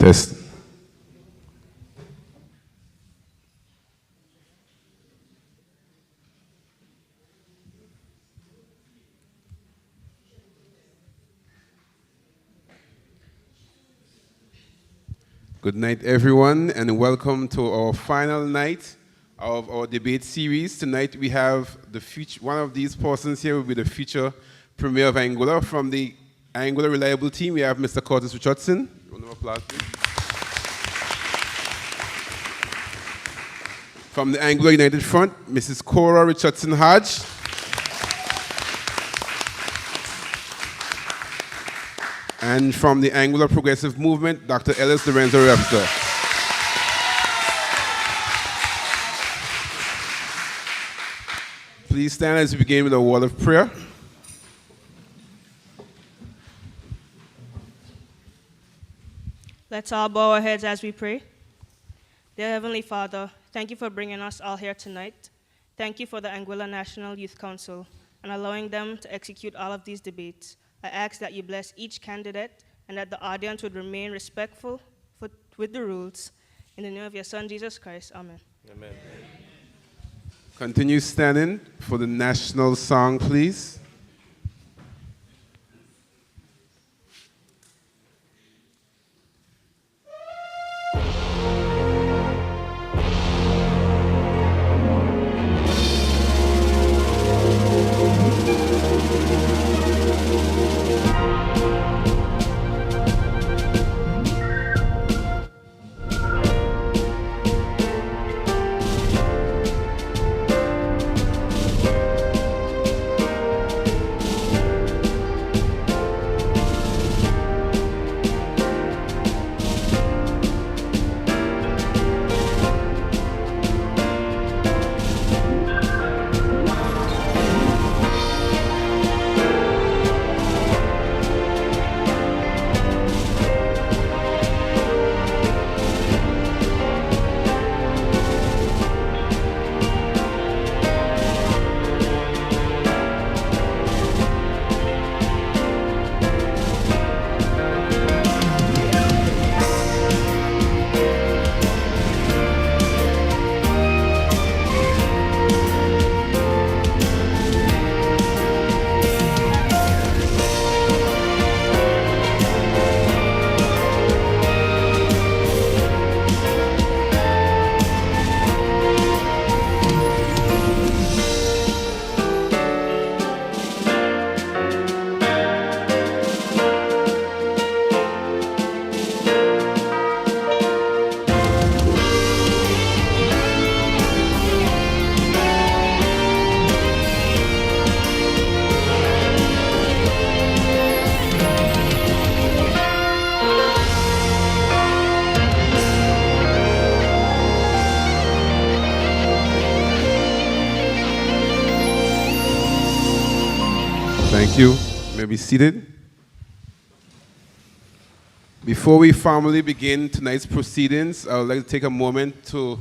Test. Good night, everyone, and welcome to our final night of our debate series. Tonight we have the future. One of these persons here will be the future Premier of Anguilla. From the Anguilla Reliable team, we have Mr. Curtis Richardson. Round of applause, please. From the Anguilla United Front, Mrs. Cora Richardson Hodge. And from the Anguilla Progressive Movement, Dr. Ellis Lorenzo Webster. Please stand as we begin with a word of prayer. Let's all bow our heads as we pray. Dear Heavenly Father, thank you for bringing us all here tonight. Thank you for the Anguilla National Youth Council and allowing them to execute all of these debates. I ask that you bless each candidate and that the audience would remain respectful with the rules. In the name of your Son, Jesus Christ, amen. Amen. Continue standing for the national song, please. Thank you. You may be seated. Before we formally begin tonight's proceedings, I would like to take a moment to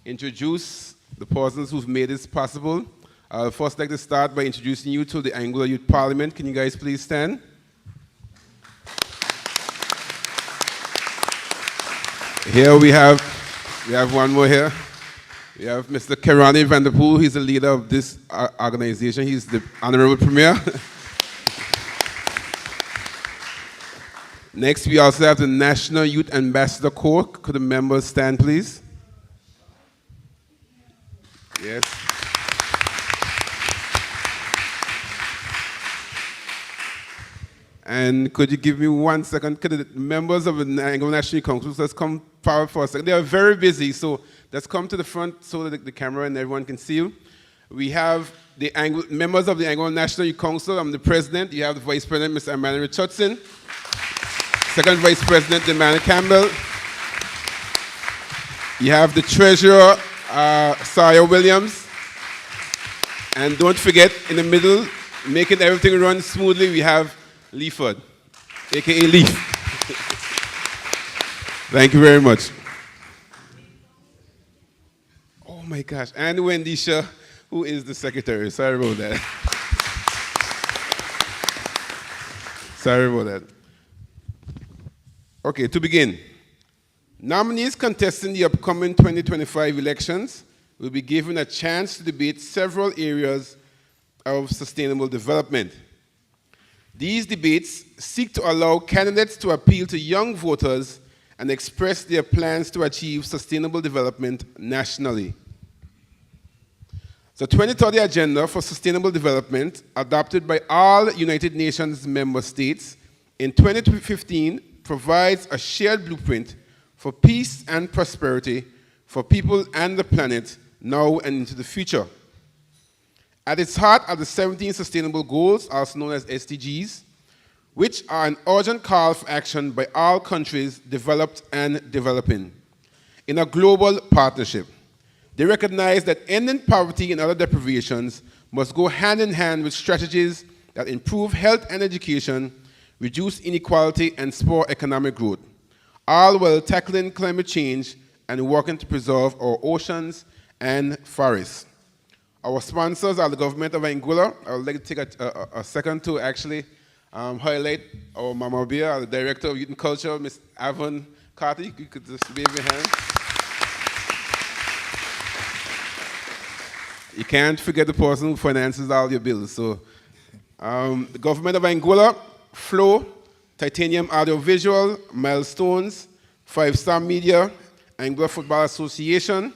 introduce the persons who've made this possible. I would first like to start by introducing you to the Anguilla Youth Parliament. Can you guys please stand? Here we have one more here. We have Mr. Kerani Vanderpool. He's the leader of this organization. He's the Honorable Premier. Next, we also have the National Youth Ambassador Corps. Could the members stand, please? Yes. And could you give me 1 second? Could the members of the Anguilla National Youth Council let's come forward for a second? They are very busy, so let's come to the front so that the camera and everyone can see you. We have the members of the Anguilla National Youth Council. I'm the president. You have the vice president, Mr. Emmanuel Richardson. Second Vice President, Demana Campbell. You have the Treasurer, Sawyer Williams. And don't forget, in the middle, making everything run smoothly, we have Leaford, a.k.a. Leaf. Thank you very much. Oh my gosh, and Wendisha, who is the secretary. Sorry about that. Sorry about that. Okay, to begin, Nominees contesting the upcoming 2025 elections will be given a chance to debate several areas of sustainable development. These debates seek to allow candidates to appeal to young voters and express their plans to achieve sustainable development nationally. The 2030 Agenda for Sustainable Development, adopted by all United Nations member states in 2015, provides a shared blueprint for peace and prosperity for people and the planet now and into the future. At its heart are the 17 Sustainable Goals, also known as SDGs, which are an urgent call for action by all countries developed and developing in a global partnership. They recognize that ending poverty and other deprivations must go hand in hand with strategies that improve health and education, reduce inequality, and spur economic growth, all while tackling climate change and working to preserve our oceans and forests. Our sponsors are the government of Anguilla. I would like to take a second to actually highlight our Mama Bear, the Director of Youth and Culture, Ms. Avon Carter. You could just wave your hand. You can't forget the person who finances all your bills. So the government of Anguilla, Flow, Titanium Audiovisual, Milestones, 5 Star Media, Anguilla Football Association,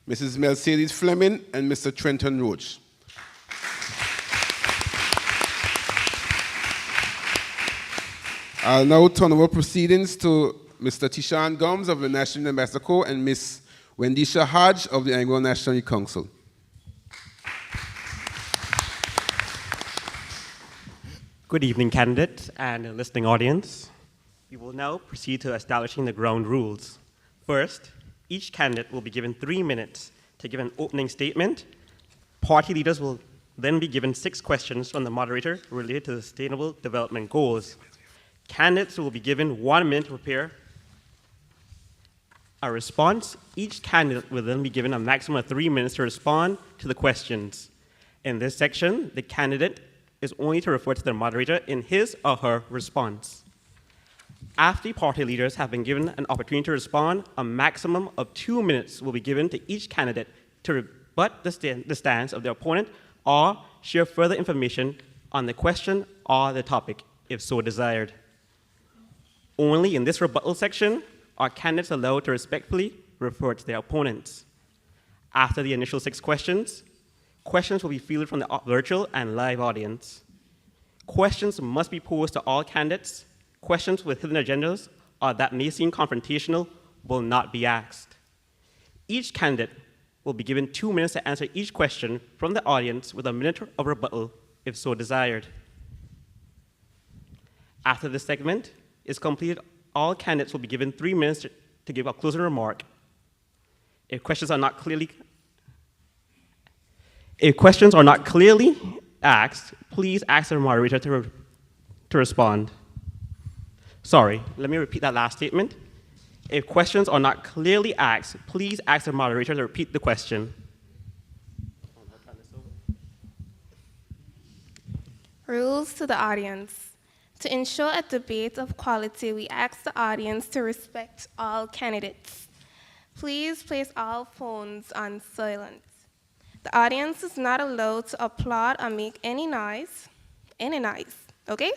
Mrs. Mercedes Fleming, and Mr. Trenton Roach. I'll now turn over proceedings to Mr. Tishan Gums of the National Ambassador Corps and Ms. Wendisha Hodge of the Anguilla National Youth Council. Good evening, candidates and listening audience. We will now proceed to establishing the ground rules. First, each candidate will be given 3 minutes to give an opening statement. Party leaders will then be given 6 questions from the moderator related to the Sustainable Development Goals. Candidates will be given 1 minute to prepare a response. Each candidate will then be given a maximum of 3 minutes to respond to the questions. In this section, the candidate is only to refer to the moderator in his or her response. After party leaders have been given an opportunity to respond, a maximum of 2 minutes will be given to each candidate to rebut the stance of their opponent or share further information on the question or the topic, if so desired. Only in this rebuttal section are candidates allowed to respectfully refer to their opponents. After the initial 6 questions, questions will be fielded from the virtual and live audience. Questions must be posed to all candidates. Questions with hidden agendas or that may seem confrontational will not be asked. Each candidate will be given 2 minutes to answer each question from the audience with a minute of rebuttal, if so desired. After this segment is completed, all candidates will be given 3 minutes to give a closing remark. If questions are not clearly asked, please ask the moderator to respond. Sorry, let me repeat that last statement. If questions are not clearly asked, please ask the moderator to repeat the question. Rules to the audience. To ensure a debate of quality, we ask the audience to respect all candidates. Please place all phones on silent. The audience is not allowed to applaud or make any noise, okay?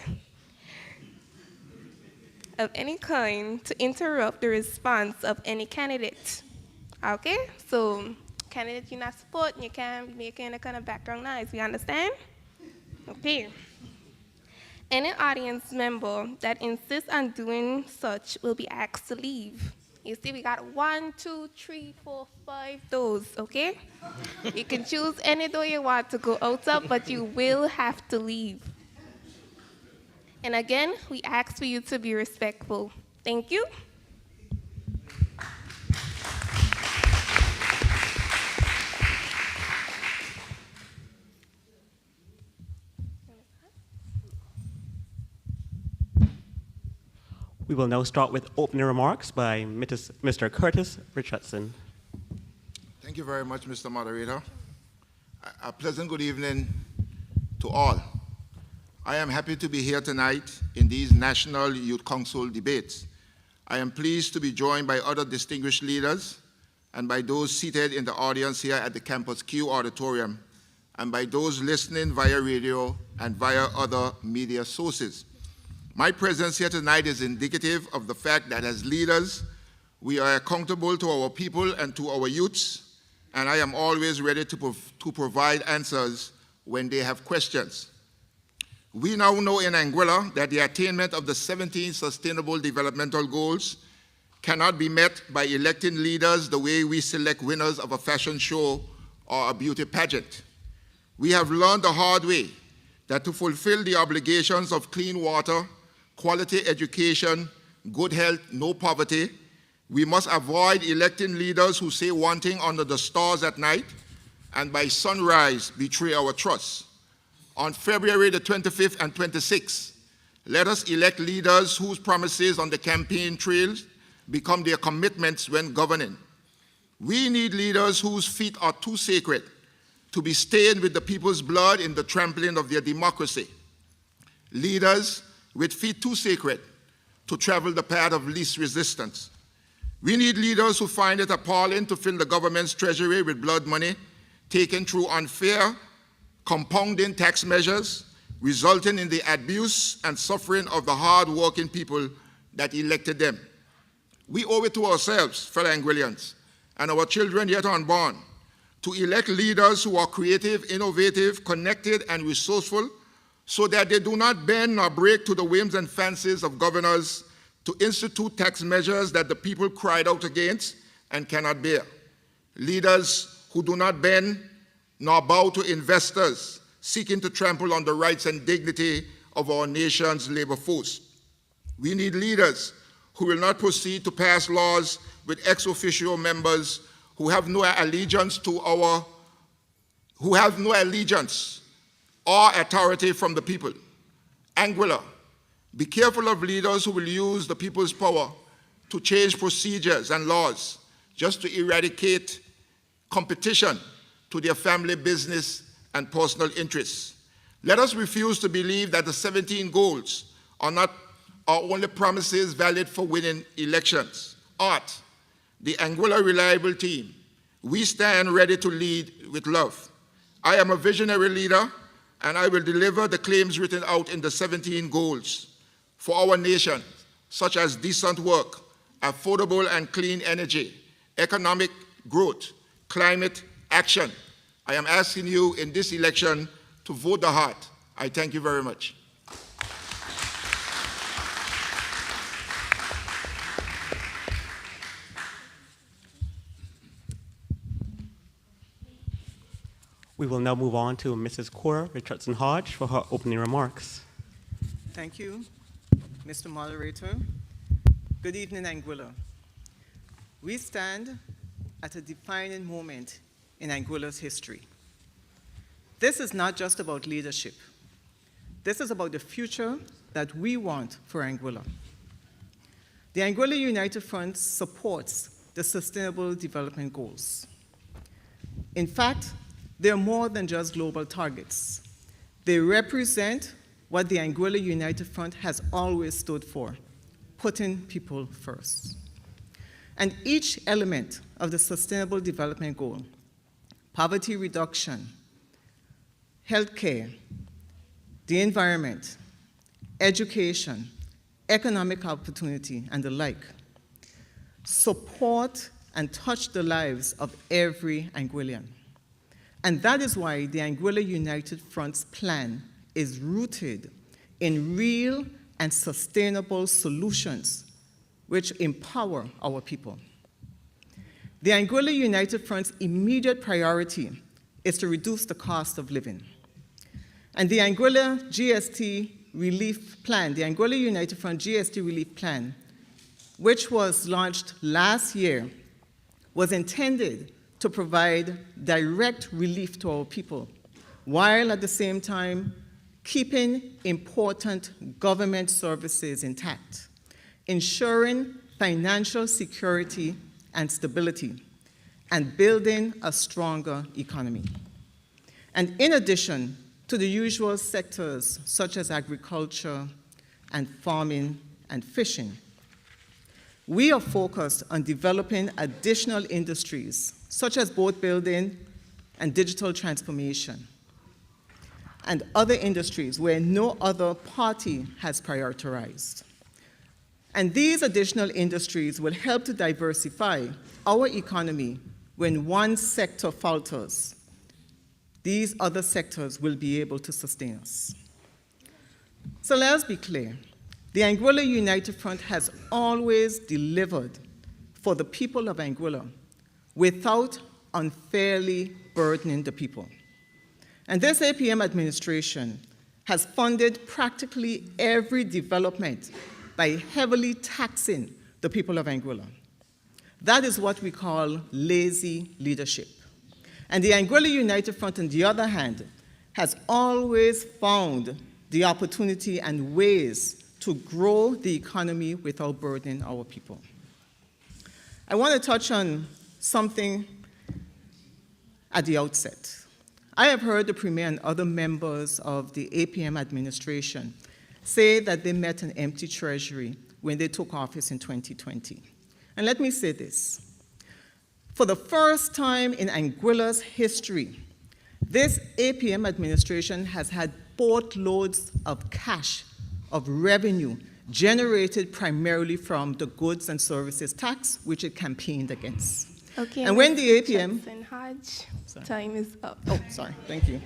Of any kind to interrupt the response of any candidate, okay? So, candidate you're not supporting, you can't be making any kind of background noise, we understand? Okay. Any audience member that insists on doing such will be asked to leave. You see, we got 1, 2, 3, 4, 5 doors, okay? You can choose any door you want to go out of, but you will have to leave. And again, we ask for you to be respectful. Thank you. We will now start with opening remarks by Mr. Curtis Richardson. Thank you very much, Mr. Moderator. A pleasant good evening to all. I am happy to be here tonight in these National Youth Council debates. I am pleased to be joined by other distinguished leaders and by those seated in the audience here at the Campus Q Auditorium, and by those listening via radio and via other media sources. My presence here tonight is indicative of the fact that as leaders, we are accountable to our people and to our youths, and I am always ready to provide answers when they have questions. We now know in Anguilla that the attainment of the 17 Sustainable Developmental Goals cannot be met by electing leaders the way we select winners of a fashion show or a beauty pageant. We have learned the hard way that to fulfill the obligations of clean water, quality education, good health, no poverty, we must avoid electing leaders who say one thing under the stars at night and by sunrise betray our trust. On February the 25th and 26th, let us elect leaders whose promises on the campaign trails become their commitments when governing. We need leaders whose feet are too sacred to be stained with the people's blood in the trampling of their democracy. Leaders with feet too sacred to travel the path of least resistance. We need leaders who find it appalling to fill the government's treasury with blood money taken through unfair, compounding tax measures, resulting in the abuse and suffering of the hard-working people that elected them. We owe it to ourselves, fellow Anguillians, and our children yet unborn, to elect leaders who are creative, innovative, connected, and resourceful, so that they do not bend nor break to the whims and fancies of governors to institute tax measures that the people cried out against and cannot bear. Leaders who do not bend nor bow to investors seeking to trample on the rights and dignity of our nation's labor force. We need leaders who will not proceed to pass laws with ex officio members who have no allegiance or authority from the people. Anguilla, be careful of leaders who will use the people's power to change procedures and laws just to eradicate competition to their family business and personal interests. Let us refuse to believe that the 17 goals are only promises valid for winning elections. Art, the Anguilla Reliable team, we stand ready to lead with love. I am a visionary leader, and I will deliver the claims written out in the 17 goals for our nation, such as decent work, affordable and clean energy, economic growth, climate action. I am asking you in this election to vote the heart. I thank you very much. We will now move on to Mrs. Cora Richardson Hodge for her opening remarks. Thank you, Mr. Moderator. Good evening, Anguilla. We stand at a defining moment in Anguilla's history. This is not just about leadership. This is about the future that we want for Anguilla. The Anguilla United Front supports the Sustainable Development Goals. In fact, they're more than just global targets. They represent what the Anguilla United Front has always stood for, putting people first. And each element of the Sustainable Development Goal, poverty reduction, healthcare, the environment, education, economic opportunity, and the like, support and touch the lives of every Anguillian. And that is why the Anguilla United Front's plan is rooted in real and sustainable solutions which empower our people. The Anguilla United Front's immediate priority is to reduce the cost of living. And the Anguilla GST Relief Plan, the Anguilla United Front GST Relief Plan, which was launched last year, was intended to provide direct relief to our people, while at the same time keeping important government services intact, ensuring financial security and stability, and building a stronger economy. And in addition to the usual sectors such as agriculture and farming and fishing, we are focused on developing additional industries, such as boat building and digital transformation, and other industries where no other party has prioritized. And these additional industries will help to diversify our economy. When one sector falters, these other sectors will be able to sustain us. So let's be clear. The Anguilla United Front has always delivered for the people of Anguilla without unfairly burdening the people. And this APM administration has funded practically every development by heavily taxing the people of Anguilla. That is what we call lazy leadership. And the Anguilla United Front, on the other hand, has always found the opportunity and ways to grow the economy without burdening our people. I want to touch on something at the outset. I have heard the Premier and other members of the APM administration say that they met an empty treasury when they took office in 2020. And let me say this. For the first time in Anguilla's history, this APM administration has had boatloads of cash, of revenue, generated primarily from the goods and services tax, which it campaigned against. Okay, and when the Mr. APM... Johnson Hodge, time is up. Oh, sorry, thank you.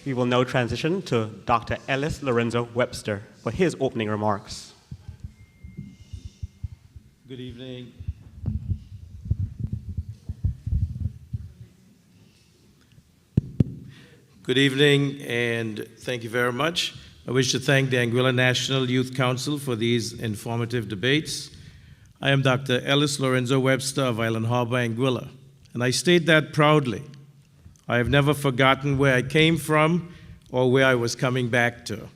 We will now transition to Dr. Ellis Lorenzo Webster for his opening remarks. Good evening. Good evening, and thank you very much. I wish to thank the Anguilla National Youth Council for these informative debates. I am Dr. Ellis Lorenzo Webster of Island Harbor, Anguilla, and I state that proudly. I have never forgotten where I came from or where I was coming back to.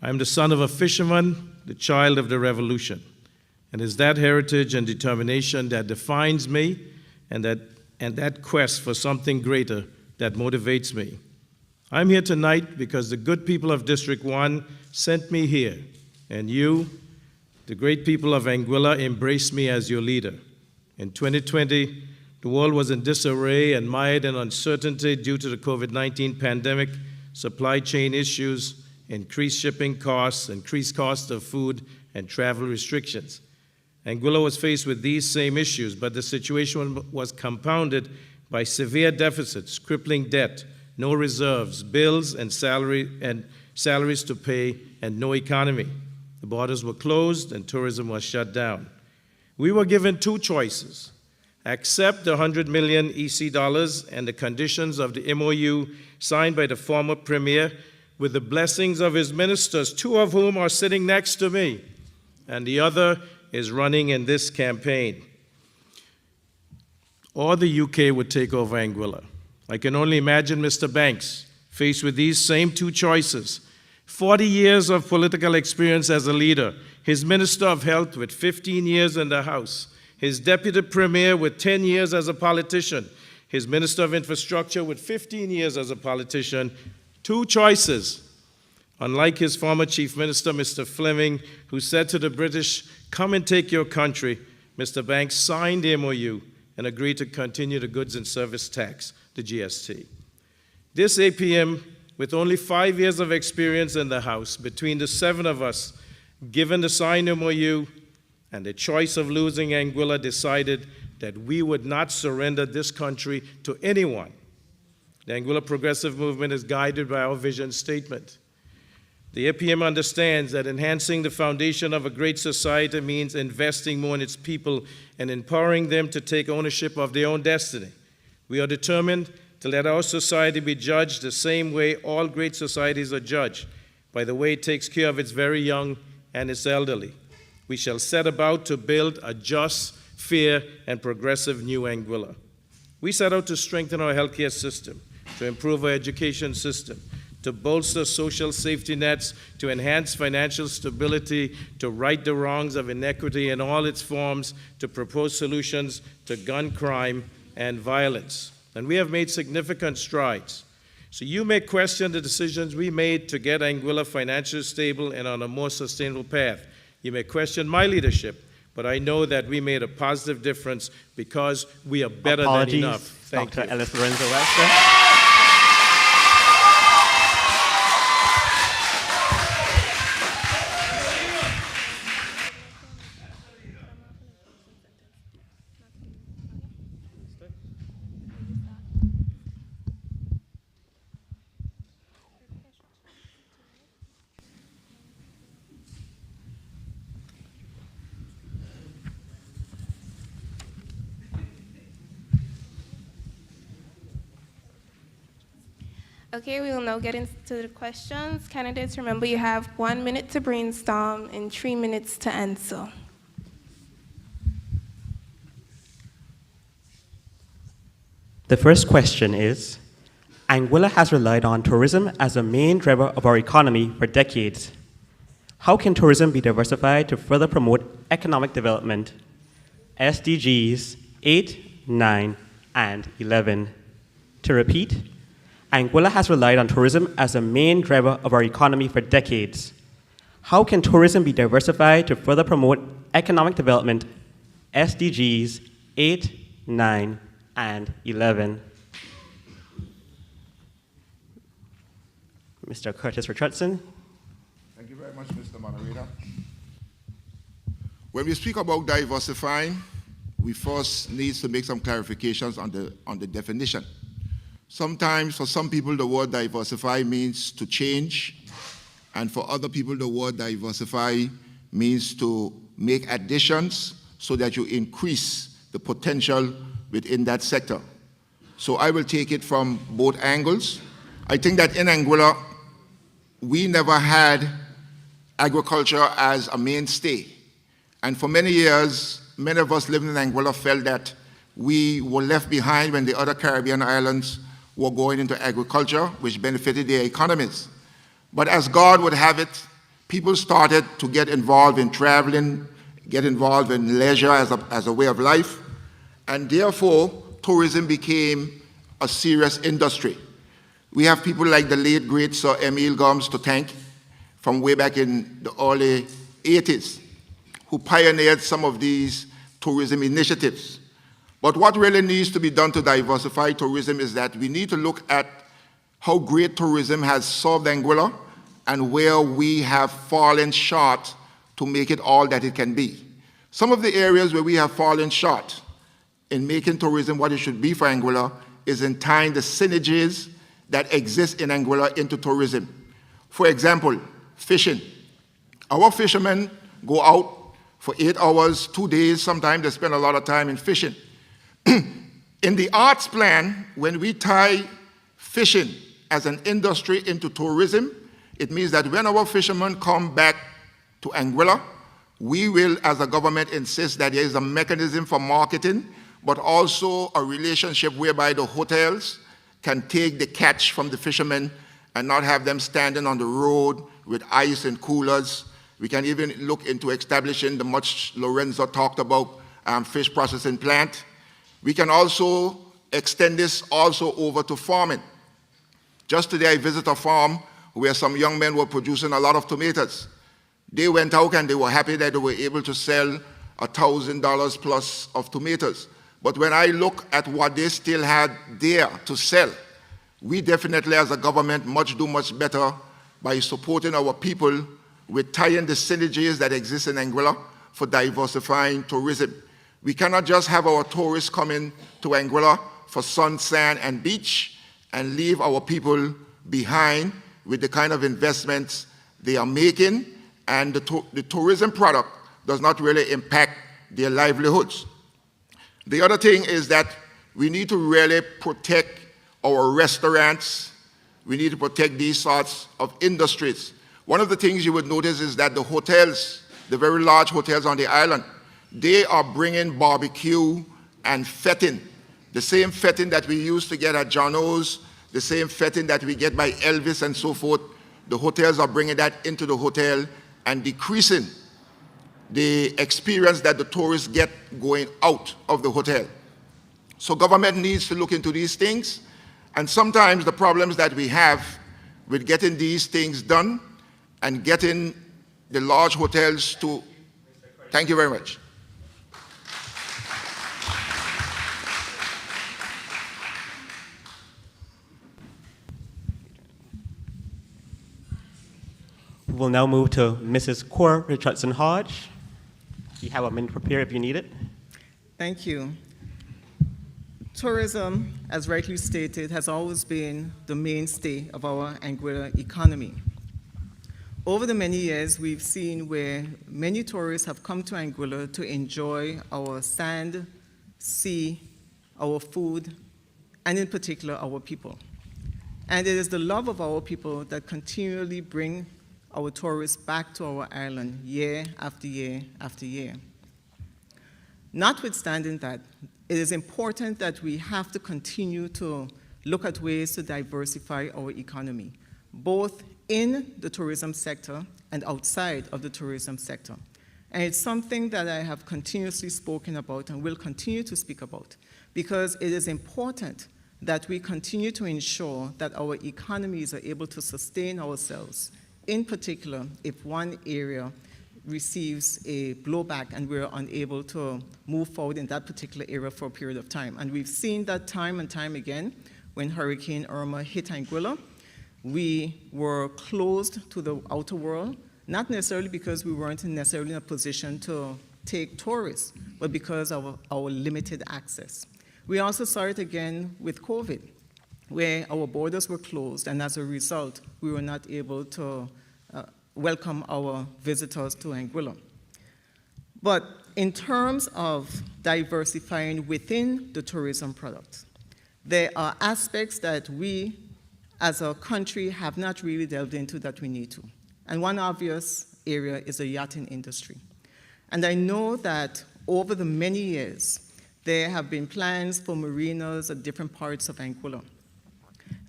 I am the son of a fisherman, the child of the revolution, and it's that heritage and determination that defines me, and that quest for something greater that motivates me. I'm here tonight because the good people of District 1 sent me here, and you, the great people of Anguilla, embraced me as your leader. In 2020, the world was in disarray and mired in uncertainty due to the COVID-19 pandemic, supply chain issues, increased shipping costs, increased cost of food, and travel restrictions. Anguilla was faced with these same issues, but the situation was compounded by severe deficits, crippling debt, no reserves, bills and salaries to pay, and no economy. The borders were closed and tourism was shut down. We were given two choices: accept the $100 million EC dollars and the conditions of the MOU signed by the former Premier with the blessings of his ministers, two of whom are sitting next to me, and the other is running in this campaign. Or the UK would take over Anguilla. I can only imagine Mr. Banks faced with these same two choices. 40 years of political experience as a leader, his Minister of Health with 15 years in the House, his Deputy Premier with 10 years as a politician, his Minister of Infrastructure with 15 years as a politician. Two choices. Unlike his former Chief Minister, Mr. Fleming, who said to the British, "Come and take your country," Mr. Banks signed the MOU and agreed to continue the goods and service tax, the GST. This APM, with only 5 years of experience in the House, between the 7 of us, given the signed MOU and the choice of losing Anguilla, decided that we would not surrender this country to anyone. The Anguilla Progressive Movement is guided by our vision statement. The APM understands that enhancing the foundation of a great society means investing more in its people and empowering them to take ownership of their own destiny. We are determined to let our society be judged the same way all great societies are judged, by the way it takes care of its very young and its elderly. We shall set about to build a just, fair, and progressive new Anguilla. We set out to strengthen our healthcare system, to improve our education system, to bolster social safety nets, to enhance financial stability, to right the wrongs of inequity in all its forms, to propose solutions to gun crime and violence. And we have made significant strides. So you may question the decisions we made to get Anguilla financially stable and on a more sustainable path. You may question my leadership, but I know that we made a positive difference because we are better than enough. Thank Dr. you. Ellis Lorenzo Webster. Okay, we will now get into the questions. Candidates, remember you have 1 minute to brainstorm and 3 minutes to answer. The first question is, Anguilla has relied on tourism as a main driver of our economy for decades. How can tourism be diversified to further promote economic development? SDGs 8, 9, and 11. To repeat, Anguilla has relied on tourism as a main driver of our economy for decades. How can tourism be diversified to further promote economic development? SDGs 8, 9, and 11. Mr. Curtis Richardson. Thank you very much, Mr. Moderator. When we speak about diversifying, we first need to make some clarifications on the definition. Sometimes, for some people, the word diversify means to change, and for other people, the word diversify means to make additions so that you increase the potential within that sector. So I will take it from both angles. I think that in Anguilla, we never had agriculture as a mainstay. And for many years, many of us living in Anguilla felt that we were left behind when the other Caribbean islands were going into agriculture, which benefited their economies. But as God would have it, people started to get involved in traveling, get involved in leisure as a way of life, and therefore, tourism became a serious industry. We have people like the late, great Sir Emile Gomes to thank from way back in the early 80s, who pioneered some of these tourism initiatives. But what really needs to be done to diversify tourism is that we need to look at how great tourism has served Anguilla and where we have fallen short to make it all that it can be. Some of the areas where we have fallen short in making tourism what it should be for Anguilla is in tying the synergies that exist in Anguilla into tourism. For example, fishing. Our fishermen go out for 8 hours, 2 days, sometimes they spend a lot of time in fishing. In the arts plan, when we tie fishing as an industry into tourism, it means that when our fishermen come back to Anguilla, we will, as a government, insist that there is a mechanism for marketing, but also a relationship whereby the hotels can take the catch from the fishermen and not have them standing on the road with ice and coolers. We can even look into establishing the much Lorenzo talked about fish processing plant. We can also extend this also over to farming. Just today I visited a farm where some young men were producing a lot of tomatoes. They went out and they were happy that they were able to sell $1,000 plus of tomatoes. But when I look at what they still had there to sell, we definitely as a government must do much better by supporting our people with tying the synergies that exist in Anguilla for diversifying tourism. We cannot just have our tourists coming to Anguilla for sun, sand, and beach and leave our people behind with the kind of investments they are making, and the tourism product does not really impact their livelihoods. The other thing is that we need to really protect our restaurants. We need to protect these sorts of industries. One of the things you would notice is that the hotels, the very large hotels on the island, they are bringing barbecue and fetting. The same fetting that we used to get at John O's, the same fetting that we get by Elvis and so forth. The hotels are bringing that into the hotel and decreasing the experience that the tourists get going out of the hotel. So government needs to look into these things, and sometimes the problems that we have with getting these things done and getting the large hotels to... Thank you very much. We'll now move to Mrs. Cora Richardson Hodge. You have a minute prepared if you need it. Thank you. Tourism, as rightly stated, has always been the mainstay of our Anguilla economy. Over the many years, we've seen where many tourists have come to Anguilla to enjoy our sand, sea, our food, and in particular, our people. And it is the love of our people that continually bring our tourists back to our island year after year after year. Notwithstanding that, it is important that we have to continue to look at ways to diversify our economy, both in the tourism sector and outside of the tourism sector. And it's something that I have continuously spoken about and will continue to speak about, because it is important that we continue to ensure that our economies are able to sustain ourselves, in particular if one area receives a blowback and we're unable to move forward in that particular area for a period of time. And we've seen that time and time again when Hurricane Irma hit Anguilla. We were closed to the outer world, not necessarily because we weren't necessarily in a position to take tourists, but because of our limited access. We also saw it again with COVID, where our borders were closed, and as a result, we were not able to welcome our visitors to Anguilla. But in terms of diversifying within the tourism product, there are aspects that we, as a country, have not really delved into that we need to. And one obvious area is the yachting industry. And I know that over the many years, there have been plans for marinas at different parts of Anguilla.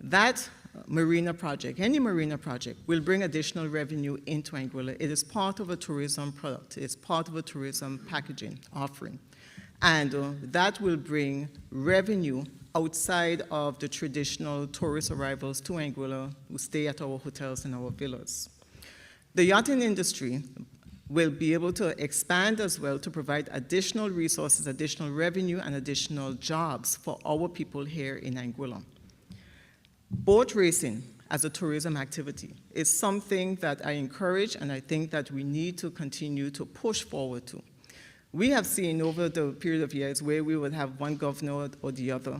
That marina project, any marina project, will bring additional revenue into Anguilla. It is part of a tourism product. It's part of a tourism packaging offering. And that will bring revenue outside of the traditional tourist arrivals to Anguilla who stay at our hotels and our villas. The yachting industry will be able to expand as well to provide additional resources, additional revenue, and additional jobs for our people here in Anguilla. Boat racing as a tourism activity is something that I encourage and I think that we need to continue to push forward to. We have seen over the period of years where we would have one governor or the other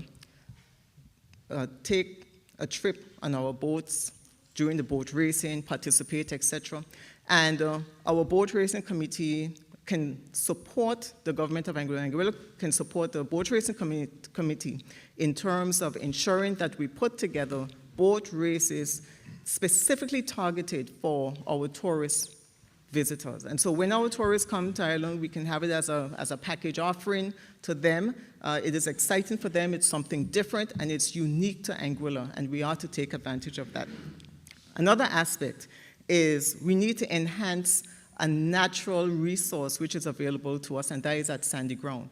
take a trip on our boats during the boat racing, participate, etc. And our boat racing committee can support the government of Anguilla. Anguilla can support the boat racing committee in terms of ensuring that we put together boat races specifically targeted for our tourist visitors. And so when our tourists come to Ireland, we can have it as a package offering to them. It is exciting for them, it's something different, and it's unique to Anguilla, and we ought to take advantage of that. Another aspect is we need to enhance a natural resource which is available to us, and that is at sandy ground.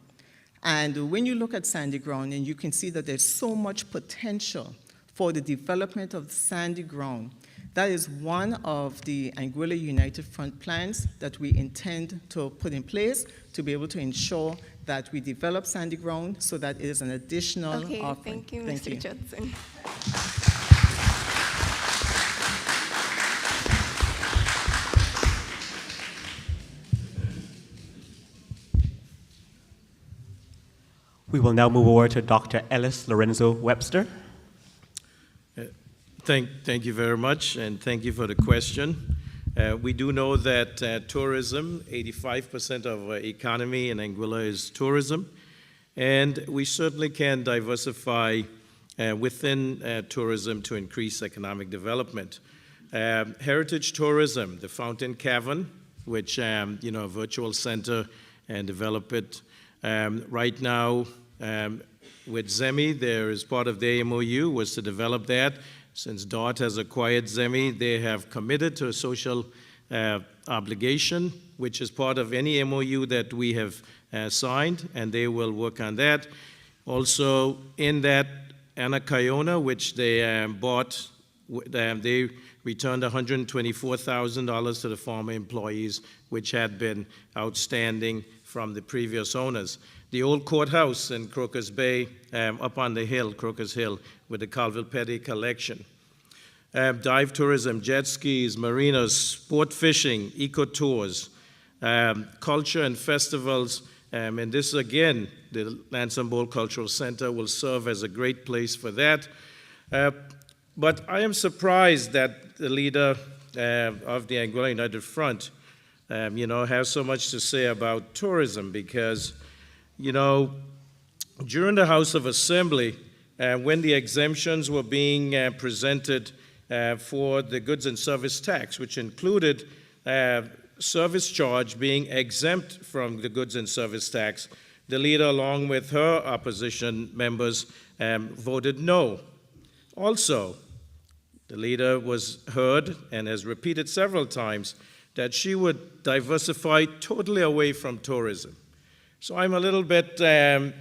And when you look at sandy ground, and you can see that there's so much potential for the development of sandy ground, that is one of the Anguilla United Front plans that we intend to put in place to be able to ensure that we develop sandy ground so that it is an additional offering. Thank you, Mr. Richardson. We will now move over to Dr. Ellis Lorenzo Webster. Thank you very much, and thank you for the question. We do know that tourism, 85% of our economy in Anguilla is tourism, and we certainly can diversify within tourism to increase economic development. Heritage tourism, the Fountain Cavern, which, a virtual center, and develop it. Right now, with ZEMI, there is part of the MOU was to develop that. Since DOT has acquired ZEMI, they have committed to a social obligation, which is part of any MOU that we have signed, and they will work on that. Also, in that Anguilla, which they bought, they returned $124,000 to the former employees, which had been outstanding from the previous owners. The old courthouse in Crocus Bay, up on the hill, Crocus Hill, with the Calville Petty collection. Dive tourism, jet skis, marinas, sport fishing, eco-tours, culture and festivals, and this again, the Lansing Bowl Cultural Center will serve as a great place for that. But I am surprised that the leader of the Anguilla United Front, has so much to say about tourism because, during the House of Assembly, when the exemptions were being presented for the goods and service tax, which included service charge being exempt from the goods and service tax, the leader, along with her opposition members, voted no. Also, the leader was heard and has repeated several times that she would diversify totally away from tourism. So I'm a little bit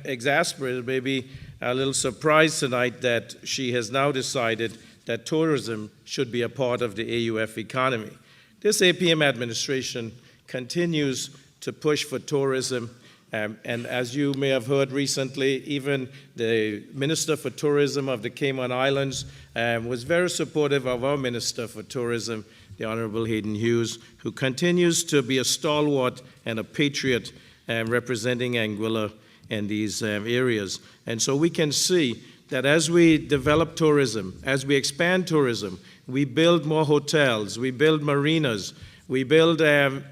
exasperated, maybe a little surprised tonight that she has now decided that tourism should be a part of the AUF economy. This APM administration continues to push for tourism, and as you may have heard recently, even the Minister for Tourism of the Cayman Islands was very supportive of our Minister for Tourism, the Honorable Hayden Hughes, who continues to be a stalwart and a patriot representing Anguilla in these areas. And so we can see that as we develop tourism, as we expand tourism, we build more hotels, we build marinas, we build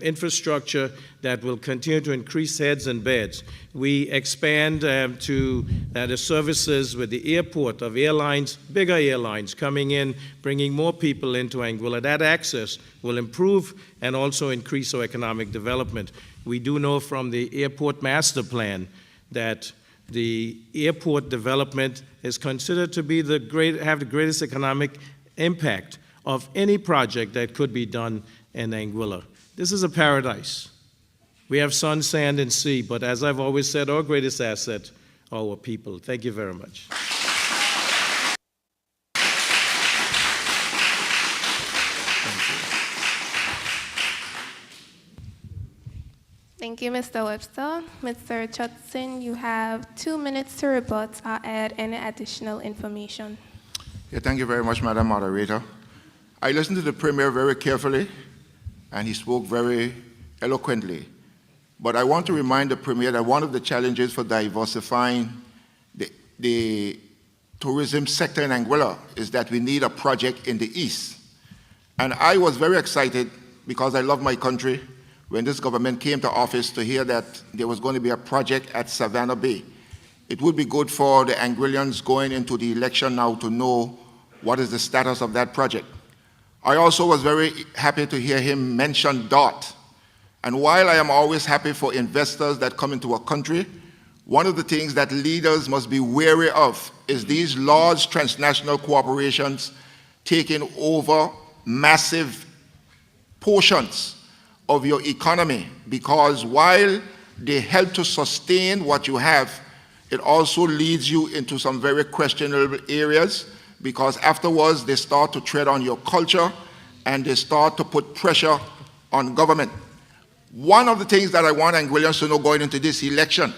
infrastructure that will continue to increase heads and beds. We expand to the services with the airport of airlines, bigger airlines coming in, bringing more people into Anguilla. That access will improve and also increase our economic development. We do know from the airport master plan that the airport development is considered to be have the greatest economic impact of any project that could be done in Anguilla. This is a paradise. We have sun, sand, and sea, but as I've always said, our greatest asset are our people. Thank you very much. Thank you, Mr. Webster. Mr. Richardson, you have 2 minutes to rebut or add any additional information. Yeah, thank you very much, Madam Moderator. I listened to the Premier very carefully, and he spoke very eloquently. But I want to remind the Premier that one of the challenges for diversifying the tourism sector in Anguilla is that we need a project in the east. And I was very excited, because I love my country, when this government came to office to hear that there was going to be a project at Savannah Bay. It would be good for the Anguillians going into the election now to know what is the status of that project. I also was very happy to hear him mention DOT. And while I am always happy for investors that come into a country, one of the things that leaders must be wary of is these large transnational corporations taking over massive portions of your economy, because while they help to sustain what you have, it also leads you into some very questionable areas, because afterwards they start to tread on your culture and they start to put pressure on government. One of the things that I want Anguillians to know going into this election,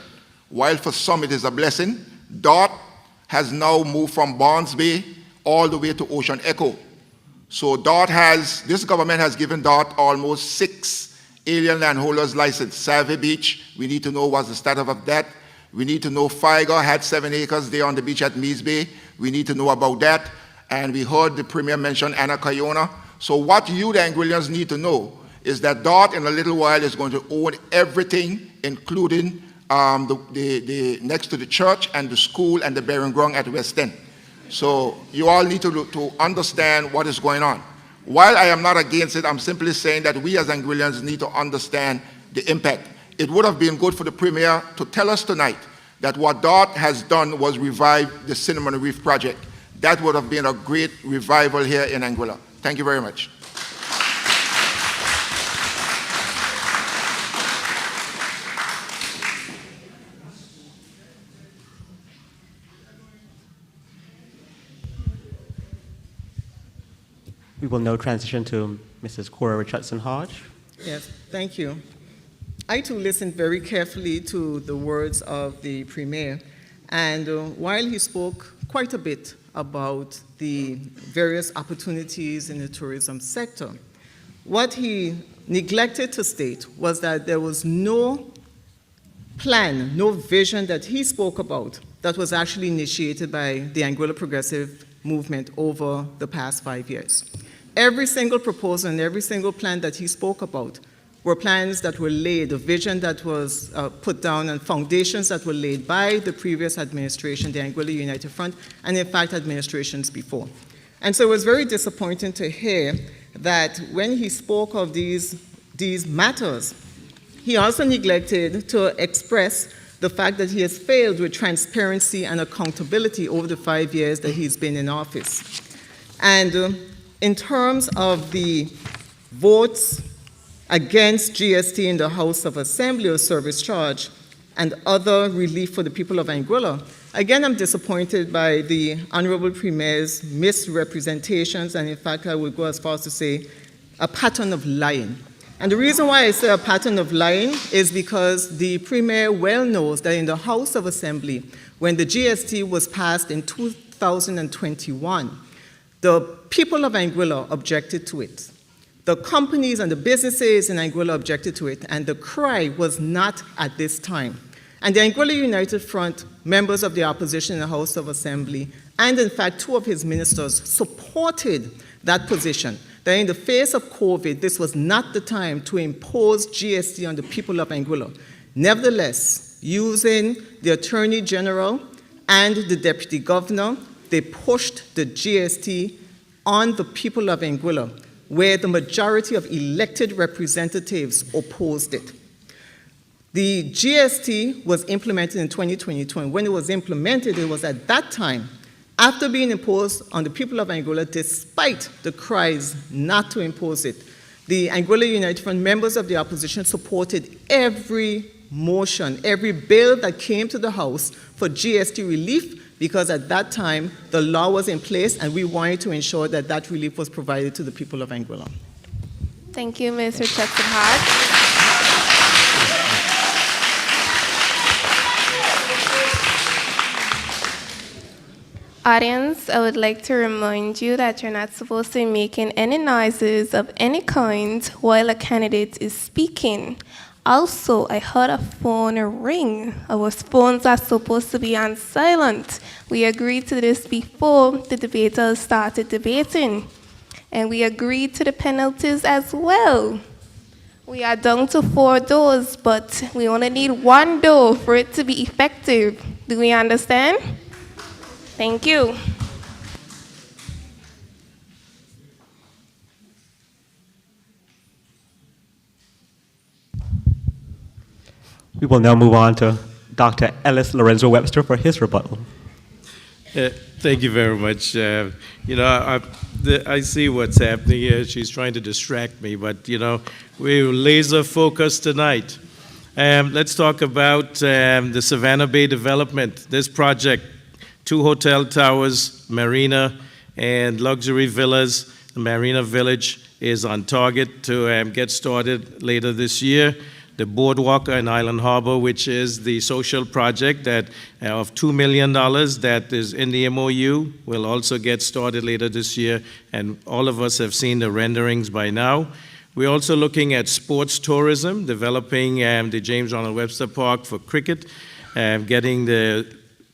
while for some it is a blessing, DOT has now moved from Barnes Bay all the way to Ocean Echo. So this government has given DOT almost 6 alien landholders license. Savvy Beach, we need to know what's the status of that. We need to know Figer had 7 acres there on the beach at Mees Bay. We need to know about that. And we heard the Premier mention Anguilla. So what you, the Anguillians, need to know is that DOT in a little while is going to own everything, including the next to the church and the school and the burying ground at West End. So you all need to understand what is going on. While I am not against it, I'm simply saying that we as Anguillians need to understand the impact. It would have been good for the Premier to tell us tonight that what DOT has done was revive the Cinnamon Reef project. That would have been a great revival here in Anguilla. Thank you very much. We will now transition to Mrs. Cora Richardson-Hodge. Yes, thank you. I too listened very carefully to the words of the Premier, and while he spoke quite a bit about the various opportunities in the tourism sector, what he neglected to state was that there was no plan, no vision that he spoke about that was actually initiated by the Anguilla Progressive Movement over the past 5 years. Every single proposal and every single plan that he spoke about were plans that were laid, a vision that was put down, and foundations that were laid by the previous administration, the Anguilla United Front, and in fact administrations before. And so it was very disappointing to hear that when he spoke of these matters, he also neglected to express the fact that he has failed with transparency and accountability over the 5 years that he's been in office. And in terms of the votes against GST in the House of Assembly or service charge and other relief for the people of Anguilla, again, I'm disappointed by the Honorable Premier's misrepresentations, and in fact, I would go as far as to say a pattern of lying. And the reason why I say a pattern of lying is because the Premier well knows that in the House of Assembly, when the GST was passed in 2021, the people of Anguilla objected to it. The companies and the businesses in Anguilla objected to it, and the cry was not at this time. And the Anguilla United Front, members of the opposition in the House of Assembly, and in fact 2 of his ministers supported that position, that in the face of COVID, this was not the time to impose GST on the people of Anguilla. Nevertheless, using the Attorney General and the Deputy Governor, they pushed the GST on the people of Anguilla, where the majority of elected representatives opposed it. The GST was implemented in 2022, and when it was implemented, it was at that time, after being imposed on the people of Anguilla, despite the cries not to impose it. The Anguilla United Front members of the opposition supported every motion, every bill that came to the House for GST relief, because at that time, the law was in place, and we wanted to ensure that that relief was provided to the people of Anguilla. Thank you, Ms. Richardson-Hodge. Audience, I would like to remind you that you're not supposed to be making any noises of any kind while a candidate is speaking. Also, I heard a phone ring. Our phones are supposed to be on silent. We agreed to this before the debaters started debating. And we agreed to the penalties as well. We are down to 4 doors, but we only need 1 door for it to be effective. Do we understand? Thank you. We will now move on to Dr. Ellis Lorenzo Webster for his rebuttal. Thank you very much. I see what's happening here. She's trying to distract me, but we're laser focused tonight. Let's talk about the Savannah Bay development. This project, 2 hotel towers, marina, and luxury villas. The Marina Village is on target to get started later this year. The boardwalk in Island Harbor, which is the social project that of $2 million that is in the MOU, will also get started later this year, and all of us have seen the renderings by now. We're also looking at sports tourism, developing the James Ronald Webster Park for cricket, getting the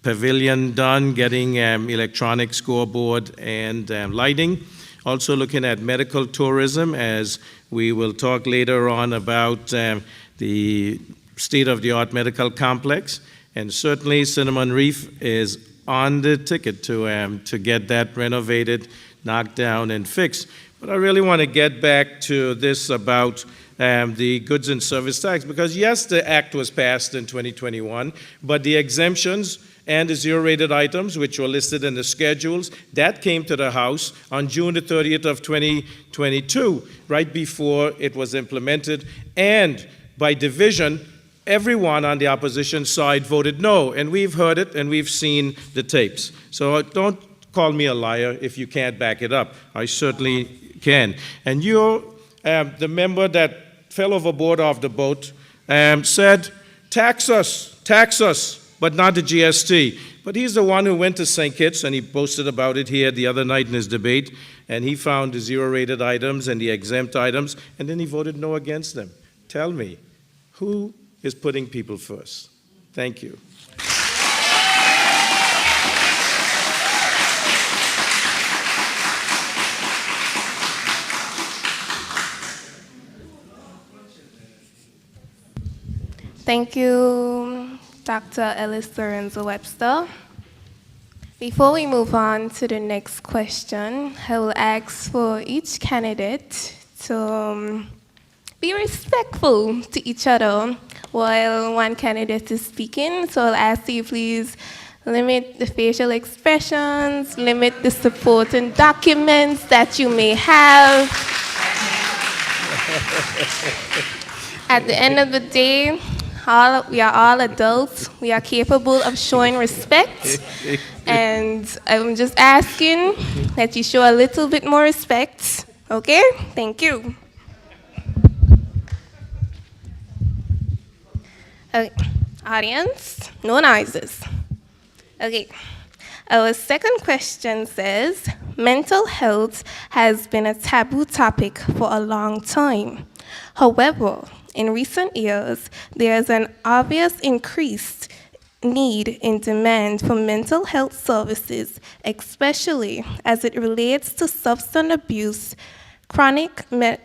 pavilion done, getting electronic scoreboard and lighting. Also looking at medical tourism, as we will talk later on about the state-of-the-art medical complex. And certainly Cinnamon Reef is on the ticket to get that renovated, knocked down, and fixed. But I really want to get back to this about the goods and service tax, because yes, the act was passed in 2021, but the exemptions and the zero-rated items, which were listed in the schedules, that came to the House on June the 30th of 2022, right before it was implemented. And by division, everyone on the opposition side voted no, and we've heard it and we've seen the tapes. So don't call me a liar if you can't back it up. I certainly can. And you, the member that fell overboard off the boat, said, tax us, but not the GST. But he's the one who went to St. Kitts, and he boasted about it here the other night in his debate, and he found the zero-rated items and the exempt items, and then he voted no against them. Tell me, who is putting people first? Thank you. Thank you, Dr. Ellis Lorenzo Webster. Before we move on to the next question, I will ask for each candidate to be respectful to each other while one candidate is speaking. So I'll ask you, please limit the facial expressions, limit the supporting documents that you may have. At the end of the day, we are all adults. We are capable of showing respect. And I'm just asking that you show a little bit more respect. Okay? Thank you. Okay. Audience, no noises. Okay. Our second question says, mental health has been a taboo topic for a long time. However, in recent years, there is an obvious increased need in demand for mental health services, especially as it relates to substance abuse, chronic mental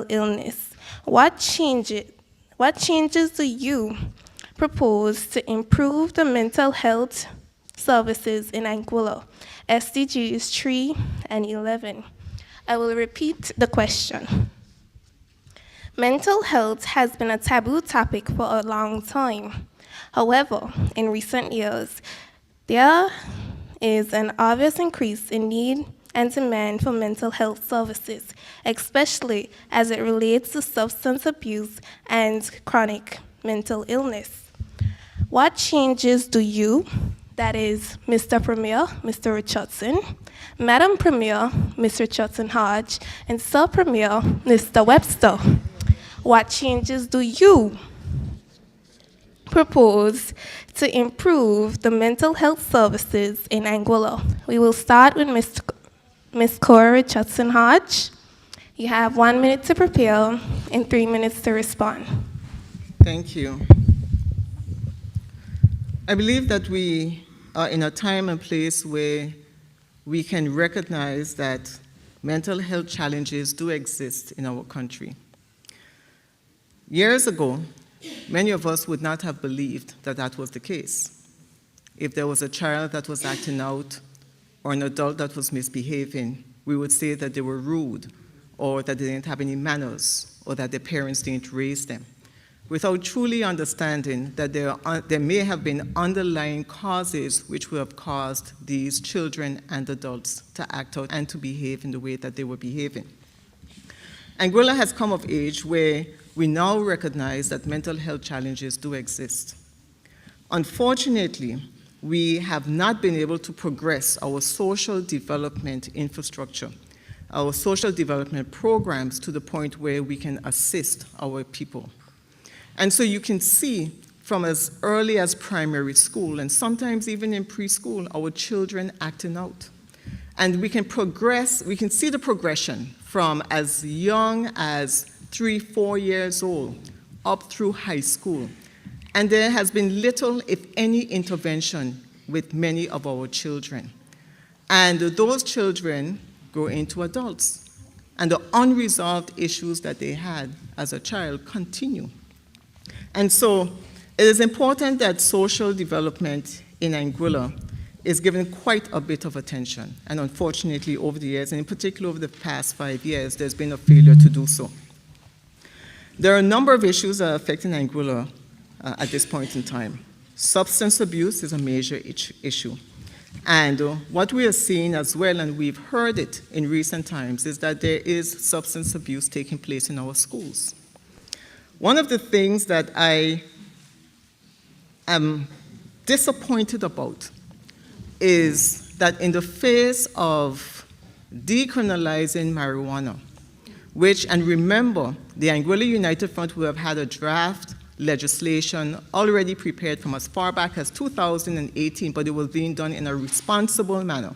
illness. What changes do you propose to improve the mental health services in Anguilla? SDGs 3 and 11. I will repeat the question. Mental health has been a taboo topic for a long time. However, in recent years, there is an obvious increase in need and demand for mental health services, especially as it relates to substance abuse and chronic mental illness. What changes do you, that is Mr. Premier, Mr. Richardson, Madam Premier, Ms. Richardson-Hodge, and Sir Premier, Mr. Webster, what changes do you propose to improve the mental health services in Anguilla? We will start with Ms. Cora Richardson-Hodge. You have 1 minute to prepare and 3 minutes to respond. Thank you. I believe that we are in a time and place where we can recognize that mental health challenges do exist in our country. Years ago, many of us would not have believed that that was the case. If there was a child that was acting out or an adult that was misbehaving, we would say that they were rude or that they didn't have any manners or that their parents didn't raise them, without truly understanding that there may have been underlying causes which would have caused these children and adults to act out and to behave in the way that they were behaving. Anguilla has come of age where we now recognize that mental health challenges do exist. Unfortunately, we have not been able to progress our social development infrastructure, our social development programs to the point where we can assist our people. And so you can see from as early as primary school and sometimes even in preschool, our children acting out. And we can see the progression from as young as 3, 4 years old up through high school. And there has been little, if any, intervention with many of our children. And those children grow into adults. And the unresolved issues that they had as a child continue. And so it is important that social development in Anguilla is given quite a bit of attention. And unfortunately, over the years, and in particular over the past 5 years, there's been a failure to do so. There are a number of issues that are affecting Anguilla at this point in time. Substance abuse is a major issue. And what we are seeing as well, and we've heard it in recent times, is that there is substance abuse taking place in our schools. One of the things that I am disappointed about is that in the face of decriminalizing marijuana, which, and remember, the Anguilla United Front would have had a draft legislation already prepared from as far back as 2018, but it was being done in a responsible manner.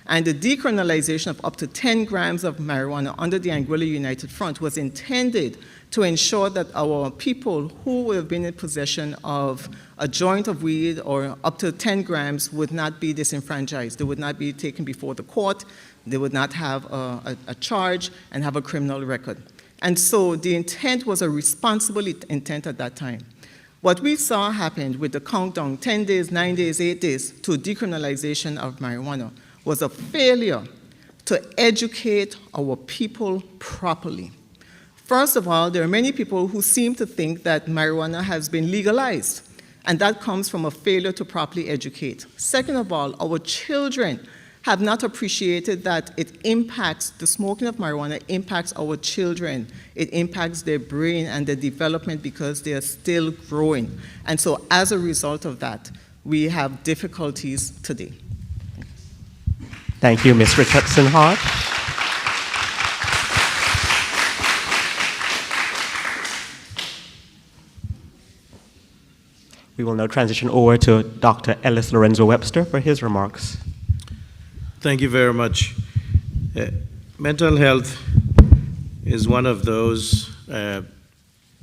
And the decriminalization of up to 10 grams of marijuana under the Anguilla United Front was intended to ensure that our people who would have been in possession of a joint of weed or up to 10 grams would not be disenfranchised. They would not be taken before the court. They would not have a charge and have a criminal record. And so the intent was a responsible intent at that time. What we saw happened with the countdown, 10 days, 9 days, 8 days, to decriminalization of marijuana was a failure to educate our people properly. First of all, there are many people who seem to think that marijuana has been legalized, and that comes from a failure to properly educate. Second of all, our children have not appreciated that it impacts, the smoking of marijuana impacts our children. It impacts their brain and their development because they are still growing. And so as a result of that, we have difficulties today. Thank you, Ms. Richardson-Hart. We will now transition over to Dr. Ellis Lorenzo Webster for his remarks. Thank you very much. Mental health is one of those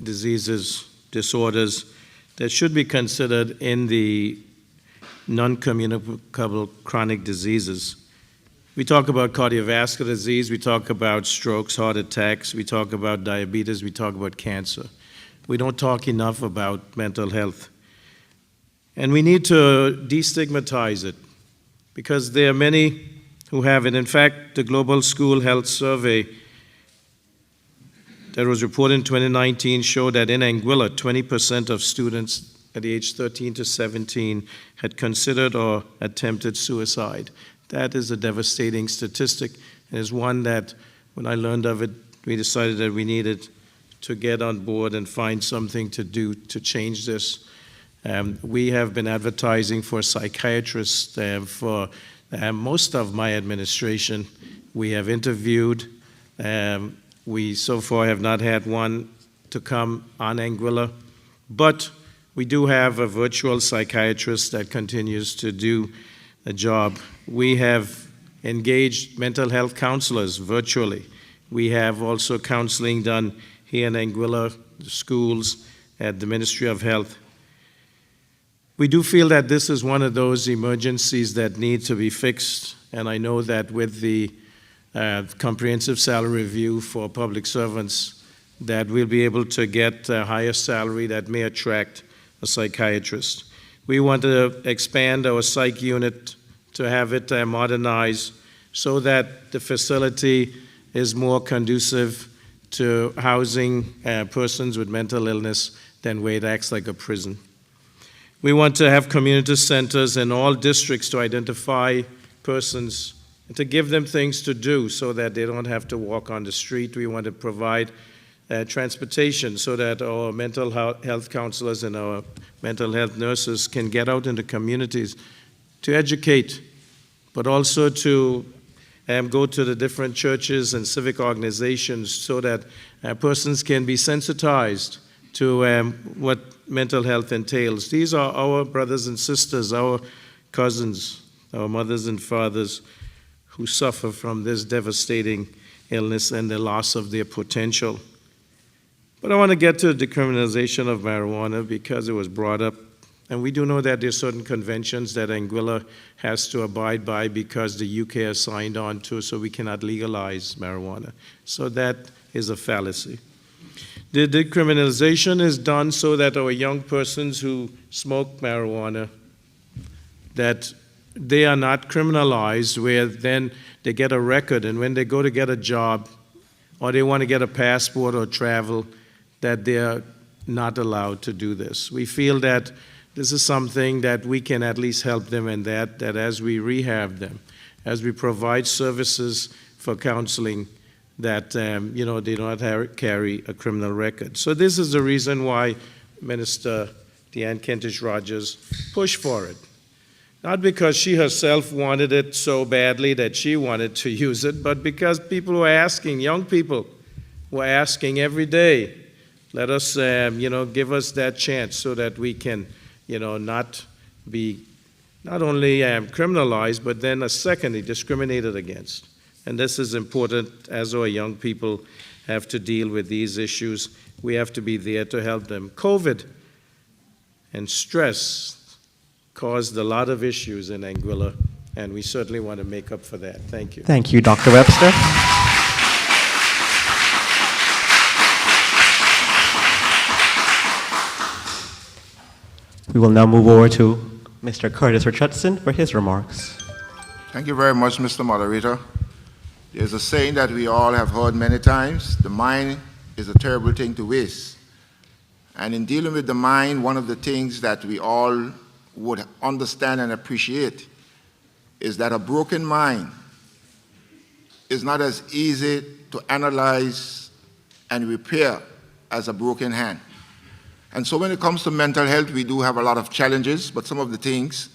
diseases, disorders that should be considered in the non-communicable chronic diseases. We talk about cardiovascular disease, we talk about strokes, heart attacks, we talk about diabetes, we talk about cancer. We don't talk enough about mental health. And we need to destigmatize it because there are many who have it. In fact, the Global School Health Survey that was reported in 2019 showed that in Anguilla, 20% of students at the age 13 to 17 had considered or attempted suicide. That is a devastating statistic, and is one that, when I learned of it, we decided that we needed to get on board and find something to do to change this. We have been advertising for psychiatrists for most of my administration. We have interviewed. We so far have not had one to come on Anguilla, but we do have a virtual psychiatrist that continues to do the job. We have engaged mental health counselors virtually. We have also counseling done here in Anguilla, the schools, at the Ministry of Health. We do feel that this is one of those emergencies that need to be fixed, and I know that with the comprehensive salary review for public servants, that we'll be able to get a higher salary that may attract a psychiatrist. We want to expand our psych unit to have it modernized so that the facility is more conducive to housing persons with mental illness than where it acts like a prison. We want to have community centers in all districts to identify persons and to give them things to do so that they don't have to walk on the street. We want to provide transportation so that our mental health counselors and our mental health nurses can get out in the communities to educate, but also to go to the different churches and civic organizations so that persons can be sensitized to what mental health entails. These are our brothers and sisters, our cousins, our mothers and fathers who suffer from this devastating illness and the loss of their potential. But I want to get to the decriminalization of marijuana because it was brought up. And we do know that there are certain conventions that Anguilla has to abide by because the UK has signed on to, so we cannot legalize marijuana. So that is a fallacy. The decriminalization is done so that our young persons who smoke marijuana, that they are not criminalized, where then they get a record, and when they go to get a job or they want to get a passport or travel, that they are not allowed to do this. We feel that this is something that we can at least help them in that as we rehab them, as we provide services for counseling, that they don't carry a criminal record. So this is the reason why Minister Deanne Kentish-Rogers pushed for it. Not because she herself wanted it so badly that she wanted to use it, but because people were asking, young people were asking every day, let us, give us that chance so that we can, not be not only criminalized, but then secondly, discriminated against. And this is important as our young people have to deal with these issues. We have to be there to help them. COVID and stress caused a lot of issues in Anguilla, and we certainly want to make up for that. Thank you. Thank you, Dr. Webster. We will now move over to Mr. Curtis Richardson for his remarks. Thank you very much, Mr. Moderator. There's a saying that we all have heard many times: the mind is a terrible thing to waste. And in dealing with the mind, one of the things that we all would understand and appreciate is that a broken mind is not as easy to analyze and repair as a broken hand. And so when it comes to mental health, we do have a lot of challenges, but some of the things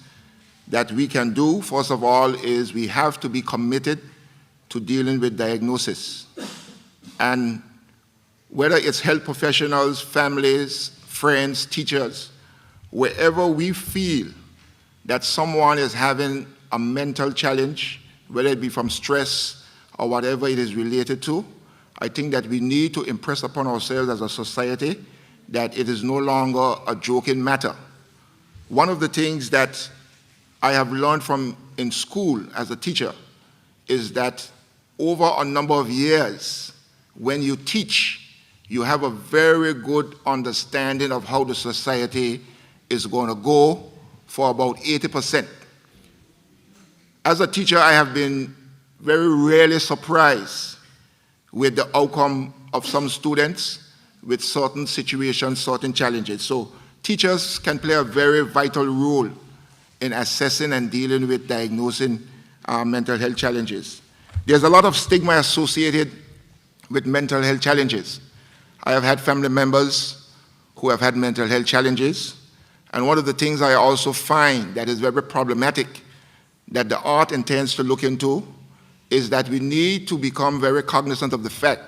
that we can do, first of all, is we have to be committed to dealing with diagnosis. And whether it's health professionals, families, friends, teachers, wherever we feel that someone is having a mental challenge, whether it be from stress or whatever it is related to, I think that we need to impress upon ourselves as a society that it is no longer a joking matter. One of the things that I have learned from in school as a teacher is that over a number of years, when you teach, you have a very good understanding of how the society is going to go for about 80%. As a teacher, I have been very rarely surprised with the outcome of some students with certain situations, certain challenges. So teachers can play a very vital role in assessing and dealing with diagnosing mental health challenges. There's a lot of stigma associated with mental health challenges. I have had family members who have had mental health challenges, and one of the things I also find that is very problematic that the art intends to look into is that we need to become very cognizant of the fact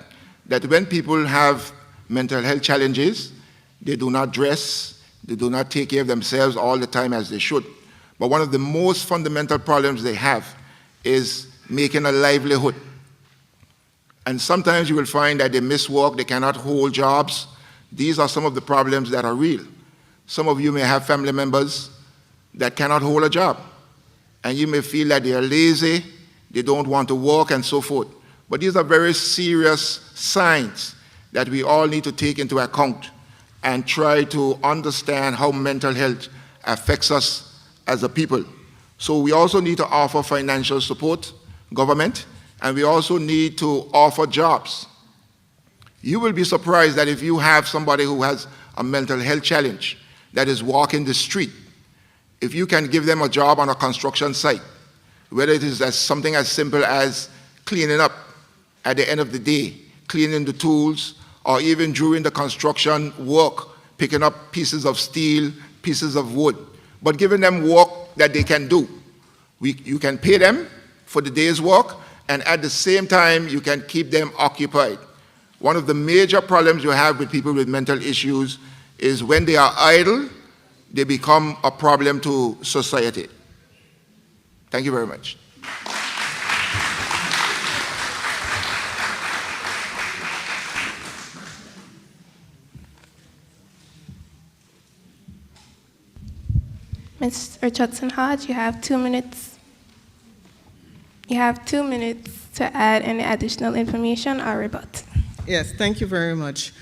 that when people have mental health challenges, they do not dress, they do not take care of themselves all the time as they should. But one of the most fundamental problems they have is making a livelihood. And sometimes you will find that they miss work, they cannot hold jobs. These are some of the problems that are real. Some of you may have family members that cannot hold a job, and you may feel that they are lazy, they don't want to work, and so forth. But these are very serious signs that we all need to take into account and try to understand how mental health affects us as a people. So we also need to offer financial support, government, and we also need to offer jobs. You will be surprised that if you have somebody who has a mental health challenge that is walking the street, if you can give them a job on a construction site, whether it is something as simple as cleaning up at the end of the day, cleaning the tools, or even during the construction work, picking up pieces of steel, pieces of wood, but giving them work that they can do. You can pay them for the day's work, and at the same time, you can keep them occupied. One of the major problems you have with people with mental issues is when they are idle, they become a problem to society. Thank you very much. Ms. Richardson Hodge, you have 2 minutes. You have 2 minutes to add any additional information or rebut. Yes, thank you very much.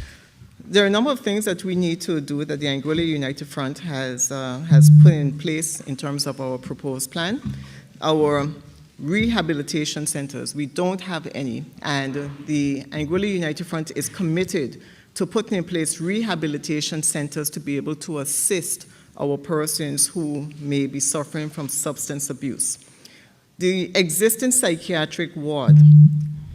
There are a number of things that we need to do that the Anguilla United Front has put in place in terms of our proposed plan. Our rehabilitation centers, we don't have any, and the Anguilla United Front is committed to putting in place rehabilitation centers to be able to assist our persons who may be suffering from substance abuse. The existing psychiatric ward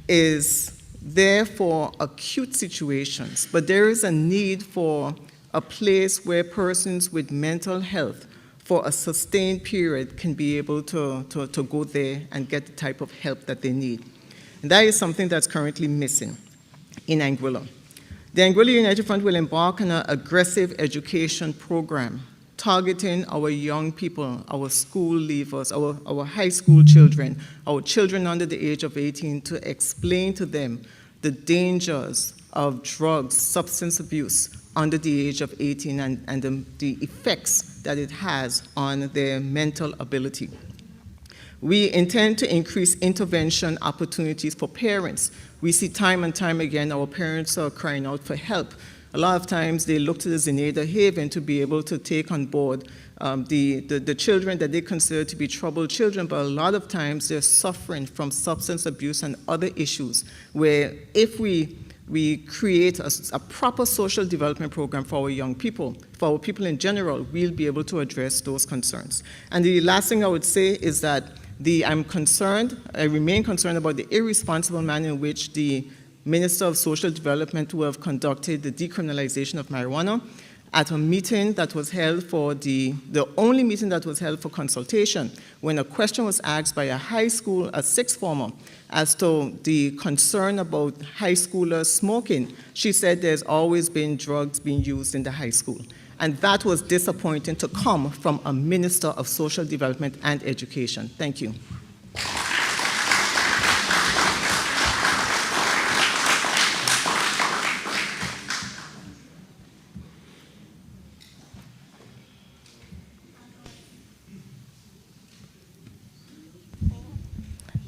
is there for acute situations, but there is a need for a place where persons with mental health for a sustained period can be able to go there and get the type of help that they need. And that is something that's currently missing in Anguilla. The Anguilla United Front will embark on an aggressive education program targeting our young people, our school leavers, our high school children, our children under the age of 18, to explain to them the dangers of drugs, substance abuse under the age of 18 and the effects that it has on their mental ability. We intend to increase intervention opportunities for parents. We see time and time again our parents are crying out for help. A lot of times they look to the Zenada Haven to be able to take on board the children that they consider to be troubled children, but a lot of times they're suffering from substance abuse and other issues, where if we create a proper social development program for our young people, for our people in general, we'll be able to address those concerns. And the last thing I would say is that I remain concerned about the irresponsible manner in which the Minister of Social Development who have conducted the decriminalization of marijuana at a meeting that was held for the only meeting that was held for consultation, when a question was asked by a sixth former as to the concern about high schoolers smoking, she said there's always been drugs being used in the high school. And that was disappointing to come from a Minister of Social Development and Education. Thank you.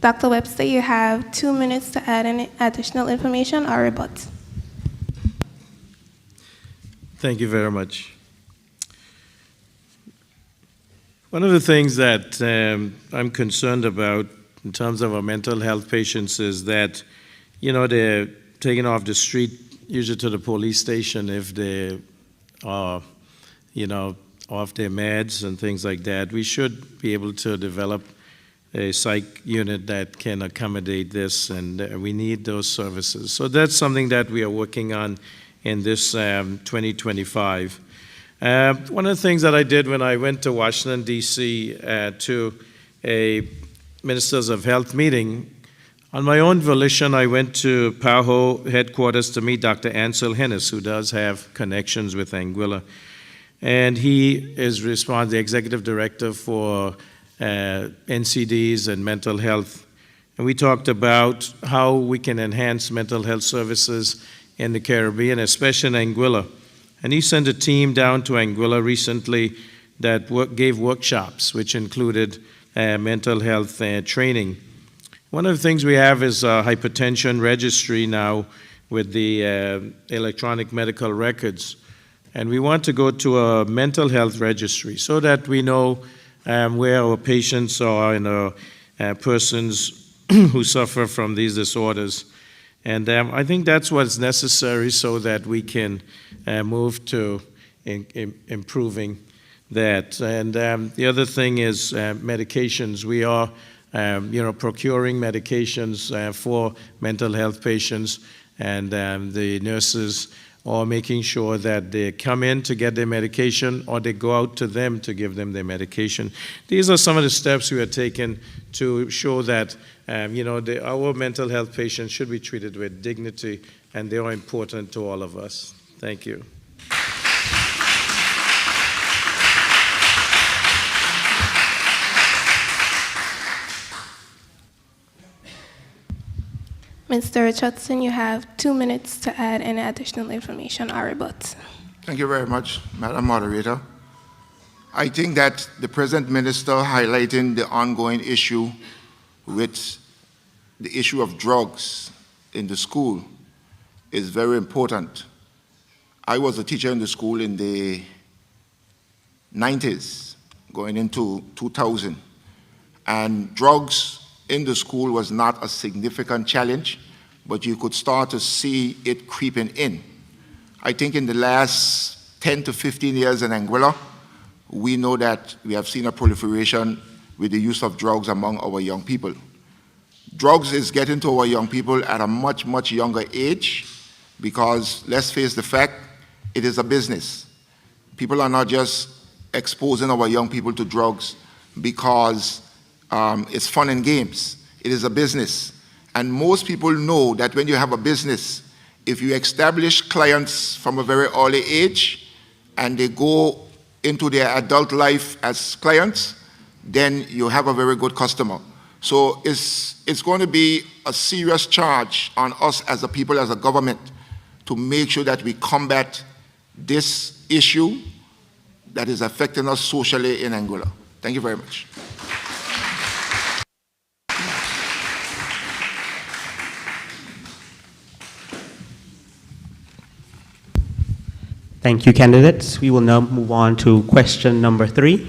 Dr. Webster, you have 2 minutes to add any additional information or rebut. Thank you very much. One of the things that I'm concerned about in terms of our mental health patients is that, they're taken off the street, usually to the police station if they are, off their meds and things like that. We should be able to develop a psych unit that can accommodate this, and we need those services. So that's something that we are working on in this 2025. One of the things that I did when I went to Washington, D.C. To a Ministers of Health meeting, on my own volition, I went to PAHO headquarters to meet Dr. Ansel Hennis, who does have connections with Anguilla. And he is the executive director for NCDs and mental health. And we talked about how we can enhance mental health services in the Caribbean, especially in Anguilla. And he sent a team down to Anguilla recently that gave workshops, which included mental health training. One of the things we have is a hypertension registry now with the electronic medical records. And we want to go to a mental health registry so that we know where our patients are and persons who suffer from these disorders. And I think that's what's necessary so that we can move to improving that. And the other thing is medications. We are, procuring medications for mental health patients, and the nurses are making sure that they come in to get their medication or they go out to them to give them their medication. These are some of the steps we are taking to show that our mental health patients should be treated with dignity, and they are important to all of us. Thank you. Mr. Richardson, you have 2 minutes to add any additional information or rebut. Thank you very much, Madam Moderator. I think that the present minister highlighting the ongoing issue with the issue of drugs in the school is very important. I was a teacher in the school in the 90s, going into 2000, and drugs in the school was not a significant challenge, but you could start to see it creeping in. I think in the last 10 to 15 years in Anguilla, we know that we have seen a proliferation with the use of drugs among our young people. Drugs is getting to our young people at a much, much younger age because, let's face the fact, it is a business. People are not just exposing our young people to drugs because it's fun and games. It is a business. And most people know that when you have a business, if you establish clients from a very early age and they go into their adult life as clients, then you have a very good customer. So it's going to be a serious charge on us as a people, as a government, to make sure that we combat this issue that is affecting us socially in Anguilla. Thank you very much. Thank you, candidates. We will now move on to question number 3.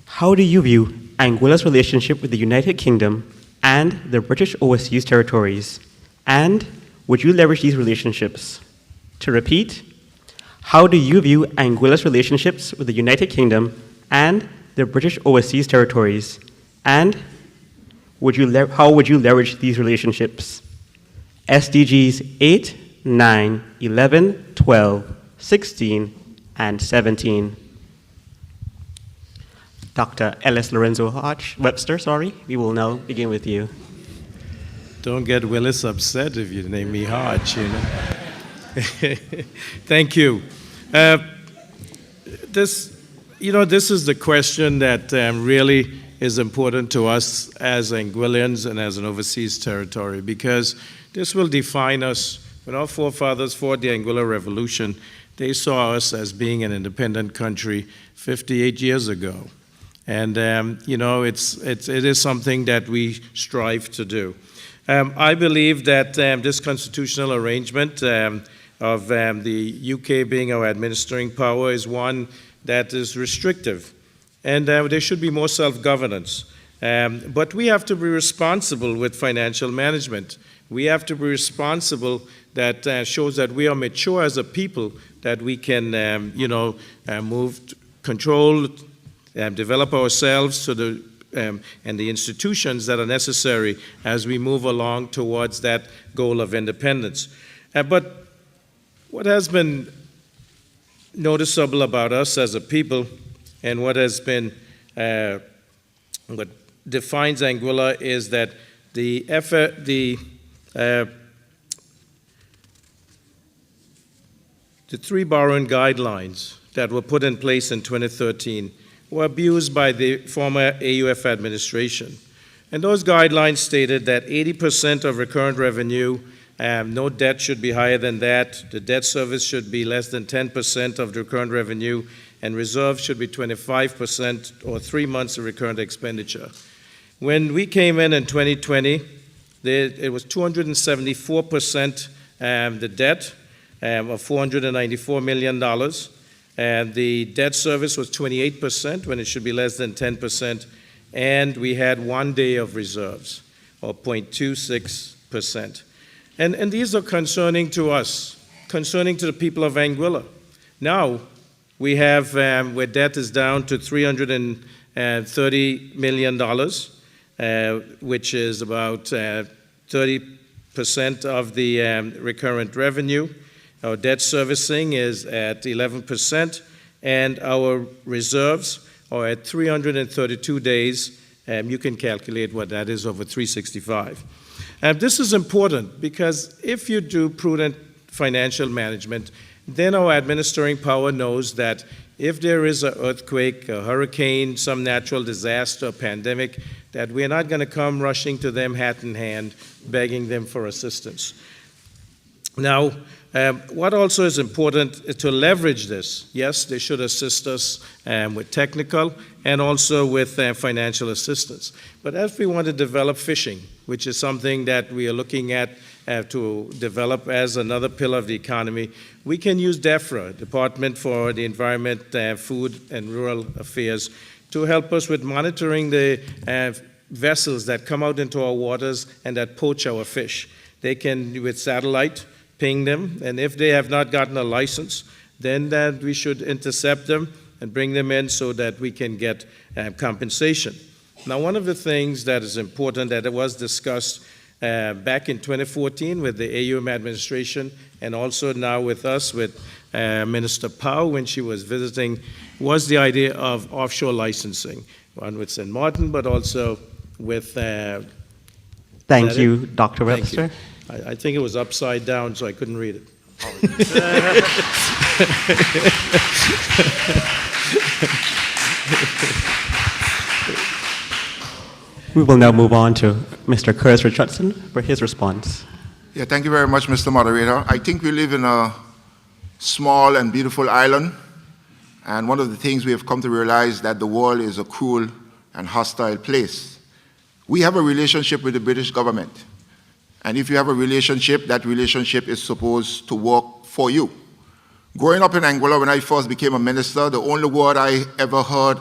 How do you view Anguilla's relationship with the United Kingdom and the British Overseas Territories? And would you leverage these relationships? To repeat, how do you view Anguilla's relationships with the United Kingdom and the British Overseas Territories? And how would you leverage these relationships? SDGs 8, 9, 11, 12, 16, and 17. Dr. Ellis Lorenzo Webster, we will now begin with you. Don't get Willis upset if you name me Hodge, you know. Thank you. This is the question that really is important to us as Anguillians and as an overseas territory, because this will define us. When our forefathers fought the Anguilla Revolution, they saw us as being an independent country 58 years ago. And, it is something that we strive to do. I believe that this constitutional arrangement of the UK being our administering power is one that is restrictive. And there should be more self-governance. But we have to be responsible with financial management. We have to be responsible that shows that we are mature as a people, that we can, move, control, develop ourselves to the and the institutions that are necessary as we move along towards that goal of independence. But what has been noticeable about us as a people, and what has been what defines Anguilla, is that the three borrowing guidelines that were put in place in 2013 were abused by the former AUF administration. And those guidelines stated that 80% of recurrent revenue, no debt should be higher than that, the debt service should be less than 10% of the recurrent revenue, and reserves should be 25% or 3 months of recurrent expenditure. When we came in 2020, it was 274% the debt of $494 million. And the debt service was 28% when it should be less than 10%, and we had 1 day of reserves, or 0.26%. And these are concerning to us, concerning to the people of Anguilla. Now, we have where debt is down to $330 million, which is about 30% of the recurrent revenue. Our debt servicing is at 11%, and our reserves are at 332 days. You can calculate what that is over 365. This is important because if you do prudent financial management, then our administering power knows that if there is an earthquake, a hurricane, some natural disaster, a pandemic, that we're not going to come rushing to them hat in hand, begging them for assistance. Now, what also is important is to leverage this. Yes, they should assist us with technical and also with financial assistance. But if we want to develop fishing, which is something that we are looking at to develop as another pillar of the economy, we can use DEFRA, Department for the Environment, Food and Rural Affairs, to help us with monitoring the vessels that come out into our waters and that poach our fish. They can, with satellite, ping them, and if they have not gotten a license, then we should intercept them and bring them in so that we can get compensation. Now, one of the things that is important that was discussed back in 2014 with the AUM administration and also now with us with Minister Powell when she was visiting was the idea of offshore licensing, one with St. Martin, but also with... Thank you, Dr. Thank you. Webster. I think it was upside down, so I couldn't read it. We will now move on to Mr. Curtis Richardson for his response. Yeah, thank you very much, Mr. Moderator. I think we live in a small and beautiful island, and one of the things we have come to realize that the world is a cruel and hostile place. We have a relationship with the British government, and if you have a relationship, that relationship is supposed to work for you. Growing up in Anguilla, when I first became a minister, the only word I ever heard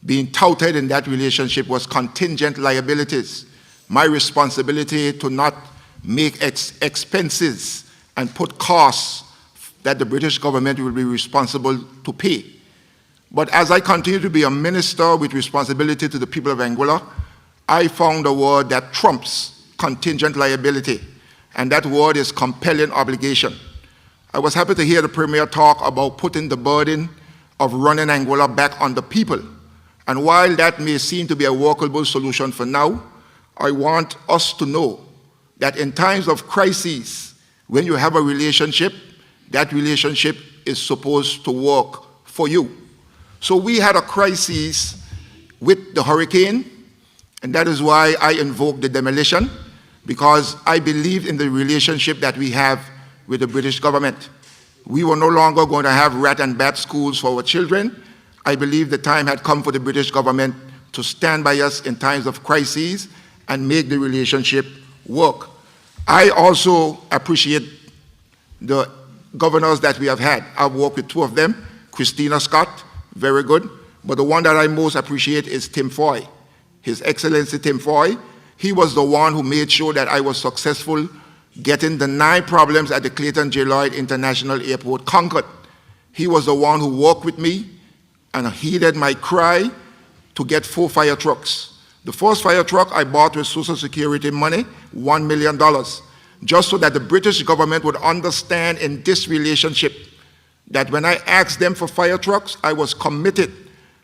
being touted in that relationship was contingent liabilities. My responsibility to not make expenses and put costs that the British government will be responsible to pay. But as I continue to be a minister with responsibility to the people of Anguilla, I found a word that trumps contingent liability, and that word is compelling obligation. I was happy to hear the Premier talk about putting the burden of running Anguilla back on the people. And while that may seem to be a workable solution for now, I want us to know that in times of crises, when you have a relationship, that relationship is supposed to work for you. So we had a crisis with the hurricane, and that is why I invoked the demolition, because I believe in the relationship that we have with the British government. We were no longer going to have rat and bat schools for our children. I believe the time had come for the British government to stand by us in times of crises and make the relationship work. I also appreciate the governors that we have had. I've worked with two of them, Christina Scott, very good, but the one that I most appreciate is Tim Foy. His Excellency Tim Foy, he was the one who made sure that I was successful getting the 9 problems at the Clayton J. Lloyd International Airport conquered. He was the one who worked with me and heeded my cry to get 4 fire trucks. The first fire truck I bought with Social Security money, $1 million, just so that the British government would understand in this relationship that when I asked them for fire trucks, I was committed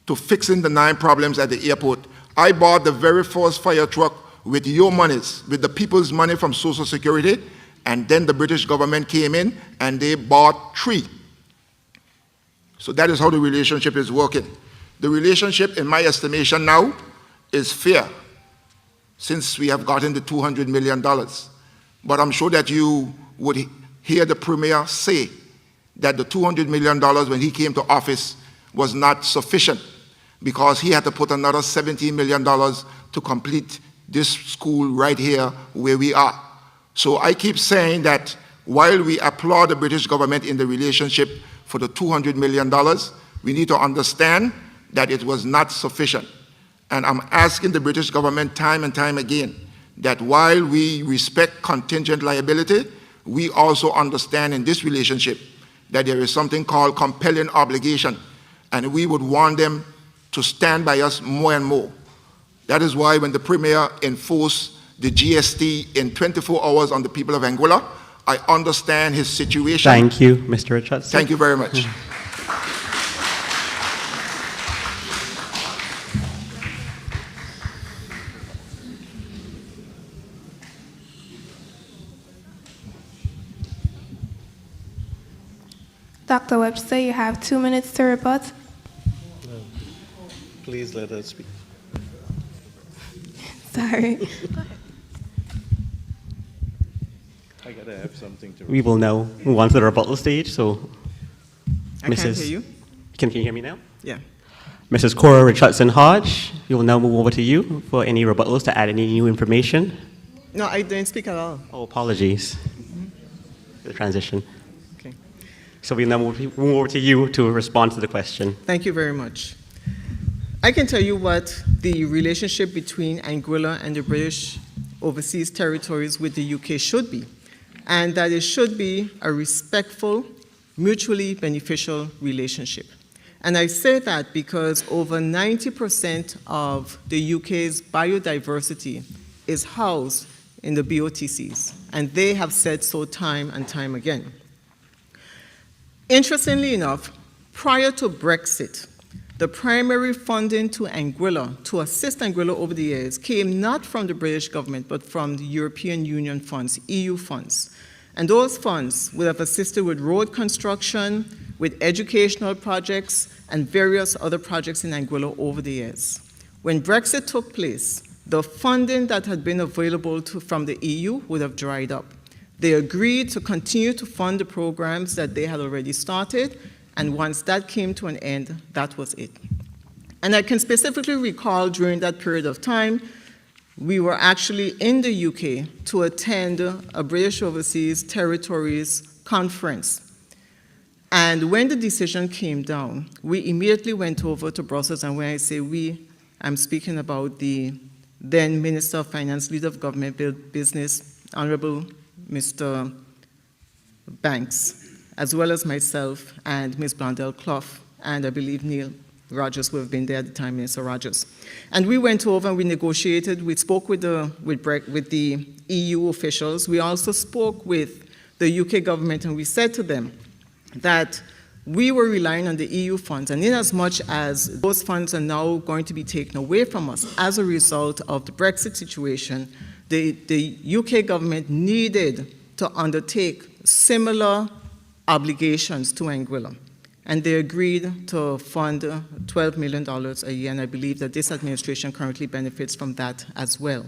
to fixing the 9 problems at the airport. I bought the very first fire truck with your monies, with the people's money from Social Security, and then the British government came in and they bought 3. So that is how the relationship is working. The relationship, in my estimation now, is fair, since we have gotten the $200 million. But I'm sure that you would hear the Premier say that the $200 million when he came to office was not sufficient, because he had to put another $17 million to complete this school right here where we are. So I keep saying that while we applaud the British government in the relationship for the $200 million, we need to understand that it was not sufficient. And I'm asking the British government time and time again that while we respect contingent liability, we also understand in this relationship that there is something called compelling obligation, and we would want them to stand by us more and more. That is why when the Premier enforced the GST in 24 hours on the people of Anguilla, I understand his situation. Thank you, Mr. Richardson. Thank you very much. Dr. Webster, you have 2 minutes to rebut. Please let us speak. Sorry. I gotta have something to. We will now move on to the rebuttal stage. So, I can't hear you. Can you hear me now? Yeah. Mrs. Cora Richardson Hodge, we will now move over to you for any rebuttals to add any new information. No, I didn't speak at all. Oh, apologies for the transition. Okay. So we'll now move over to you to respond to the question. Thank you very much. I can tell you what the relationship between Anguilla and the British overseas territories with the UK should be, and that it should be a respectful, mutually beneficial relationship. And I say that because over 90% of the UK's biodiversity is housed in the BOTCs, and they have said so time and time again. Interestingly enough, prior to Brexit, the primary funding to Anguilla, to assist Anguilla over the years, came not from the British government, but from the European Union funds, EU funds. And those funds would have assisted with road construction, with educational projects, and various other projects in Anguilla over the years. When Brexit took place, the funding that had been available from the EU would have dried up. They agreed to continue to fund the programs that they had already started, and once that came to an end, that was it. And I can specifically recall during that period of time, we were actually in the UK to attend a British Overseas Territories conference. And when the decision came down, we immediately went over to Brussels, and when I say we, I'm speaking about the then Minister of Finance, Leader of Government Business, Honorable Mr. Banks, as well as myself and Ms. Blondell Clough, and I believe Neil Rogers would have been there at the time, Mr. Rogers. And we went over and we negotiated, we spoke with the EU officials. We also spoke with the UK government, and we said to them that we were relying on the EU funds, and in as much as those funds are now going to be taken away from us as a result of the Brexit situation, the UK government needed to undertake similar obligations to Anguilla. And they agreed to fund $12 million a year, and I believe that this administration currently benefits from that as well.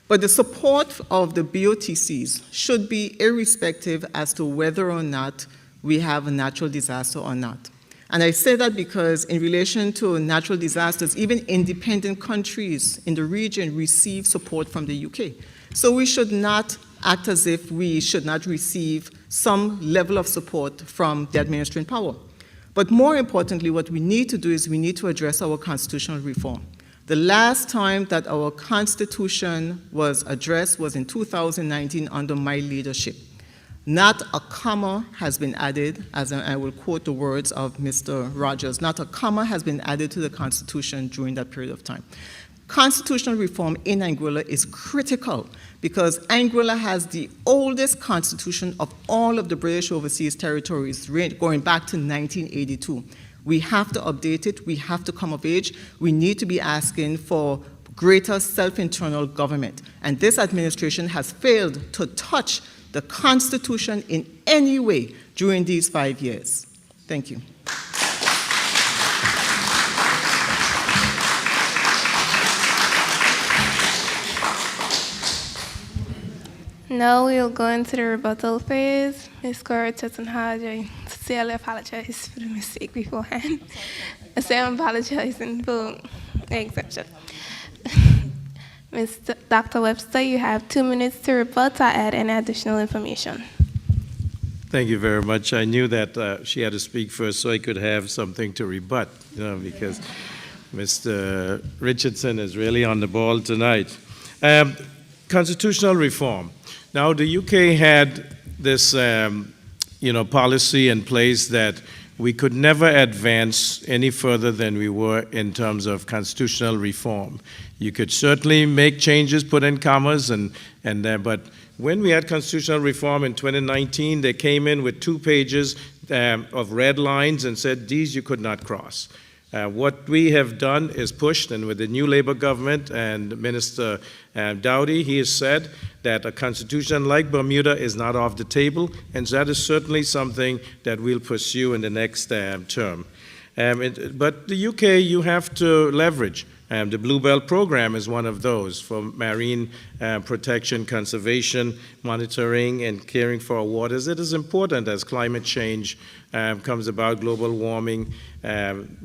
But the support of the BOTCs should be irrespective as to whether or not we have a natural disaster or not. And I say that because in relation to natural disasters, even independent countries in the region receive support from the UK. So we should not act as if we should not receive some level of support from the administering power. But more importantly, what we need to do is we need to address our constitutional reform. The last time that our Constitution was addressed was in 2019 under my leadership. Not a comma has been added, as I will quote the words of Mr. Rogers, not a comma has been added to the Constitution during that period of time. Constitutional reform in Anguilla is critical because Anguilla has the oldest constitution of all of the British Overseas Territories, going back to 1982. We have to update it, we have to come of age, we need to be asking for greater self-internal government. And this administration has failed to touch the Constitution in any way during these 5 years. Thank you. Now we'll go into the rebuttal phase. Ms. Cortez and Hodge, I sincerely apologize for the mistake beforehand. I say I'm apologizing for the exception. Dr. Webster, you have 2 minutes to rebut or add any additional information. Thank you very much. I knew that she had to speak first so I could have something to rebut, because Mr. Richardson is really on the ball tonight. Constitutional reform. Now, the UK had this, policy in place that we could never advance any further than we were in terms of constitutional reform. You could certainly make changes, put in commas, but when we had constitutional reform in 2019, they came in with 2 pages of red lines and said, these you could not cross. What we have done is pushed, and with the new Labour government and Minister Dowdy, he has said that a constitution like Bermuda is not off the table, and that is certainly something that we'll pursue in the next term. But the UK, you have to leverage. The Blue Belt program is one of those for marine protection, conservation, monitoring, and caring for our waters. It is important as climate change comes about, global warming,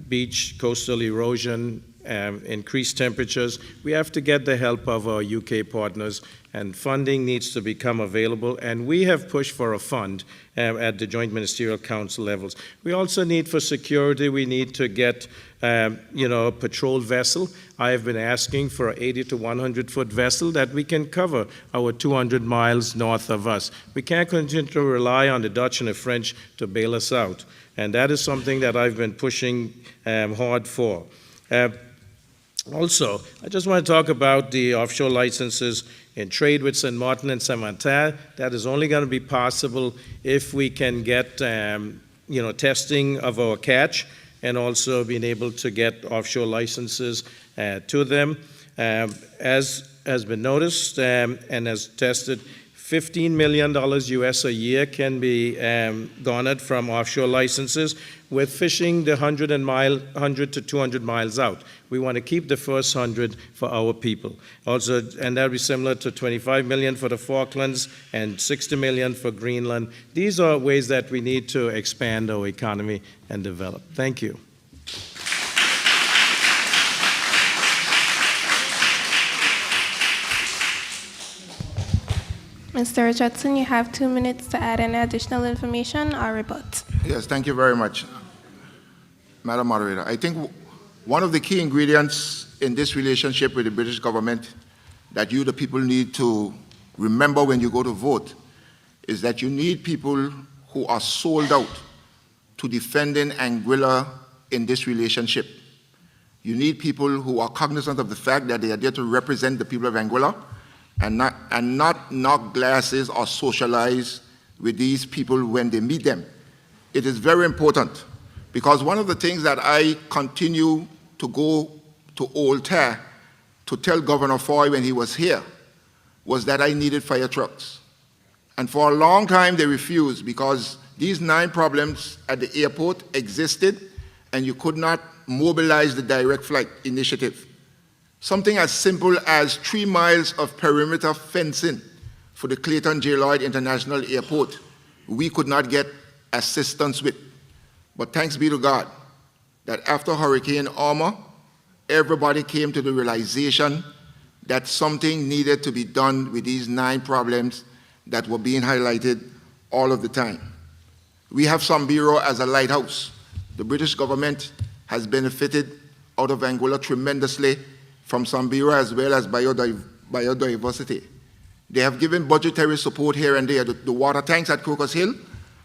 beach, coastal erosion, increased temperatures. We have to get the help of our UK partners, and funding needs to become available. And we have pushed for a fund at the Joint Ministerial Council levels. We also need for security, we need to get a patrol vessel. I have been asking for an 80 to 100-foot vessel that we can cover our 200 miles north of us. We can't continue to rely on the Dutch and the French to bail us out. And that is something that I've been pushing hard for. Also, I just want to talk about the offshore licenses in trade with St. Martin and St. Martin. That is only going to be possible if we can get testing of our catch and also being able to get offshore licenses to them. As has been noticed and as tested, $15 million US a year can be garnered from offshore licenses with fishing the 100 to 200 miles out. We want to keep the first 100 for our people. Also, and that will be similar to 25 million for the Falklands and 60 million for Greenland. These are ways that we need to expand our economy and develop. Thank you. Mr. Richardson, you have 2 minutes to add any additional information or rebut. Yes, thank you very much, Madam Moderator. I think one of the key ingredients in this relationship with the British government that you, the people, need to remember when you go to vote is that you need people who are sold out to defending Anguilla in this relationship. You need people who are cognizant of the fact that they are there to represent the people of Anguilla and not knock glasses or socialize with these people when they meet them. It is very important because one of the things that I continue to go to Old Terre to tell Governor Foy when he was here was that I needed fire trucks. And for a long time they refused because these 9 problems at the airport existed and you could not mobilize the direct flight initiative. Something as simple as 3 miles of perimeter fencing for the Clayton J. Lloyd International Airport, we could not get assistance with. But thanks be to God that after Hurricane Irma, everybody came to the realization that something needed to be done with these 9 problems that were being highlighted all of the time. We have Sambiro as a lighthouse. The British government has benefited out of Anguilla tremendously from Sambiro as well as biodiversity. They have given budgetary support here and there. The water tanks at Crocus Hill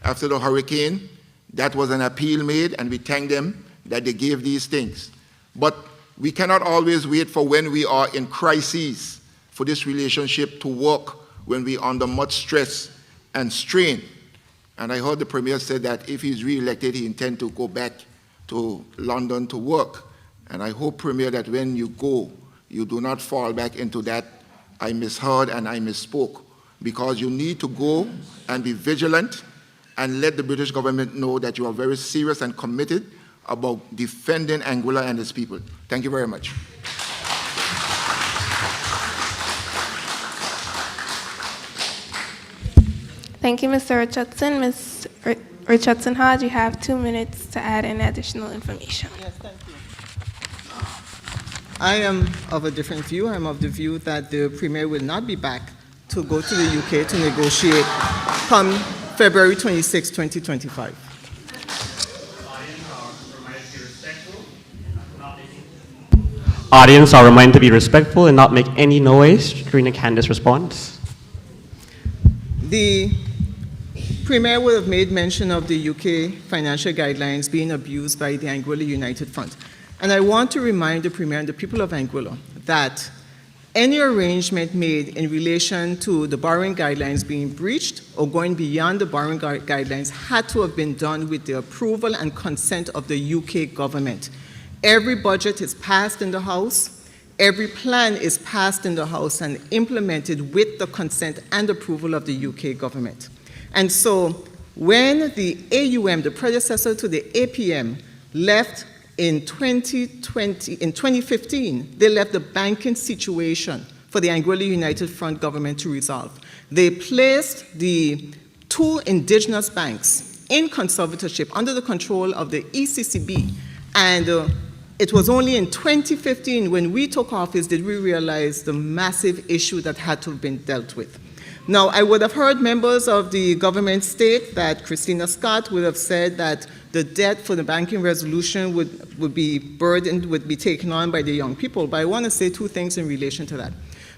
after the hurricane, that was an appeal made, and we thank them that they gave these things. But we cannot always wait for when we are in crises for this relationship to work when we are under much stress and strain. And I heard the Premier said that if he's re-elected, he intends to go back to London to work. And I hope, Premier, that when you go, you do not fall back into that I misheard and I misspoke, because you need to go and be vigilant and let the British government know that you are very serious and committed about defending Anguilla and its people. Thank you very much. Thank you, Mr. Richardson. Ms. Richardson Hodge, you have 2 minutes to add any additional information. Yes, thank you. I am of a different view. I'm of the view that the Premier will not be back to go to the UK to negotiate come February 26, 2025. Audience are reminded to be respectful and not make any noise during the candidate's response. The Premier would have made mention of the UK financial guidelines being abused by the Anguilla United Front. And I want to remind the Premier and the people of Anguilla that any arrangement made in relation to the borrowing guidelines being breached or going beyond the borrowing guidelines had to have been done with the approval and consent of the UK government. Every budget is passed in the House, every plan is passed in the House and implemented with the consent and approval of the UK government. And so when the AUM, the predecessor to the APM, left in 2015, they left the banking situation for the Anguilla United Front government to resolve. They placed the 2 indigenous banks in conservatorship under the control of the ECCB, and it was only in 2015 when we took office did we realize the massive issue that had to have been dealt with. Now, I would have heard members of the government state that Christina Scott would have said that the debt for the banking resolution would be burdened, would be taken on by the young people, but I want to say 2 things in relation to that.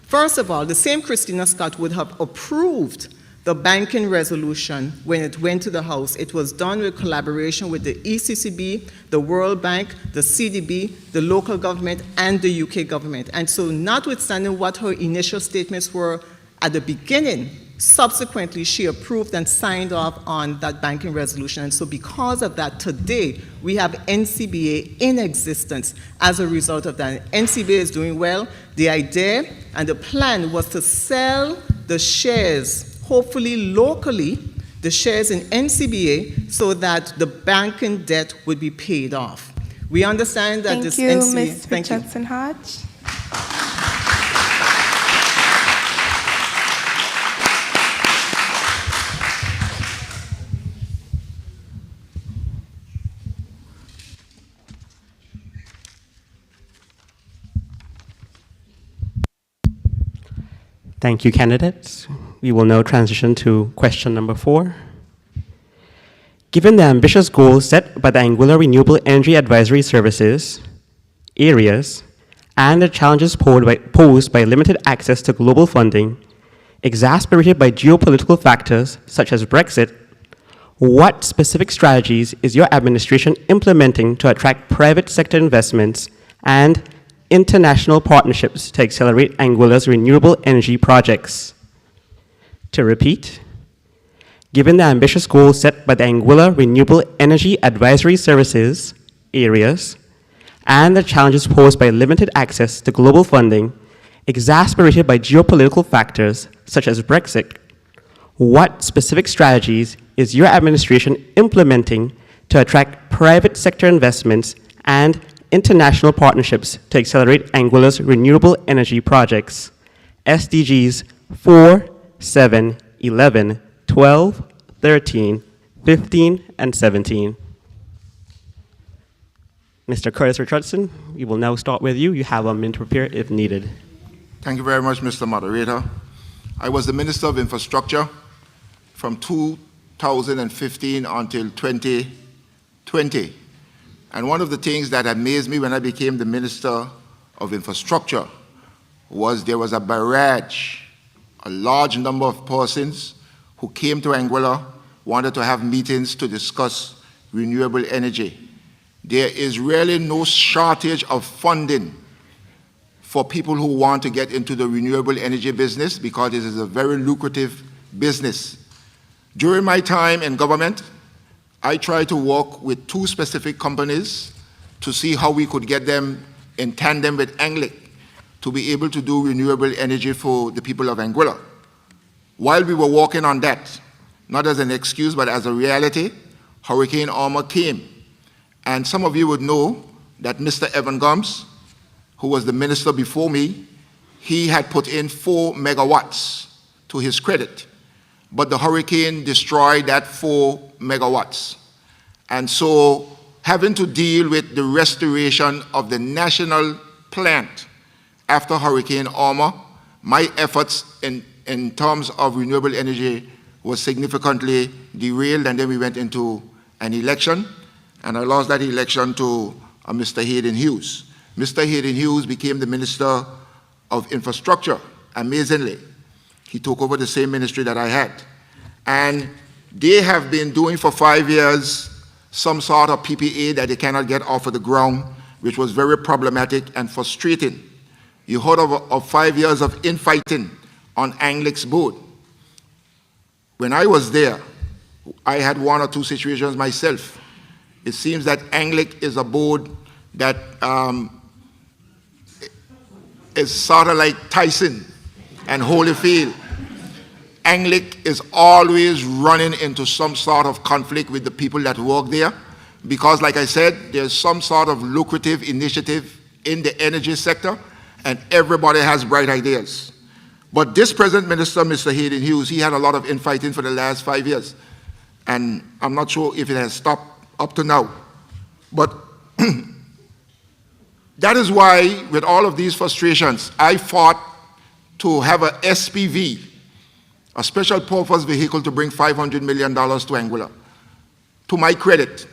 First of all, the same Christina Scott would have approved The banking resolution, when it went to the House, it was done with collaboration with the ECCB, the World Bank, the CDB, the local government, and the UK government. And so notwithstanding what her initial statements were at the beginning, subsequently she approved and signed off on that banking resolution. And so because of that, today we have NCBA in existence as a result of that. NCBA is doing well. The idea and the plan was to sell the shares, hopefully locally, the shares in NCBA, so that the banking debt would be paid off. We understand that this NCBA... Thank you, Ms. Richardson-Hodge. Thank you, candidates. We will now transition to question number 4. Given the ambitious goals set by the Anguilla Renewable Energy Advisory Services, areas, and the challenges posed by limited access to global funding, exacerbated by geopolitical factors such as Brexit, what specific strategies is your administration implementing to attract private sector investments and international partnerships to accelerate Anguilla's renewable energy projects? To repeat, given the ambitious goals set by the Anguilla Renewable Energy Advisory Services, areas, and the challenges posed by limited access to global funding, exacerbated by geopolitical factors such as Brexit, what specific strategies is your administration implementing to attract private sector investments and international partnerships to accelerate Anguilla's renewable energy projects? SDGs 4, 7, 11, 12, 13, 15, and 17. Mr. Curtis Richardson, we will now start with you. You have a minute to prepare if needed. Thank you very much, Mr. Moderator. I was the Minister of Infrastructure from 2015 until 2020. And one of the things that amazed me when I became the Minister of Infrastructure was there was a barrage, a large number of persons who came to Anguilla, wanted to have meetings to discuss renewable energy. There is really no shortage of funding for people who want to get into the renewable energy business because it is a very lucrative business. During my time in government, I tried to work with 2 specific companies to see how we could get them in tandem with Anglic to be able to do renewable energy for the people of Anguilla. While we were working on that, not as an excuse but as a reality, Hurricane Irma came. And some of you would know that Mr. Evan Gums, who was the minister before me, he had put in 4 megawatts to his credit. But the hurricane destroyed that 4 megawatts. And so having to deal with the restoration of the national plant after Hurricane Irma, my efforts in terms of renewable energy was significantly derailed, and then we went into an election, and I lost that election to Mr. Hayden Hughes. Mr. Hayden Hughes became the Minister of Infrastructure, amazingly. He took over the same ministry that I had. And they have been doing for 5 years some sort of PPA that they cannot get off of the ground, which was very problematic and frustrating. You heard of 5 years of infighting on Anglic's board. When I was there, I had 1 or 2 situations myself. It seems that Anglic is a board that is sort of like Tyson and Holyfield. Anglic is always running into some sort of conflict with the people that work there because, like I said, there's some sort of lucrative initiative in the energy sector and everybody has bright ideas. But this present minister, Mr. Hayden Hughes, he had a lot of infighting for the last 5 years. And I'm not sure if it has stopped up to now. But that is why, with all of these frustrations, I fought to have a SPV, a special purpose vehicle, to bring $500 million to Anguilla. To my credit,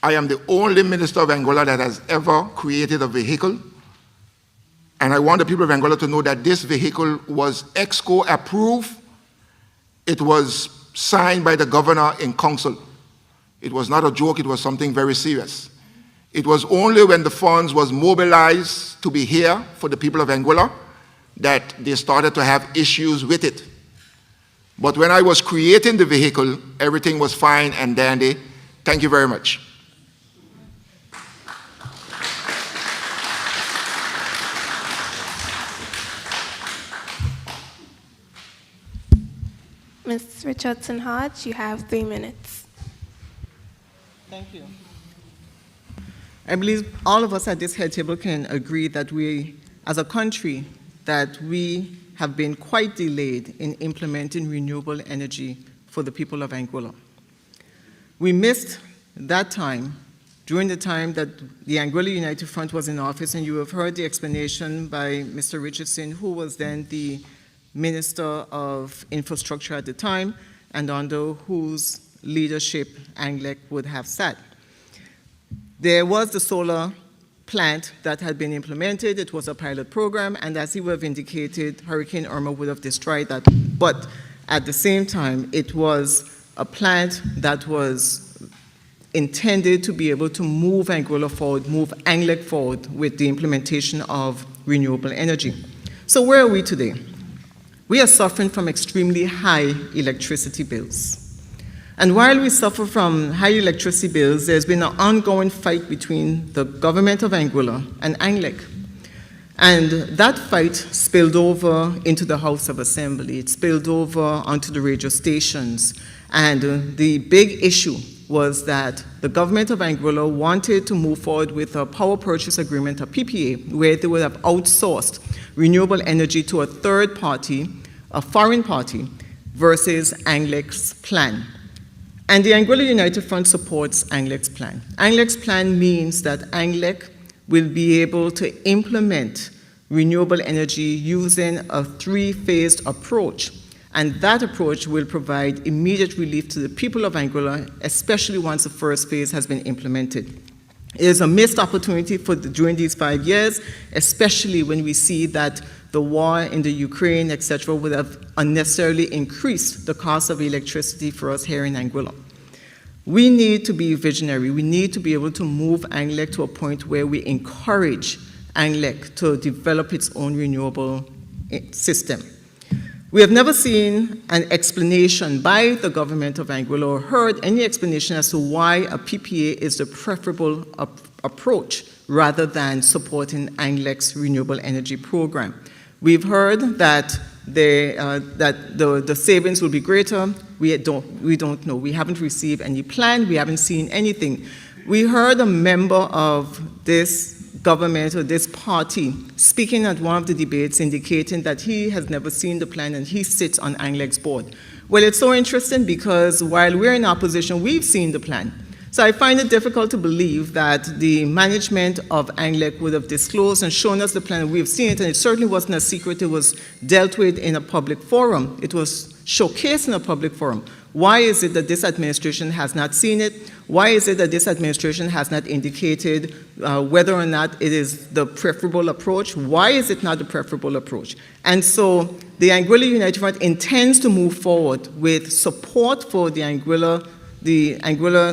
I am the only minister of Anguilla that has ever created a vehicle. And I want the people of Anguilla to know that this vehicle was EXCO approved. it was signed by the governor in council. It was not a joke, it was something very serious. It was only when the funds was mobilized to be here for the people of Anguilla that they started to have issues with it. But when I was creating the vehicle, everything was fine and dandy. Thank you very much. Ms. Richardson Hodge, you have 3 minutes. Thank you. I believe all of us at this head table can agree that we, as a country, that we have been quite delayed in implementing renewable energy for the people of Anguilla. We missed that time during the time that the Anguilla United Front was in office, and you have heard the explanation by Mr. Richardson, who was then the Minister of Infrastructure at the time, and under whose leadership ANGLEC would have sat. There was the solar plant that had been implemented. It was a pilot program, and as he would have indicated, Hurricane Irma would have destroyed that. But at the same time, it was a plant that was intended to be able to move Anguilla forward, move ANGLEC forward with the implementation of renewable energy. So where are we today? We are suffering from extremely high electricity bills. And while we suffer from high electricity bills, there's been an ongoing fight between the government of Anguilla and ANGLEC. And that fight spilled over into the House of Assembly. It spilled over onto the radio stations. And the big issue was that the government of Anguilla wanted to move forward with a power purchase agreement, a PPA, where they would have outsourced renewable energy to a third party, a foreign party, versus ANGLEC's plan. And the Anguilla United Front supports ANGLEC's plan. ANGLEC's plan means that ANGLEC will be able to implement renewable energy using a 3-phased approach. And that approach will provide immediate relief to the people of Anguilla, especially once the first phase has been implemented. It is a missed opportunity during these 5 years, especially when we see that the war in the Ukraine, etc., would have unnecessarily increased the cost of electricity for us here in Anguilla. We need to be visionary. We need to be able to move ANGLEC to a point where we encourage ANGLEC to develop its own renewable system. We have never seen an explanation by the government of Anguilla or heard any explanation as to why a PPA is the preferable approach rather than supporting ANGLEC's renewable energy program. We've heard that the savings will be greater. We don't know. We haven't received any plan. We haven't seen anything. We heard a member of this government or this party speaking at one of the debates indicating that he has never seen the plan and he sits on ANGLEC's board. Well, it's so interesting because while we're in opposition, we've seen the plan. So I find it difficult to believe that the management of ANGLEC would have disclosed and shown us the plan. We've seen it, and it certainly wasn't a secret. It was dealt with in a public forum. It was showcased in a public forum. Why is it that this administration has not seen it? Why is it that this administration has not indicated whether or not it is the preferable approach? Why is it not the preferable approach? And so the Anguilla United Front intends to move forward with support for the Anguilla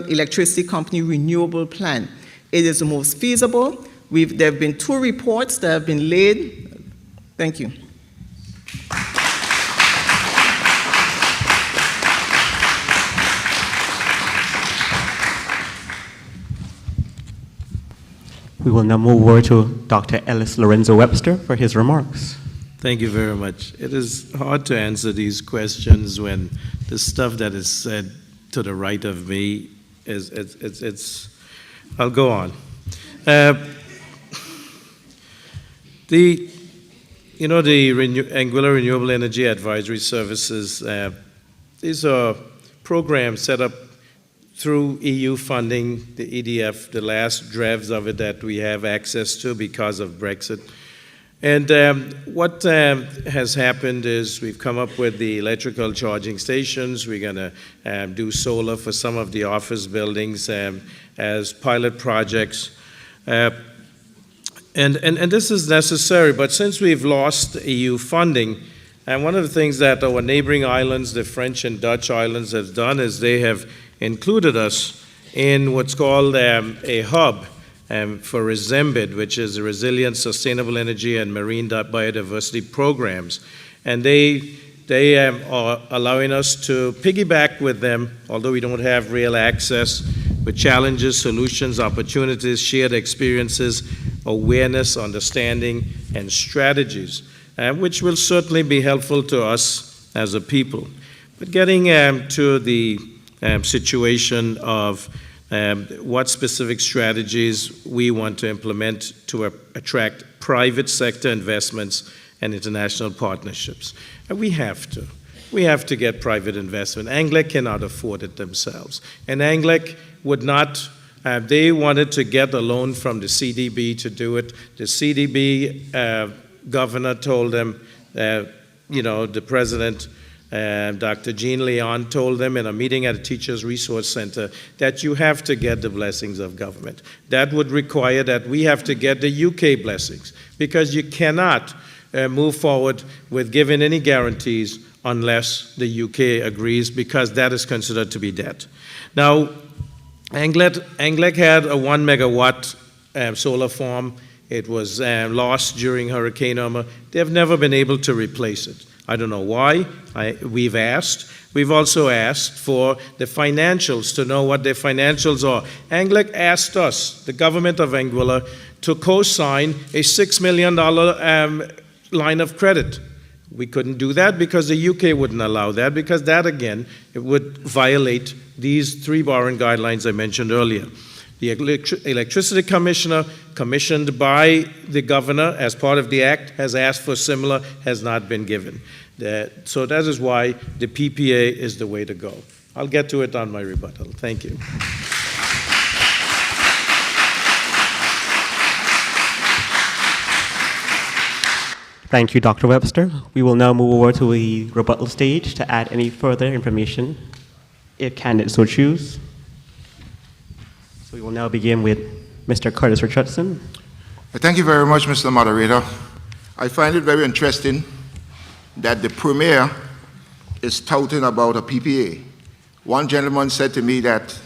Electricity Company renewable plan. It is the most feasible. There have been 2 reports that have been laid. Thank you. We will now move over to Dr. Ellis Lorenzo Webster for his remarks. Thank you very much. It is hard to answer these questions when the stuff that is said to the right of me I'll go on. The Anguilla Renewable Energy Advisory Services, these are programs set up through EU funding, the EDF, the last drafts of it that we have access to because of Brexit. And what has happened is we've come up with the electrical charging stations. We're going to do solar for some of the office buildings as pilot projects. And this is necessary, but since we've lost EU funding, And one of the things that our neighboring islands, the French and Dutch islands, have done is they have included us in what's called a hub for RESEMBID, which is the Resilient, Sustainable Energy and Marine Biodiversity Programs. And they are allowing us to piggyback with them, although we don't have real access, with challenges, solutions, opportunities, shared experiences, awareness, understanding, and strategies, which will certainly be helpful to us as a people. But getting to the situation of what specific strategies we want to implement to attract private sector investments and international partnerships. And we have to. We have to get private investment. Anguilla cannot afford it themselves. And Anguilla would not, they wanted to get a loan from the CDB to do it. The CDB governor told them, the president, Dr. Jean Leon told them in a meeting at a Teachers Resource Center that you have to get the blessings of government. That would require that we have to get the UK blessings, because you cannot move forward with giving any guarantees unless the UK agrees, because that is considered to be debt. Now, Anguilla had a 1 megawatt solar farm. It was lost during Hurricane Irma. They have never been able to replace it. I don't know why. We've asked. We've also asked for the financials, to know what their financials are. Anguilla asked us, the government of Anguilla, to co-sign a $6 million line of credit. We couldn't do that because the UK wouldn't allow that, because that, again, it would violate these 3 borrowing guidelines I mentioned earlier. The Electricity Commissioner, commissioned by the governor as part of the act, has asked for similar, has not been given. So that is why the PPA is the way to go. I'll get to it on my rebuttal. Thank you. Thank you, Dr. Webster. We will now move over to the rebuttal stage to add any further information, if candidates so choose. So we will now begin with Mr. Curtis Richardson. Thank you very much, Mr. Moderator. I find it very interesting that the Premier is touting about a PPA. One gentleman said to me that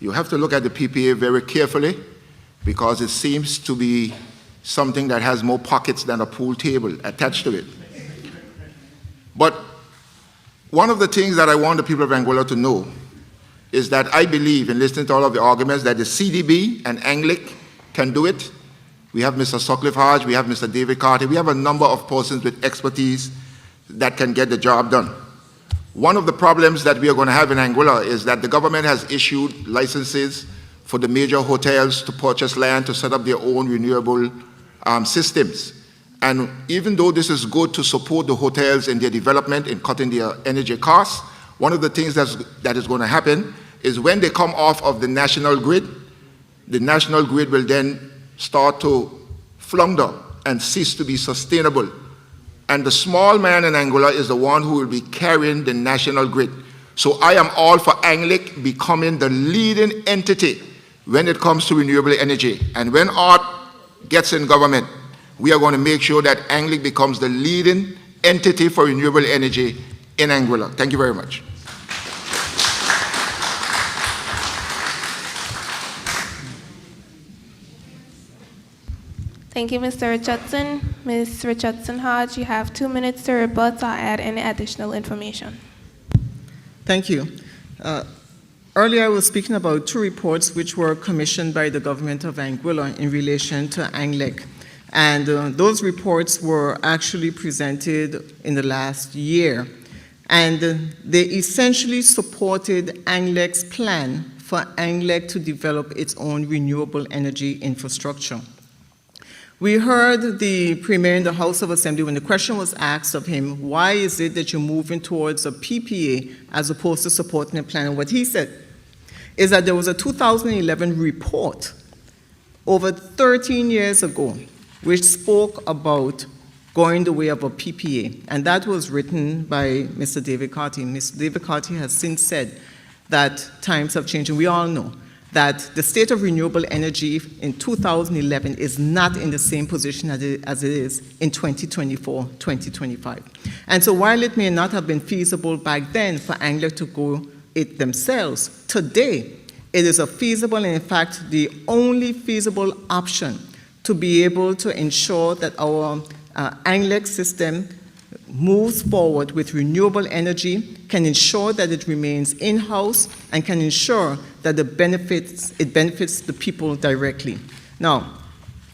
you have to look at the PPA very carefully, because it seems to be something that has more pockets than a pool table attached to it. But one of the things that I want the people of Anguilla to know is that I believe, in listening to all of the arguments, that the CDB and Anguilla can do it. We have Mr. Sutcliffe Hodge, we have Mr. David Carty, we have a number of persons with expertise that can get the job done. One of the problems that we are going to have in Anguilla is that the government has issued licenses for the major hotels to purchase land to set up their own renewable systems. And even though this is good to support the hotels in their development in cutting their energy costs, one of the things that is going to happen is when they come off of the national grid will then start to flounder and cease to be sustainable. And the small man in Anguilla is the one who will be carrying the national grid. So I am all for Anguilla becoming the leading entity when it comes to renewable energy. And when ART gets in government, we are going to make sure that Anguilla becomes the leading entity for renewable energy in Anguilla. Thank you very much. Thank you, Mr. Richardson. Ms. Richardson Hodge, you have 2 minutes to rebut or add any additional information. Thank you. Earlier I was speaking about 2 reports which were commissioned by the government of Anguilla in relation to Anguilla. And those reports were actually presented in the last year. And they essentially supported Anguilla's plan for Anguilla to develop its own renewable energy infrastructure. We heard the Premier in the House of Assembly when the question was asked of him, why is it that you're moving towards a PPA as opposed to supporting a plan? And what he said is that there was a 2011 report over 13 years ago which spoke about going the way of a PPA, and that was written by Mr. David Carty. Mr. David Carty has since said that times have changed, and we all know that the state of renewable energy in 2011 is not in the same position as it is in 2024, 2025. And so while it may not have been feasible back then for Anguilla to go it themselves, today it is a feasible and in fact the only feasible option to be able to ensure that our Anguilla system moves forward with renewable energy, can ensure that it remains in-house, and can ensure that it benefits the people directly. Now,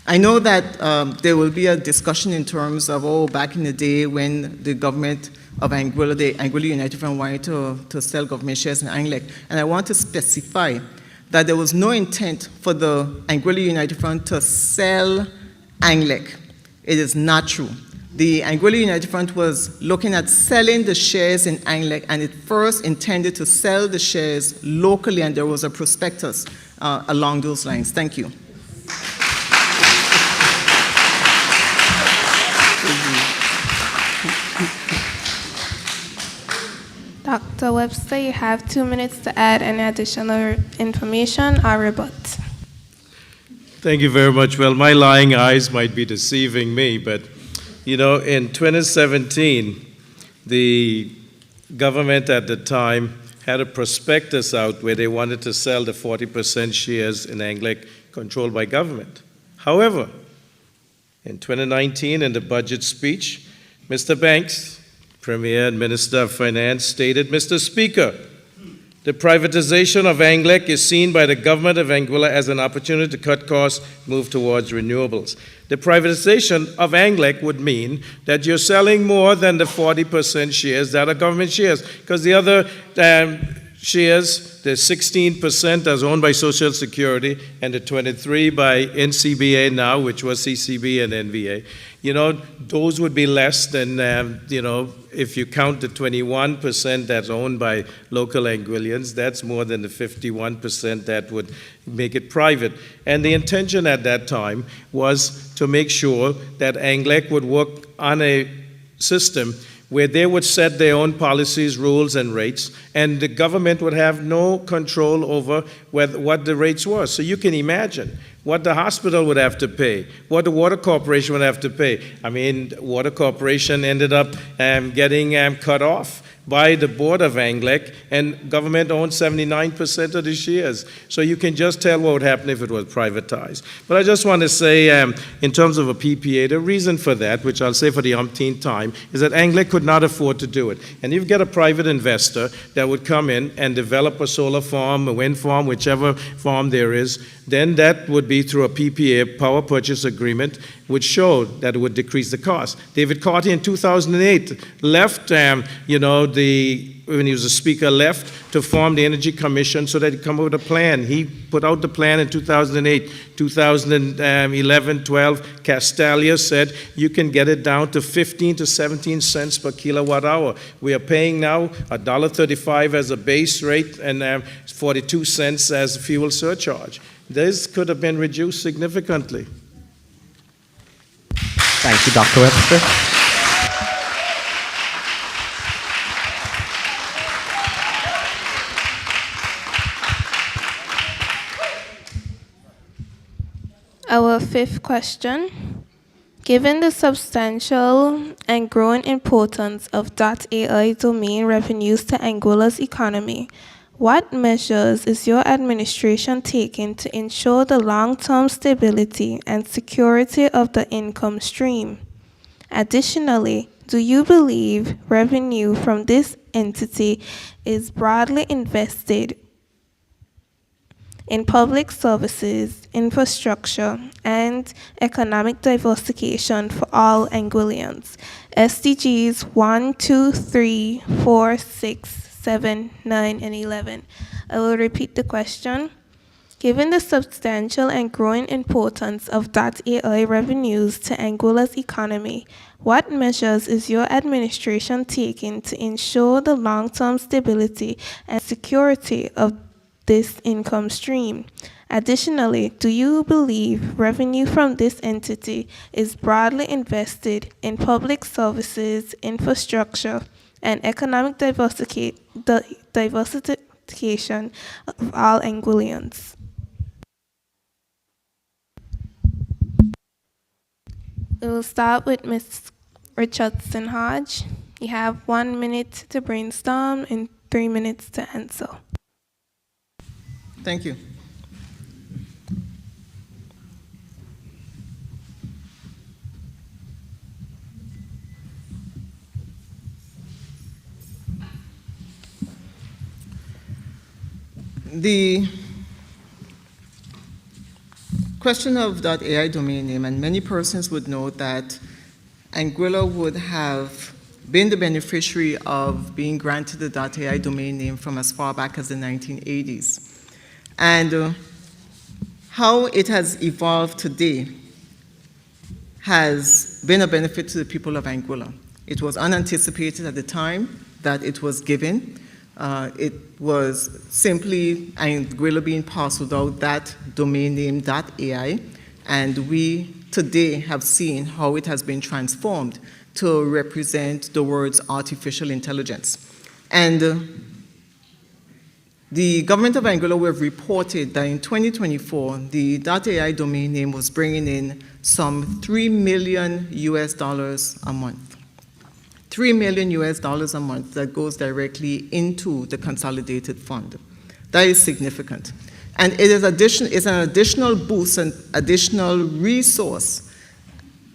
I know that there will be a discussion in terms of, back in the day when the government of Anguilla, the Anguilla United Front, wanted to sell government shares in Anguilla, and I want to specify that there was no intent for the Anguilla United Front to sell Anguilla. It is not true. The Anguilla United Front was looking at selling the shares in Anguilla, and it first intended to sell the shares locally, and there was a prospectus along those lines. Thank you. Dr. Webster, you have 2 minutes to add any additional information or rebut. Thank you very much. Well, my lying eyes might be deceiving me, but you know, in 2017, the government at the time had a prospectus out where they wanted to sell the 40% shares in Anguilla controlled by government. However, in 2019, in the budget speech, Mr. Banks, Premier and Minister of Finance, stated, "Mr. Speaker, the privatization of Anguilla is seen by the government of Anguilla as an opportunity to cut costs, move towards renewables. The privatization of Anguilla would mean that you're selling more than the 40% shares that are government shares, because the other shares, the 16% is owned by Social Security and the 23% by NCBA now, which was CCB and NVA. You know, those would be less than, if you count the 21% that's owned by local Anguillians, that's more than the 51% that would make it private. And the intention at that time was to make sure that Anguilla would work on a system where they would set their own policies, rules, and rates, and the government would have no control over what the rates were. So you can imagine what the hospital would have to pay, what the water corporation would have to pay. I mean, the water corporation ended up getting cut off by the board of Anguilla, and government owned 79% of the shares. So you can just tell what would happen if it was privatized. But I just want to say, in terms of a PPA, the reason for that, which I'll say for the umpteenth time, is that Anguilla could not afford to do it. And if you get a private investor that would come in and develop a solar farm, a wind farm, whichever farm there is, then that would be through a PPA, power purchase agreement, which showed that it would decrease the cost. David Carty in 2008 left, when he was a speaker, left to form the Energy Commission so that he'd come up with a plan. He put out the plan in 2008. 2011, 12, Castalia said you can get it down to 15 to 17 cents per kilowatt hour. We are paying now $1.35 as a base rate and 42 cents as fuel surcharge. This could have been reduced significantly. Thank you, Dr. Webster. Our fifth question. Given the substantial and growing importance of .ai domain revenues to Anguilla's economy, what measures is your administration taking to ensure the long-term stability and security of the income stream? Additionally, do you believe revenue from this entity is broadly invested in public services, infrastructure, and economic diversification for all Anguillians? SDGs 1, 2, 3, 4, 6, 7, 9, and 11. I will repeat the question. Given the substantial and growing importance of .ai revenues to Anguilla's economy, what measures is your administration taking to ensure the long-term stability and security of this income stream? Additionally, do you believe revenue from this entity is broadly invested in public services, infrastructure, and economic diversification of all Anguillians? We'll start with Ms. Richardson Hodge. You have 1 minute to brainstorm and 3 minutes to answer. Thank you. The question of .ai domain name, and many persons would know that Anguilla would have been the beneficiary of being granted the .ai domain name from as far back as the 1980s. And how it has evolved today has been a benefit to the people of Anguilla. It was unanticipated at the time that it was given. It was simply Anguilla being passed without that domain name .ai, and we today have seen how it has been transformed to represent the words artificial intelligence. And the government of Anguilla will have reported that in 2024, the .ai domain name was bringing in some $3 million a month. $3 million a month that goes directly into the consolidated fund. That is significant. And it is an additional boost, an additional resource,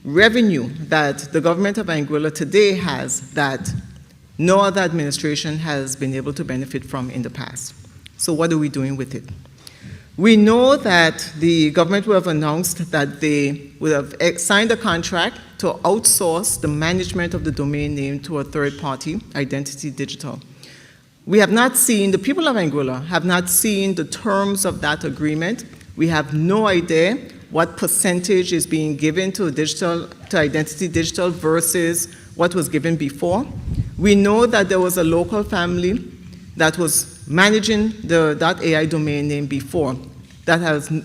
revenue that the government of Anguilla today has that no other administration has been able to benefit from in the past. So what are we doing with it? We know that the government will have announced that they will have signed a contract to outsource the management of the domain name to a third party, Identity Digital. We have not seen, the people of Anguilla have not seen the terms of that agreement. We have no idea what percentage is being given to Identity Digital versus what was given before. We know that there was a local family that was managing the .ai domain name before that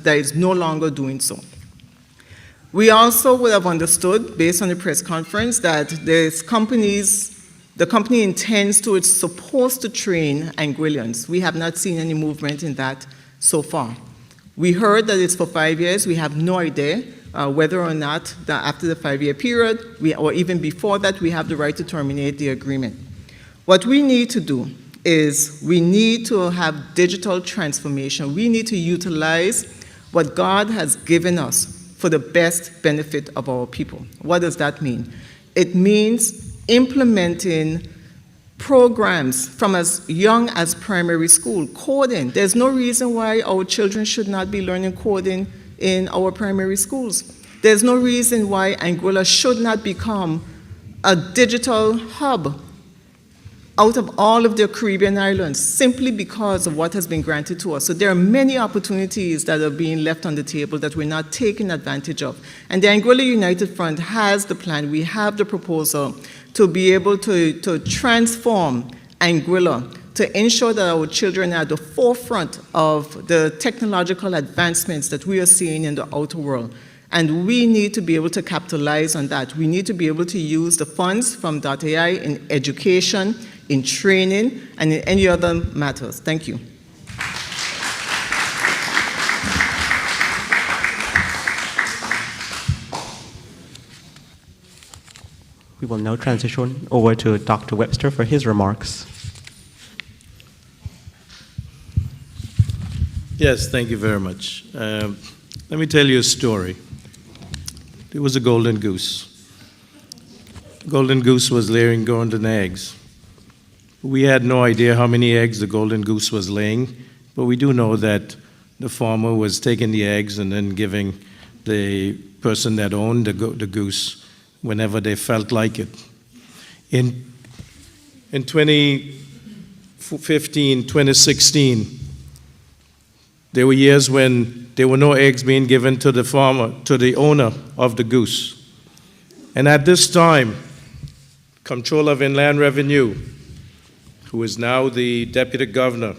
is no longer doing so. We also would have understood, based on the press conference, that the company intends to, it's supposed to train Anguillians. We have not seen any movement in that so far. We heard that it's for 5 years. We have no idea whether or not after the 5-year period, or even before that, we have the right to terminate the agreement. What we need to do is we need to have digital transformation. We need to utilize what God has given us for the best benefit of our people. What does that mean? It means implementing programs from as young as primary school, coding. There's no reason why our children should not be learning coding in our primary schools. There's no reason why Anguilla should not become a digital hub out of all of the Caribbean islands simply because of what has been granted to us. So there are many opportunities that are being left on the table that we're not taking advantage of. And the Anguilla United Front has the plan, we have the proposal to be able to transform Anguilla to ensure that our children are at the forefront of the technological advancements that we are seeing in the outer world. And we need to be able to capitalize on that. We need to be able to use the funds from .ai in education, in training, and in any other matters. Thank you. We will now transition over to Dr. Webster for his remarks. Yes, thank you very much. Let me tell you a story. There was a golden goose. The golden goose was laying golden eggs. We had no idea how many eggs the golden goose was laying, but we do know that the farmer was taking the eggs and then giving the person that owned the goose whenever they felt like it. In 2015, 2016, there were years when there were no eggs being given to the farmer, to the owner of the goose. And at this time, Comptroller of Inland Revenue, who is now the Deputy Governor,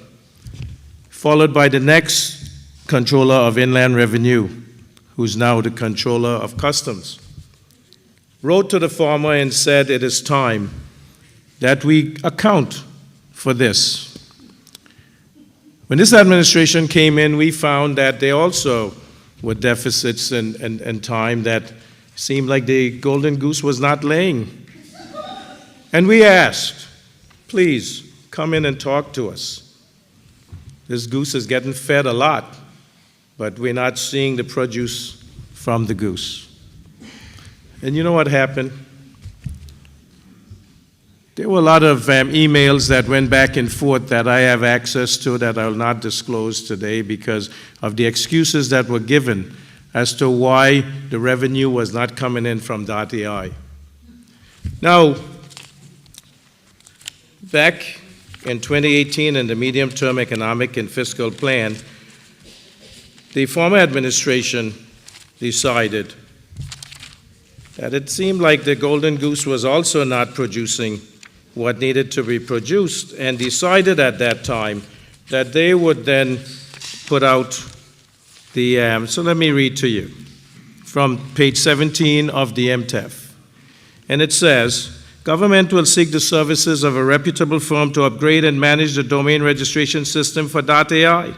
followed by the next Comptroller of Inland Revenue, who's now the Comptroller of Customs, wrote to the farmer and said it is time that we account for this. When this administration came in, we found that there also were deficits and time that Seemed like the golden goose was not laying. And we asked, please come in and talk to us. This goose is getting fed a lot, but we're not seeing the produce from the goose. And you know what happened? There were a lot of emails that went back and forth that I have access to that I will not disclose today because of the excuses that were given as to why the revenue was not coming in from .ai. Now, back in 2018 in the medium-term economic and fiscal plan, the former administration decided that it seemed like the golden goose was also not producing what needed to be produced, and decided at that time that they would then put out the, so let me read to you from page 17 of the MTEF. And it says, government will seek the services of a reputable firm to upgrade and manage the domain registration system for .ai.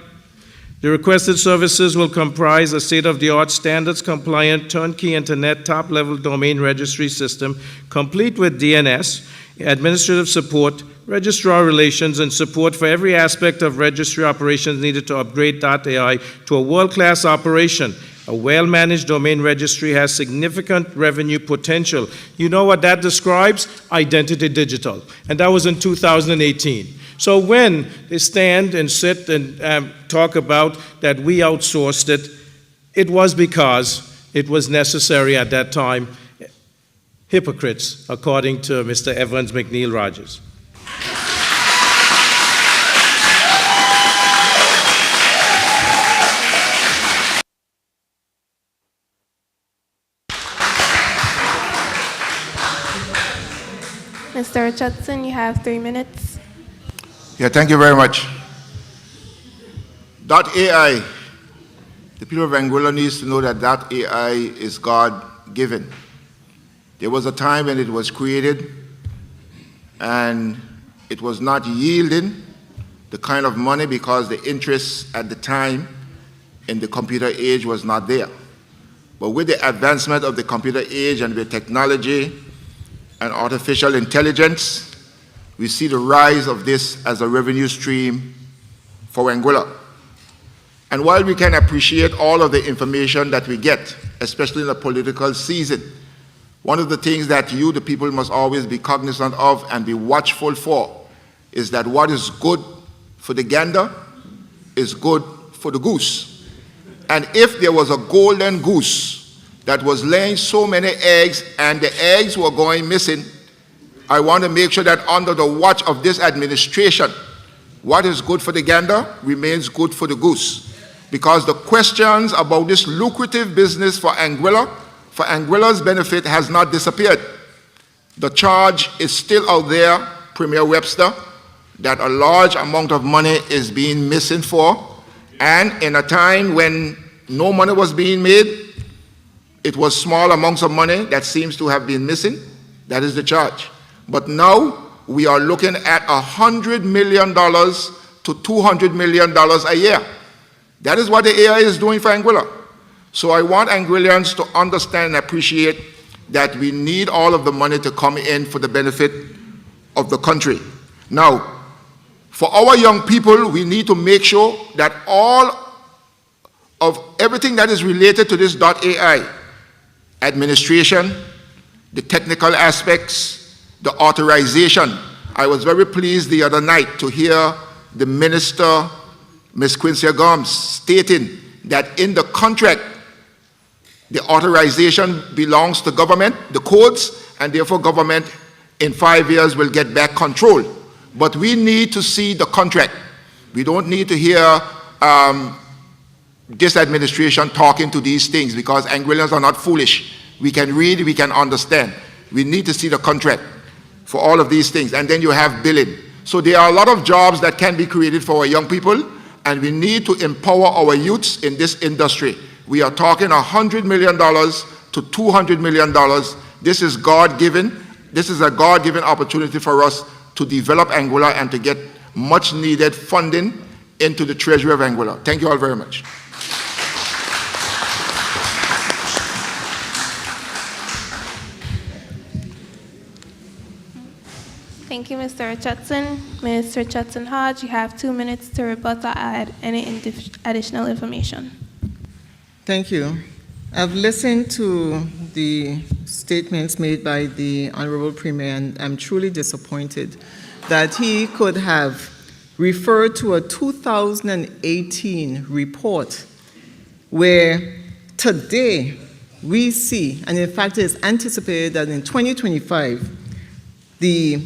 The requested services will comprise a state-of-the-art, standards-compliant, turnkey internet top-level domain registry system, complete with DNS, administrative support, registrar relations, and support for every aspect of registry operations needed to upgrade .ai to a world-class operation. A well-managed domain registry has significant revenue potential. You know what that describes? Identity digital. And that was in 2018. So when they stand and sit and talk about that we outsourced it, it was because it was necessary at that time. Hypocrites, according to Mr. Evans McNeil Rogers. Mr. Richardson, you have 3 minutes. Yeah, thank you very much. .ai, the people of Anguilla needs to know that .ai is God-given. There was a time when it was created and it was not yielding the kind of money because the interest at the time in the computer age was not there. But with the advancement of the computer age and with technology and artificial intelligence, we see the rise of this as a revenue stream for Anguilla. And while we can appreciate all of the information that we get, especially in the political season, one of the things that you, the people, must always be cognizant of and be watchful for is that what is good for the gander is good for the goose. And if there was a golden goose that was laying so many eggs and the eggs were going missing, I want to make sure that under the watch of this administration, what is good for the gander remains good for the goose. Because the questions about this lucrative business for Anguilla's benefit has not disappeared. The charge is still out there, Premier Webster, that a large amount of money is being missing for, and in a time when no money was being made, it was small amounts of money that seems to have been missing. That is the charge. But now we are looking at $100 million to $200 million a year. That is what the AI is doing for Anguilla. So I want Anguillians to understand and appreciate that we need all of the money to come in for the benefit of the country. Now, for our young people, we need to make sure that all of everything that is related to this .ai, administration, the technical aspects, the authorization. I was very pleased the other night to hear the minister, Ms. Quincy Gomes, stating that in the contract, the authorization belongs to government, the codes, and therefore government in 5 years will get back control. But we need to see the contract. We don't need to hear this administration talking to these things because Anguillians are not foolish. We can read, we can understand. We need to see the contract for all of these things. And then you have billing. So there are a lot of jobs that can be created for our young people, and we need to empower our youths in this industry. We are talking $100 million to $200 million. This is God-given. This is a God-given opportunity for us to develop Anguilla and to get much needed funding into the treasury of Anguilla. Thank you all very much. Thank you, Mr. Richardson. Ms. Richardson Hodge, you have 2 minutes to rebut or add any additional information. Thank you. I've listened to the statements made by the Honorable Premier, and I'm truly disappointed that he could have referred to a 2018 report where today we see, and in fact it's anticipated that in 2025, the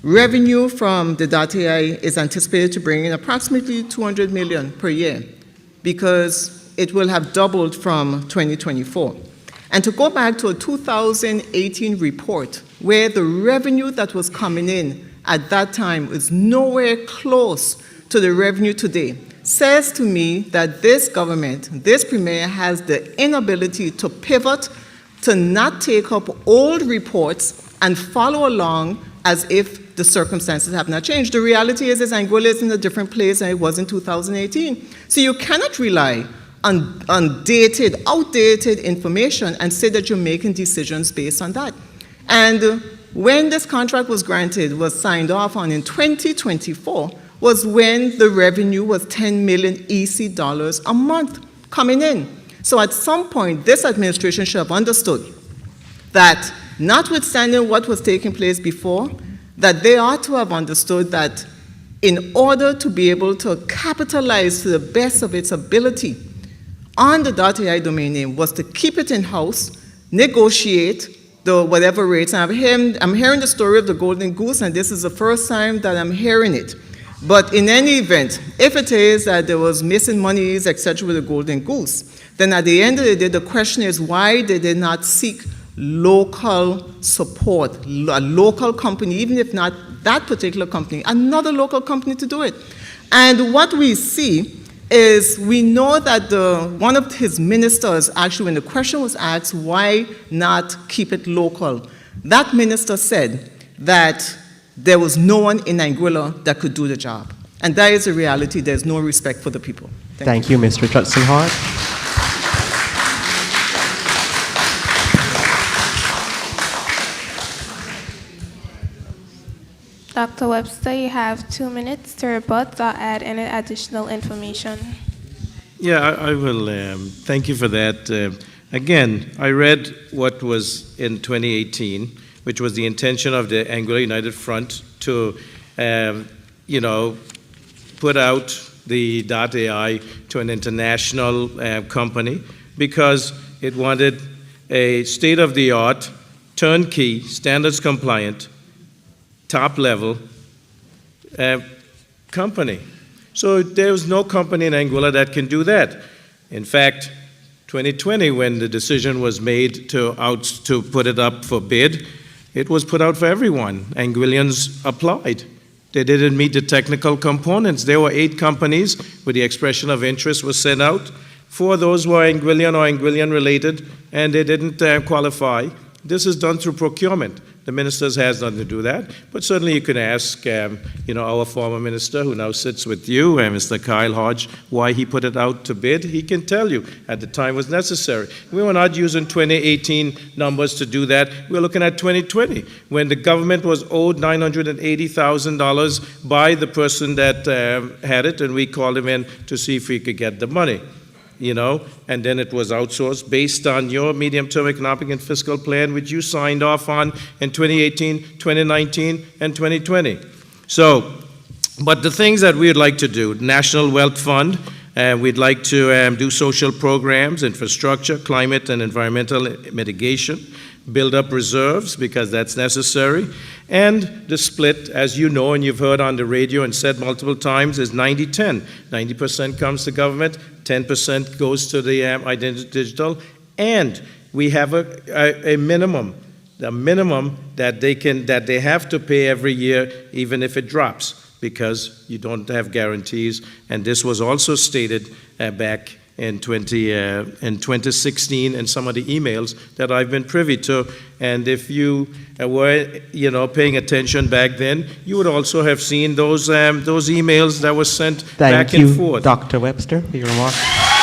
revenue from the .ai is anticipated to bring in approximately 200 million per year because it will have doubled from 2024. And to go back to a 2018 report where the revenue that was coming in at that time is nowhere close to the revenue today, says to me that this government, this premier, has the inability to pivot, to not take up old reports and follow along as if the circumstances have not changed. The reality is Anguilla is in a different place than it was in 2018. So you cannot rely on outdated information and say that you're making decisions based on that. And when this contract was granted, was signed off on in 2024, was when the revenue was 10 million EC dollars a month coming in. So at some point, this administration should have understood that notwithstanding what was taking place before, that they ought to have understood that in order to be able to capitalize to the best of its ability on the .ai domain name was to keep it in-house, negotiate the whatever rates. And I'm hearing the story of the golden goose, and this is the first time that I'm hearing it. But in any event, if it is that there was missing monies, etc., with the golden goose, then at the end of the day, the question is why did they not seek local support, a local company, even if not that particular company, another local company to do it. And what we see is we know that one of his ministers, actually when the question was asked, why not keep it local, that minister said that there was no one in Anguilla that could do the job. And that is the reality. There's no respect for the people. Thank you, Mr. Richardson Hart. Dr. Webster, you have 2 minutes to rebut or add any additional information. Yeah, I will. Thank you for that. Again, I read what was in 2018, which was the intention of the Anguilla United Front to, put out the .ai to an international company because it wanted a state-of-the-art, turnkey, standards compliant, top-level company. So there was no company in Anguilla that can do that. In fact, 2020, when the decision was made to put it up for bid, it was put out for everyone. Anguillians applied. They didn't meet the technical components. There were 8 companies where the expression of interest was sent out. 4 of those were Anguillian or Anguillian related, and they didn't qualify. This is done through procurement. The ministers has nothing to do that, but certainly you can ask, our former minister who now sits with you, Mr. Kyle Hodge, why he put it out to bid. He can tell you at the time was necessary. We were not using 2018 numbers to do that. We're looking at 2020, when the government was owed $980,000 by the person that had it, and we called him in to see if we could get the money. And then it was outsourced based on your medium-term economic and fiscal plan, which you signed off on in 2018, 2019, and 2020. So, but the things that we'd like to do, National Wealth Fund, we'd like to do social programs, infrastructure, climate and environmental mitigation, build up reserves because that's necessary, and the split, as you know and you've heard on the radio and said multiple times, is 90-10. 90% comes to government, 10% goes to the identity digital, and we have a minimum, the minimum that they have to pay every year, even if it drops, because you don't have guarantees. And this was also stated back in 2016 in some of the emails that I've been privy to. And if you were, paying attention back then, you would also have seen those emails that were sent back and forth. Thank you, Dr. Webster, for your remarks. Yeah.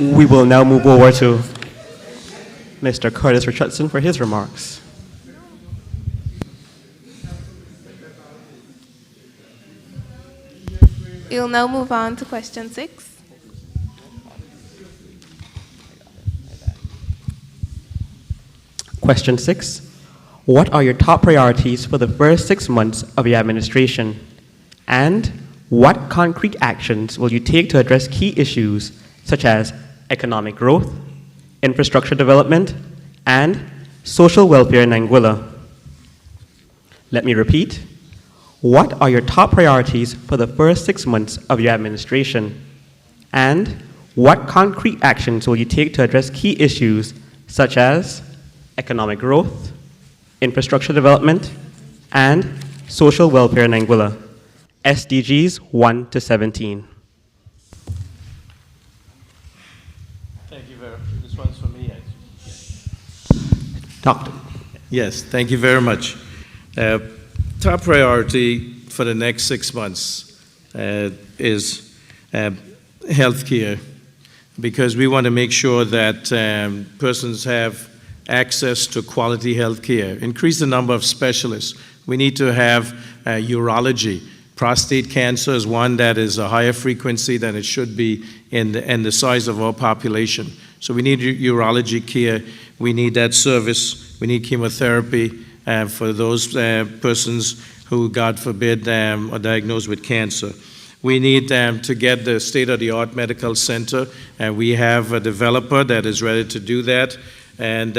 We will now move over to Mr. Curtis Richardson for his remarks. We'll now move on to question 6. Question 6. What are your top priorities for the first 6 months of your administration? And what concrete actions will you take to address key issues such as economic growth, infrastructure development, and social welfare in Anguilla? Let me repeat. What are your top priorities for the first 6 months of your administration? And what concrete actions will you take to address key issues such as economic growth, infrastructure development, and social welfare in Anguilla? SDGs 1 to 17. Thank you very much. This one's for me. Doctor. Yes, thank you very much. Top priority for the next 6 months is healthcare, because we want to make sure that persons have access to quality healthcare. Increase the number of specialists. We need to have urology. Prostate cancer is one that is a higher frequency than it should be in the size of our population. So we need urology care. We need that service. We need chemotherapy for those persons who, God forbid, are diagnosed with cancer. We need to get the state-of-the-art medical center, and we have a developer that is ready to do that. And,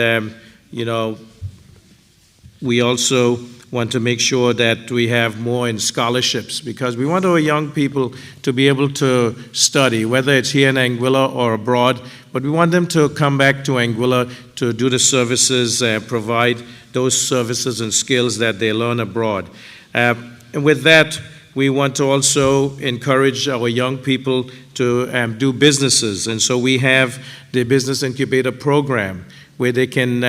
we also want to make sure that we have more in scholarships, because we want our young people to be able to study, whether it's here in Anguilla or abroad, but we want them to come back to Anguilla to do the services, provide those services and skills that they learn abroad. And with that, we want to also encourage our young people to do businesses. And so we have the Business Incubator Program, where they can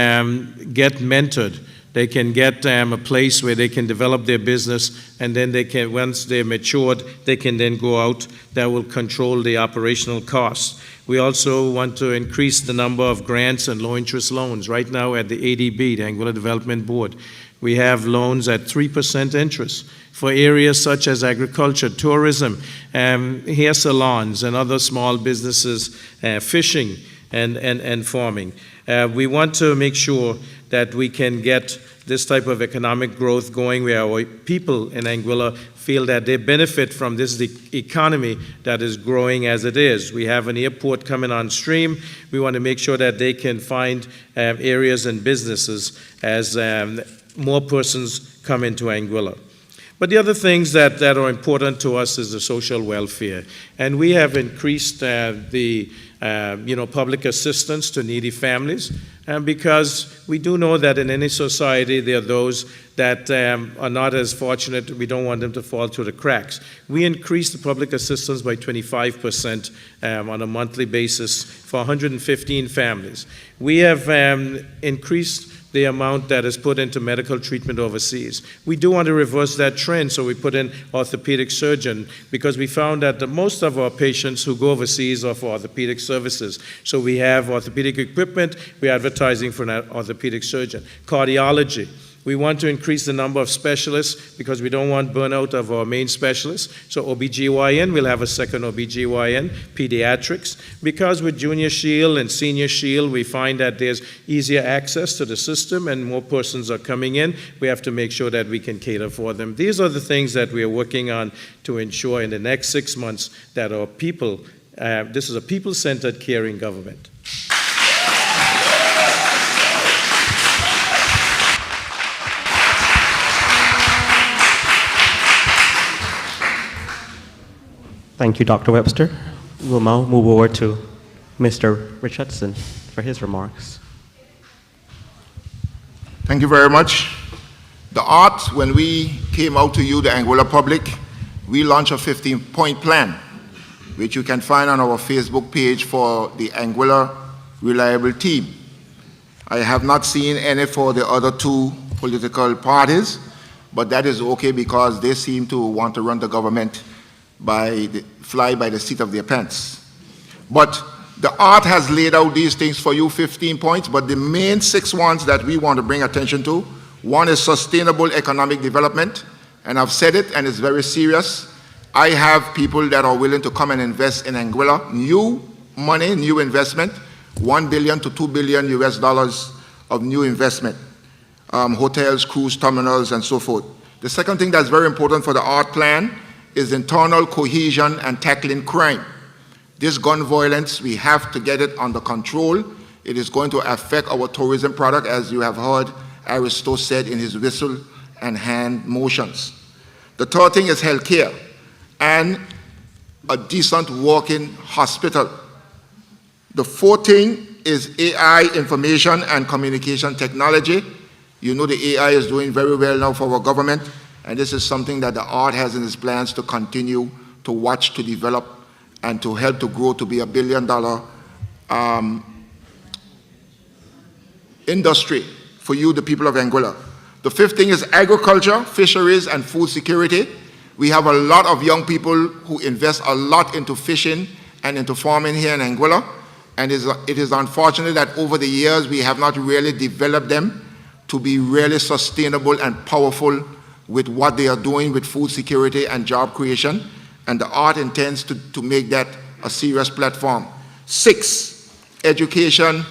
get mentored. They can get a place where they can develop their business, and then they can, once they're matured, they can then go out. That will control the operational costs. We also want to increase the number of grants and low-interest loans. Right now at the ADB, the Anguilla Development Board, we have loans at 3% interest for areas such as agriculture, tourism, hair salons, and other small businesses, fishing and farming. We want to make sure that we can get this type of economic growth going, where our people in Anguilla feel that they benefit from this economy that is growing as it is. We have an airport coming on stream. We want to make sure that they can find areas and businesses as more persons come into Anguilla. But the other things that are important to us is the social welfare. And we have increased the public assistance to needy families, because we do know that in any society there are those that are not as fortunate. We don't want them to fall through the cracks. We increased the public assistance by 25% on a monthly basis for 115 families. We have increased the amount that is put into medical treatment overseas. We do want to reverse that trend, so we put in orthopedic surgeon, because we found that most of our patients who go overseas are for orthopedic services. So we have orthopedic equipment, we're advertising for an orthopedic surgeon. Cardiology. We want to increase the number of specialists, because we don't want burnout of our main specialists. So OBGYN, we'll have a second OBGYN. Pediatrics, because with Junior Shield and Senior Shield, we find that there's easier access to the system and more persons are coming in. We have to make sure that we can cater for them. These are the things that we are working on to ensure in the next 6 months that our people, this is a people-centered caring government. Thank you, Dr. Webster. We'll now move over to Mr. Richardson for his remarks. Thank you very much. The art, when we came out to you, the Anguilla public, we launched a 15-point plan, which you can find on our Facebook page for the Anguilla Reliable team. I have not seen any for the other two political parties, but that is okay, because they seem to want to run the government fly by the seat of their pants. But The art has laid out these things for you, 15 points, but the main 6 ones that we want to bring attention to, one is sustainable economic development, and I've said it, and it's very serious. I have people that are willing to come and invest in Anguilla, new money, new investment, $1 billion to $2 billion US dollars of new investment, hotels, cruise terminals, and so forth. The second thing that's very important for the art plan is internal cohesion and tackling crime. This gun violence, we have to get it under control. It is going to affect our tourism product, as you have heard Aristo said in his whistle and hand motions. The third thing is healthcare and a decent working hospital. The fourth thing is AI, information and communication technology. You know the AI is doing very well now for our government, and this is something that the art has in its plans to continue to watch, to develop, and to help to grow to be a $1 billion industry for you, the people of Anguilla. The fifth thing is agriculture, fisheries, and food security. We have a lot of young people who invest a lot into fishing and into farming here in Anguilla, and it is unfortunate that over the years we have not really developed them to be really sustainable and powerful with what they are doing with food security and job creation, and the art intends to make that a serious platform. 6, education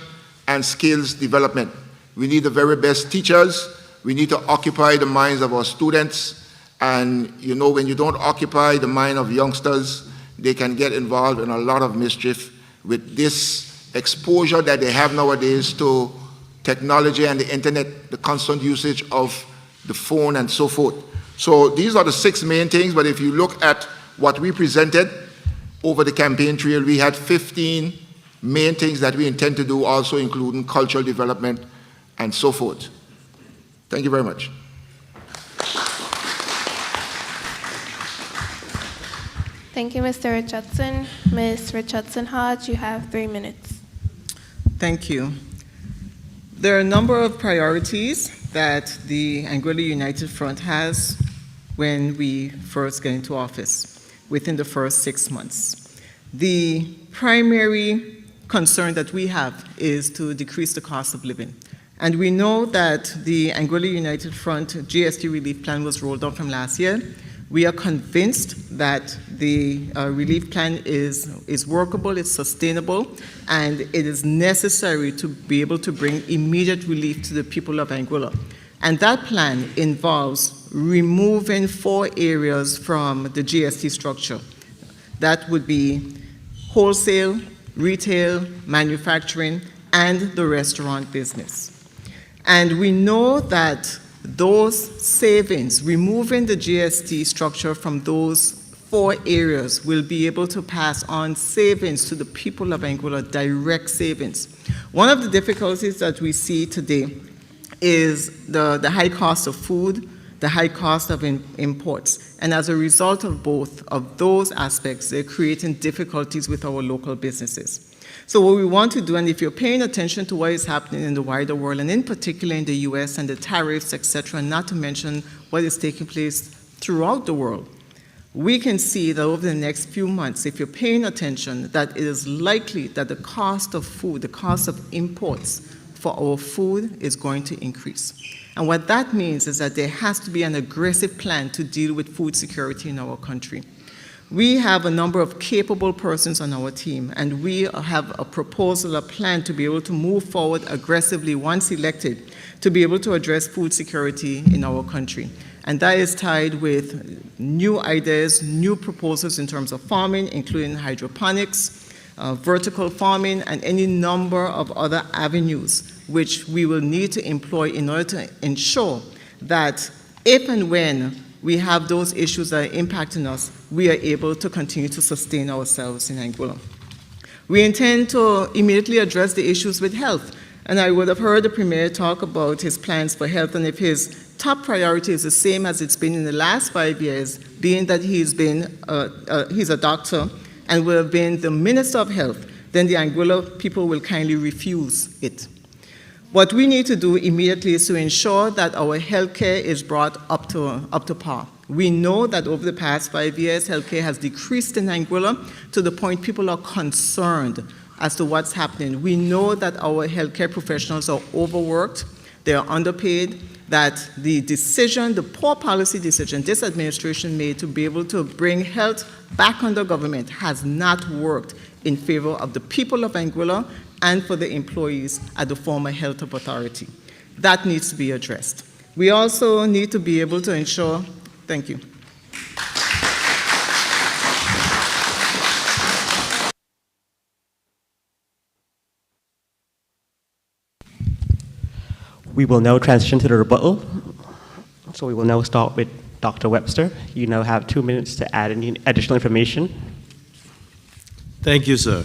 and skills development. We need the very best teachers. We need to occupy the minds of our students, and you know, when you don't occupy the mind of youngsters, they can get involved in a lot of mischief with this exposure that they have nowadays to technology and the internet, the constant usage of the phone and so forth. So these are the 6 main things, but if you look at what we presented over the campaign trail, we had 15 main things that we intend to do, also including cultural development and so forth. Thank you very much. Thank you, Mr. Richardson. Ms. Richardson-Hodge, you have 3 minutes. Thank you. There are a number of priorities that the Anguilla United Front has when we first get into office, within the first 6 months. The primary concern that we have is to decrease the cost of living. And we know that the Anguilla United Front GST relief plan was rolled out from last year. We are convinced that the relief plan is workable, it's sustainable, and it is necessary to be able to bring immediate relief to the people of Anguilla. And that plan involves removing 4 areas from the GST structure. That would be wholesale, retail, manufacturing, and the restaurant business. And we know that those savings, removing the GST structure from those 4 areas, will be able to pass on savings to the people of Anguilla, direct savings. One of the difficulties that we see today is the high cost of food, the high cost of imports. And as a result of both of those aspects, they're creating difficulties with our local businesses. So what we want to do, and if you're paying attention to what is happening in the wider world, and in particular in the US and the tariffs, etc., and not to mention what is taking place throughout the world, we can see that over the next few months, if you're paying attention, that it is likely that the cost of food, the cost of imports for our food is going to increase. And what that means is that there has to be an aggressive plan to deal with food security in our country. We have a number of capable persons on our team, and we have a proposal, a plan to be able to move forward aggressively once elected to be able to address food security in our country. And that is tied with new ideas, new proposals in terms of farming, including hydroponics, vertical farming, and any number of other avenues which we will need to employ in order to ensure that if and when we have those issues that are impacting us, we are able to continue to sustain ourselves in Anguilla. We intend to immediately address the issues with health. And I would have heard the Premier talk about his plans for health, and if his top priority is the same as it's been in the last 5 years, being that he's a doctor and will have been the Minister of Health, then the Anguilla people will kindly refuse it. What we need to do immediately is to ensure that our healthcare is brought up to par. We know that over the past 5 years, healthcare has decreased in Anguilla to the point people are concerned as to what's happening. We know that our healthcare professionals are overworked, they are underpaid, that the decision, the poor policy decision this administration made to be able to bring health back under government has not worked in favor of the people of Anguilla and for the employees at the former Health Authority. That needs to be addressed. We also need to be able to ensure, thank you. We will now transition to the rebuttal. So we will now start with Dr. Webster. You now have 2 minutes to add any additional information. Thank you, sir.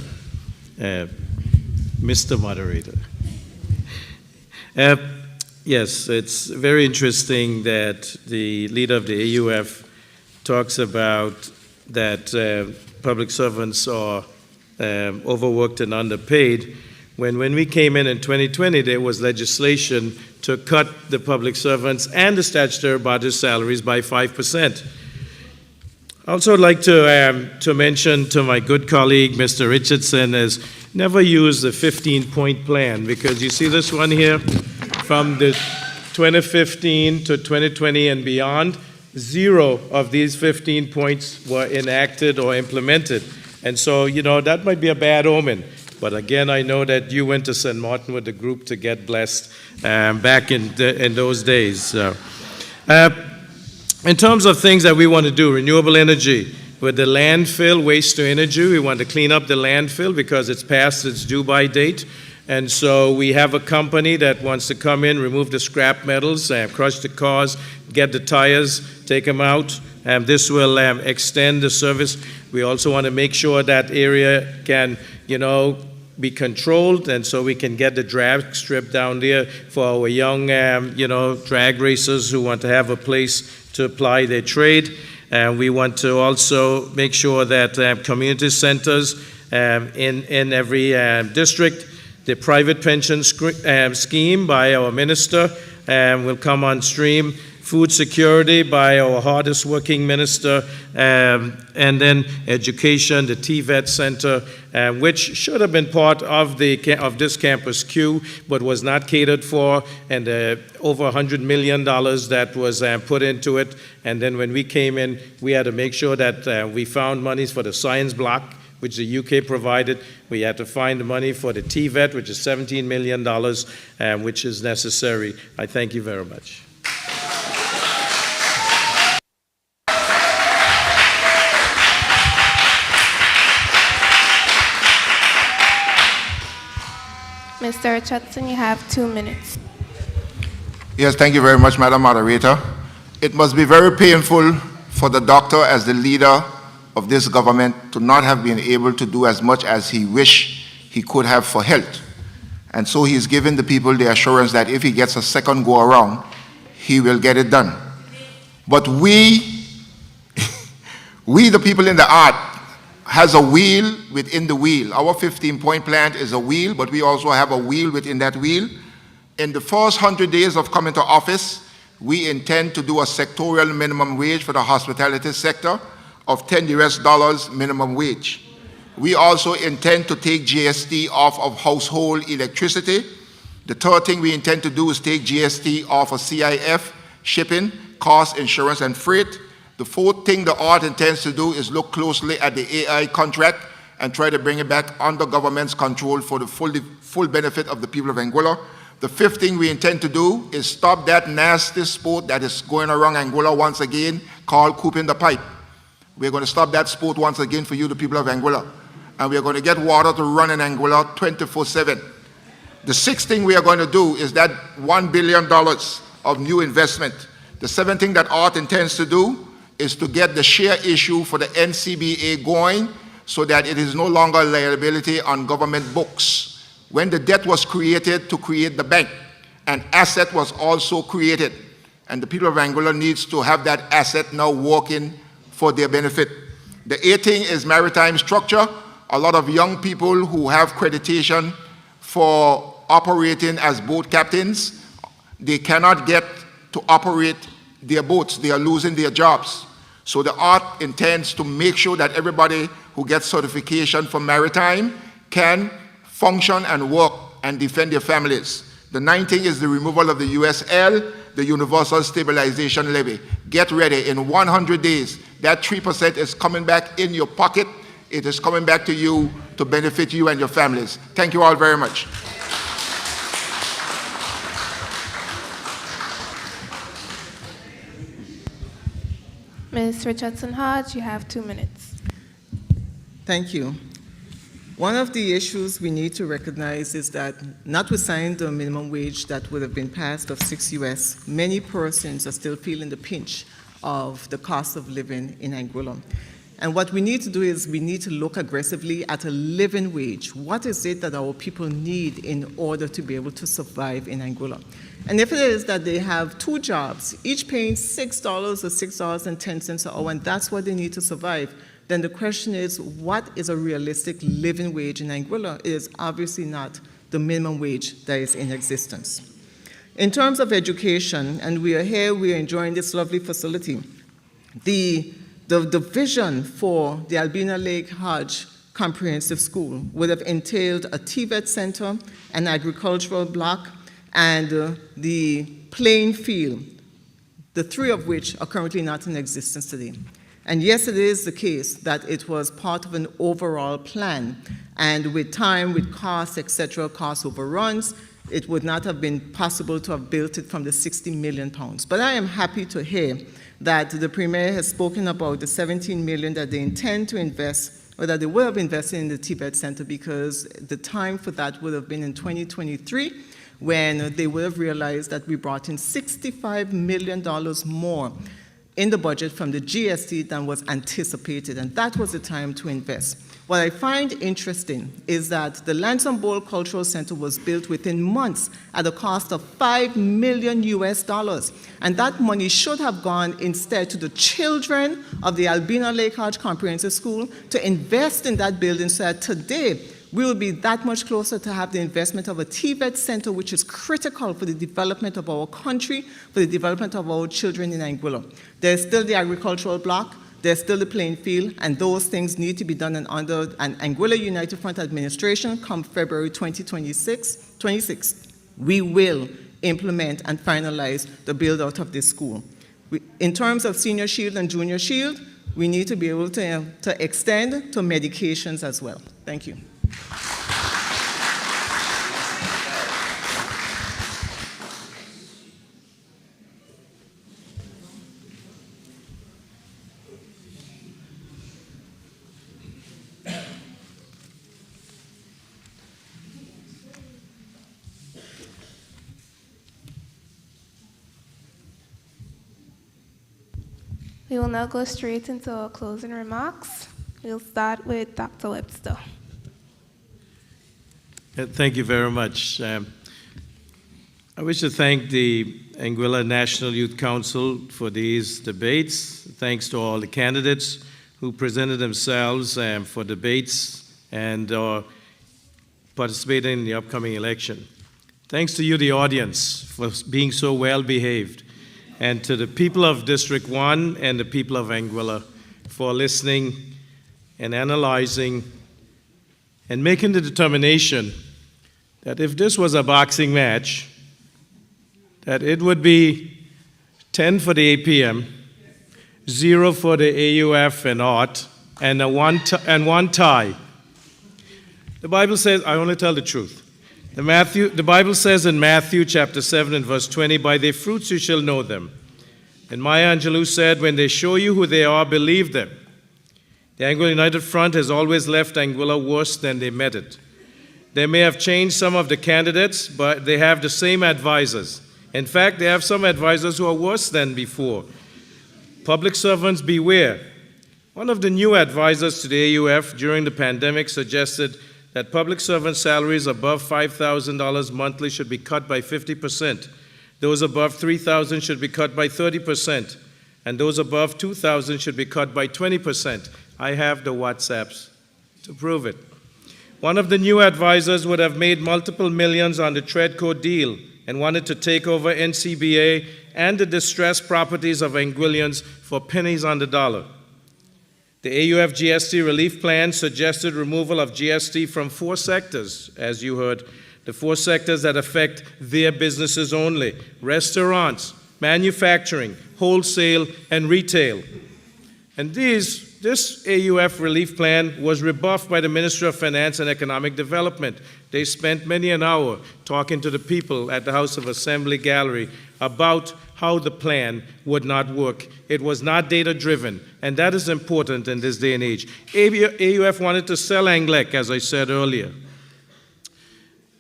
Mr. Moderator. Yes, it's very interesting that the leader of the AUF talks about that public servants are overworked and underpaid. When we came in 2020, there was legislation to cut the public servants and the statutory body salaries by 5%. I also would like to mention to my good colleague, Mr. Richardson, is never use the 15-point plan, because you see this one here, from the 2015 to 2020 and beyond, 0 of these 15 points were enacted or implemented. And so, you know, that might be a bad omen. But again, I know that you went to St. Martin with the group to get blessed back in those days. In terms of things that we want to do, renewable energy, with the landfill, waste to energy, we want to clean up the landfill because it's past its due-by date. And so we have a company that wants to come in, remove the scrap metals, crush the cars, get the tires, take them out. This will extend the service. We also want to make sure that area can, you know, be controlled, and so we can get the drag strip down there for our young, you know, drag racers who want to have a place to apply their trade. And we want to also make sure that community centers in every district, the private pension scheme by our minister will come on stream. Food security by our hardest working minister, and then education, the TVET Center, which should have been part of this campus queue, but was not catered for, and over $100 million that was put into it. And then when we came in, we had to make sure that we found monies for the science block, which the UK provided. We had to find the money for the TVET, which is $17 million, which is necessary. I thank you very much. Mr. Richardson, you have 2 minutes. Yes, thank you very much, Madam Moderator. It must be very painful for the doctor as the leader of this government to not have been able to do as much as he wished he could have for health. And so he's given the people the assurance that if he gets a second go around, he will get it done. But we the people in the art, has a wheel within the wheel. Our 15-point plan is a wheel, but we also have a wheel within that wheel. In the first 100 days of coming to office, we intend to do a sectorial minimum wage for the hospitality sector of $10 minimum wage. We also intend to take GST off of household electricity. The third thing we intend to do is take GST off of CIF, shipping, cost, insurance, and freight. The fourth thing the art intends to do is look closely at the AI contract and try to bring it back under government's control for the full benefit of the people of Anguilla. The fifth thing we intend to do is stop that nasty sport that is going around Anguilla once again called cooping the pipe. We're going to stop that sport once again for you, the people of Anguilla. And we're going to get water to run in Anguilla 24/7. The sixth thing we are going to do is that $1 billion of new investment. The seventh thing that art intends to do is to get the share issue for the NCBA going so that it is no longer a liability on government books. When the debt was created to create the bank, an asset was also created. And the people of Anguilla needs to have that asset now working for their benefit. The eighth thing is maritime structure. A lot of young people who have accreditation for operating as boat captains, they cannot get to operate their boats. They are losing their jobs. So the art intends to make sure that everybody who gets certification for maritime can function and work and defend their families. The ninth thing is the removal of the USL, the Universal Stabilization Levy. Get ready. In 100 days, that 3% is coming back in your pocket. It is coming back to you to benefit you and your families. Thank you all very much. Ms. Richardson-Hodge, you have 2 minutes. Thank you. One of the issues we need to recognize is that, notwithstanding the minimum wage that would have been passed of $6 US, many persons are still feeling the pinch of the cost of living in Anguilla. And what we need to do is we need to look aggressively at a living wage. What is it that our people need in order to be able to survive in Anguilla? And if it is that they have 2 jobs, each paying $6 or $6.10 an hour, and that's what they need to survive, then the question is, what is a realistic living wage in Anguilla? It is obviously not the minimum wage that is in existence. In terms of education, and we are here, we are enjoying this lovely facility, the vision for the Albina Lake Hodge Comprehensive School would have entailed a TVET center, an agricultural block, and the playing field, the 3 of which are currently not in existence today. And yes, it is the case that it was part of an overall plan, and with time, with costs, etc., cost overruns, it would not have been possible to have built it from the £60 million. But I am happy to hear that the Premier has spoken about the $17 million that they intend to invest, or that they will have invested in the Tibet Center, because the time for that would have been in 2023, when they would have realized that we brought in $65 million more in the budget from the GST than was anticipated, and that was the time to invest. What I find interesting is that the Lansing Bowl Cultural Center was built within months at a cost of $5 million US, and that money should have gone instead to the children of the Albina Lake Hodge Comprehensive School to invest in that building, so that today we will be that much closer to have the investment of a TVET center, which is critical for the development of our country, for the development of our children in Anguilla. There's still the agricultural block, there's still the playing field, and those things need to be done under an Anguilla United Front administration come February 2026. We will implement and finalize the build-out of this school. In terms of Senior Shield and Junior Shield, we need to be able to extend to medications as well. Thank you. We will now go straight into our closing remarks. We'll start with Dr. Webster. Thank you very much. I wish to thank the Anguilla National Youth Council for these debates. Thanks to all the candidates who presented themselves for debates and participated in the upcoming election. Thanks to you, the audience, for being so well behaved, and to the people of District 1 and the people of Anguilla for listening and analyzing and making the determination that if this was a boxing match, that it would be 10 for the APM, 0 for the AUF and AUT, and one tie. The Bible says, I only tell the truth. The Bible says in Matthew chapter 7 and verse 20, by their fruits you shall know them. And Maya Angelou said, when they show you who they are, believe them. The Anguilla United Front has always left Anguilla worse than they met it. They may have changed some of the candidates, but they have the same advisors. In fact, they have some advisors who are worse than before. Public servants, beware. One of the new advisors to the AUF during the pandemic suggested that public servant salaries above $5,000 monthly should be cut by 50%. Those above $3,000 should be cut by 30%. And those above $2,000 should be cut by 20%. I have the WhatsApps to prove it. One of the new advisors would have made multiple millions on the Treadco deal and wanted to take over NCBA and the distressed properties of Anguillians for pennies on the dollar. The AUF GST relief plan suggested removal of GST from 4 sectors, as you heard, the 4 sectors that affect their businesses only: restaurants, manufacturing, wholesale, and retail. And this AUF relief plan was rebuffed by the Ministry of Finance and Economic Development. They spent many an hour talking to the people at the House of Assembly gallery about how the plan would not work. It was not data-driven, and that is important in this day and age. AUF wanted to sell Anglec, as I said earlier.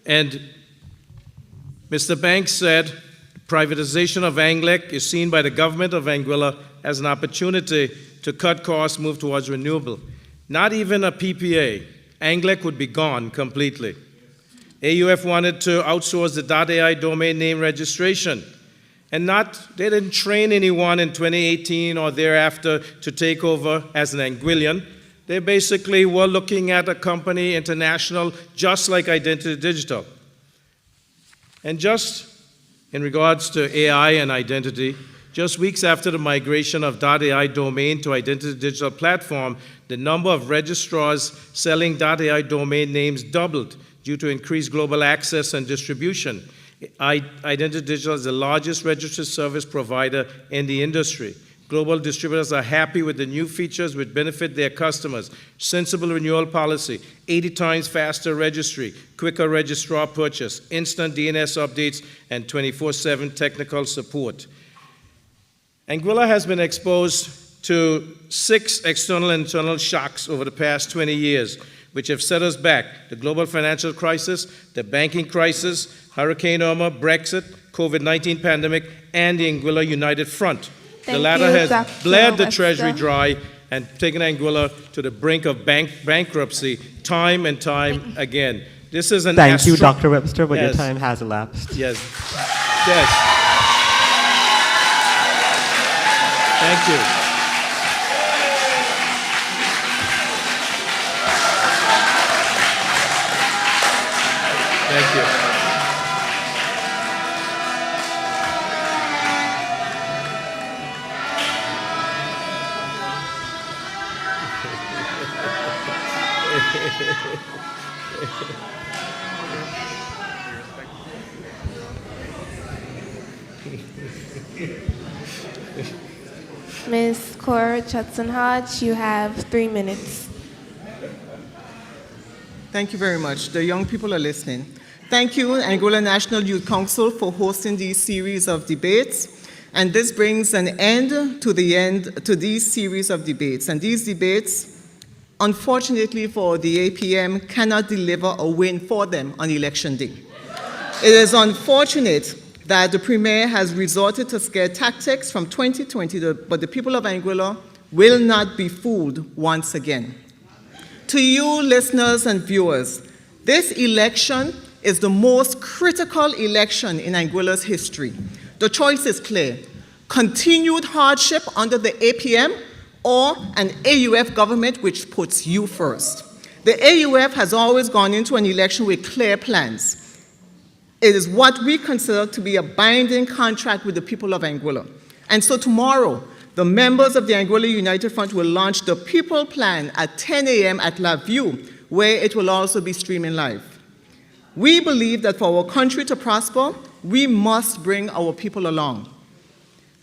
And Mr. Banks said privatization of Anglec is seen by the government of Anguilla as an opportunity to cut costs, move towards renewable. Not even a PPA. Anglec would be gone completely. AUF wanted to outsource the .ai domain name registration. And they didn't train anyone in 2018 or thereafter to take over as an Anguillan. They basically were looking at a company international just like Identity Digital. And just in regards to AI and identity, just weeks after the migration of .ai domain to Identity Digital platform, the number of registrars selling .ai domain names doubled due to increased global access and distribution. Identity Digital is the largest registry service provider in the industry. Global distributors are happy with the new features which benefit their customers. Sensible renewal policy, 80 times faster registry, quicker registrar purchase, instant DNS updates, and 24/7 technical support. Anguilla has been exposed to 6 external and internal shocks over the past 20 years, which have set us back: the global financial crisis, the banking crisis, Hurricane Irma, Brexit, COVID-19 pandemic, and the Anguilla United Front. The latter has bled the treasury dry and taken Anguilla to the brink of bankruptcy time and time again. This is an Thank you, Dr. Webster, but your time has elapsed. Yes. Yes. Thank you. Thank you. Ms. Cora Judson-Hodge, you have 3 minutes. Thank you very much. The young people are listening. Thank you, Anguilla National Youth Council, for hosting these series of debates. And this brings an end to these series of debates. And these debates, unfortunately for the APM, cannot deliver a win for them on election day. It is unfortunate that the Premier has resorted to scare tactics from 2020, but the people of Anguilla will not be fooled once again. To you, listeners and viewers, this election is the most critical election in Anguilla's history. The choice is clear: continued hardship under the APM or an AUF government which puts you first. The AUF has always gone into an election with clear plans. It is what we consider to be a binding contract with the people of Anguilla. And so tomorrow, the members of the Anguilla United Front will launch the People Plan at 10 a.m. at La View, where it will also be streaming live. We believe that for our country to prosper, we must bring our people along.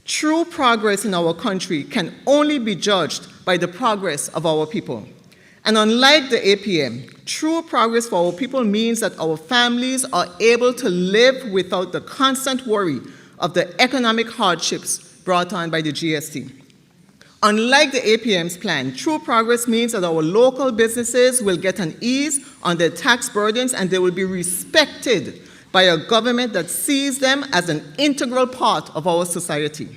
True progress in our country can only be judged by the progress of our people. And unlike the APM, true progress for our people means that our families are able to live without the constant worry of the economic hardships brought on by the GST. Unlike the APM's plan, true progress means that our local businesses will get an ease on their tax burdens and they will be respected by a government that sees them as an integral part of our society.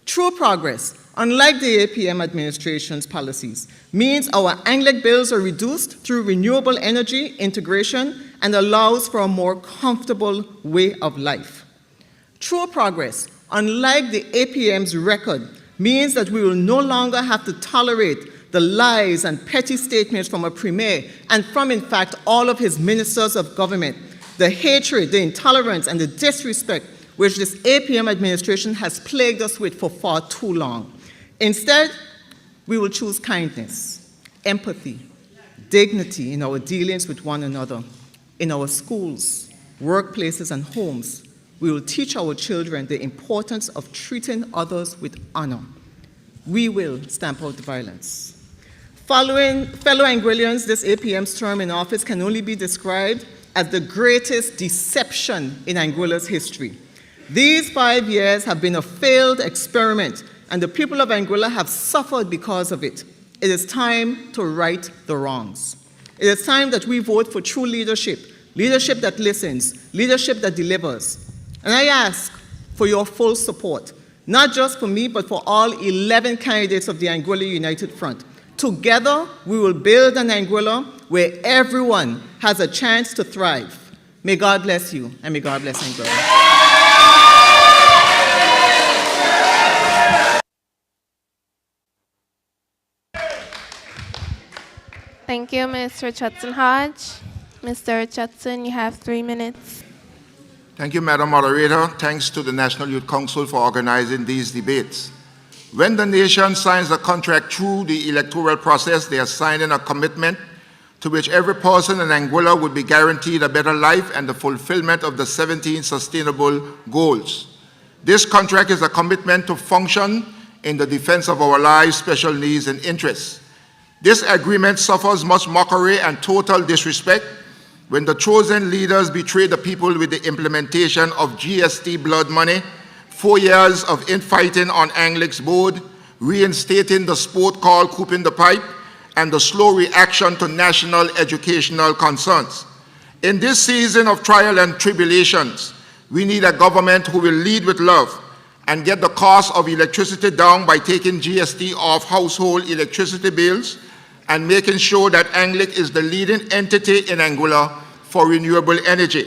True progress, unlike the APM administration's policies, means our Anglec bills are reduced through renewable energy integration and allows for a more comfortable way of life. True progress, unlike the APM's record, means that we will no longer have to tolerate the lies and petty statements from a premier and from, in fact, all of his ministers of government, the hatred, the intolerance, and the disrespect which this APM administration has plagued us with for far too long. Instead, We will choose kindness, empathy, dignity in our dealings with one another, in our schools, workplaces, and homes. We will teach our children the importance of treating others with honor. We will stamp out violence. Following fellow Anguillians, this APM's term in office can only be described as the greatest deception in Anguilla's history. These 5 years have been a failed experiment, and the people of Anguilla have suffered because of it. It is time to right the wrongs. It is time that we vote for true leadership, leadership that listens, leadership that delivers. And I ask for your full support, not just for me, but for all 11 candidates of the Anguilla United Front. Together, we will build an Anguilla where everyone has a chance to thrive. May God bless you, and may God bless Anguilla. Thank you, Mr. Richardson Hodge. Mr. Richardson, you have 3 minutes. Thank you, Madam Moderator. Thanks to the National Youth Council for organizing these debates. When the nation signs a contract through the electoral process, they are signing a commitment to which every person in Anguilla would be guaranteed a better life and the fulfillment of the 17 sustainable goals. This contract is a commitment to function in the defense of our lives, special needs, and interests. This agreement suffers much mockery and total disrespect when the chosen leaders betray the people with the implementation of GST blood money, 4 years of infighting on Anglic's board, reinstating the sport called Cooping the Pipe, and the slow reaction to national educational concerns. In this season of trial and tribulations, we need a government who will lead with love and get the cost of electricity down by taking GST off household electricity bills and making sure that Anglic is the leading entity in Anguilla for renewable energy.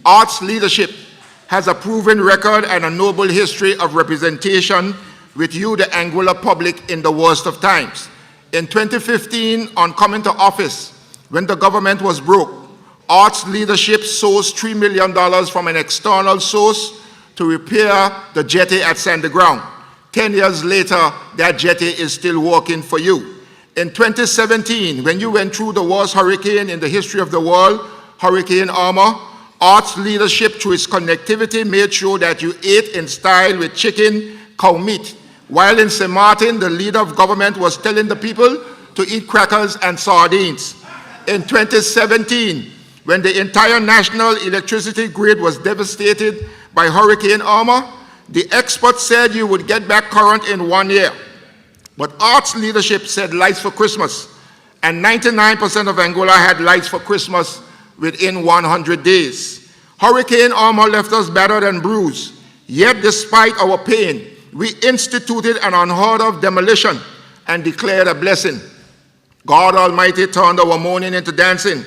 Arts leadership has a proven record and a noble history of representation with you, the Anguilla public, in the worst of times. In 2015, on coming to office, when the government was broke, arts leadership sourced $3 million from an external source to repair the jetty at Sandy Ground. 10 years later, that jetty is still working for you. In 2017, when you went through the worst hurricane in the history of the world, Hurricane Irma, arts leadership through its connectivity made sure that you ate in style with chicken, cow meat, while in St. Martin, the leader of government was telling the people to eat crackers and sardines. In 2017, when the entire national electricity grid was devastated by Hurricane Irma, the experts said you would get back current in 1 year. But arts leadership said lights for Christmas, and 99% of Anguilla had lights for Christmas within 100 days. Hurricane Irma left us battered and bruised, yet despite our pain, we instituted an unheard of demolition and declared a blessing. God Almighty turned our mourning into dancing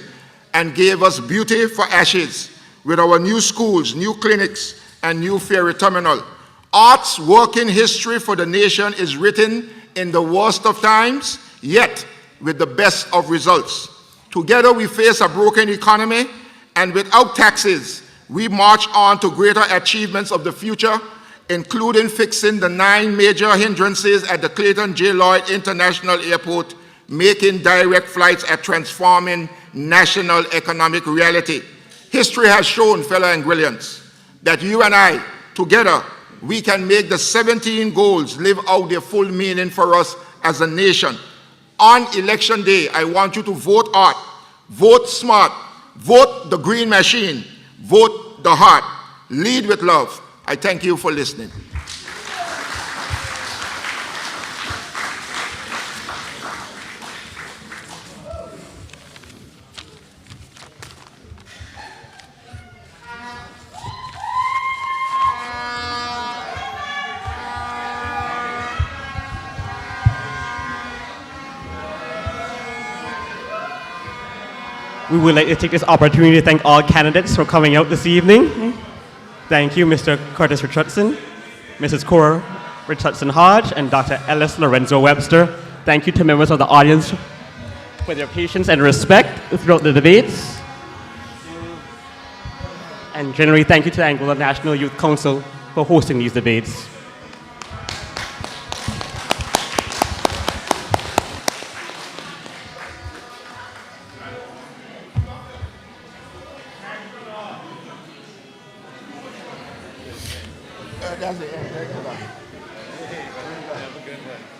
and gave us beauty for ashes with our new schools, new clinics, and new ferry terminal. Art's working history for the nation is written in the worst of times, yet with the best of results. Together we face a broken economy, and without taxes, we march on to greater achievements of the future, including fixing the 9 major hindrances at the Clayton J. Lloyd International Airport, making direct flights a transforming national economic reality. History has shown, fellow Anguillians, that you and I, together, we can make the 17 goals live out their full meaning for us as a nation. On election day, I want you to vote art, vote smart, vote the green machine, vote the heart, lead with love. I thank you for listening. We would like to take this opportunity to thank all candidates for coming out this evening. Thank you, Mr. Curtis Richardson, Mrs. Cora Richardson Hodge, and Dr. Ellis Lorenzo Webster. Thank you to members of the audience for their patience and respect throughout the debates. And generally, thank you to the Anguilla National Youth Council for hosting these debates.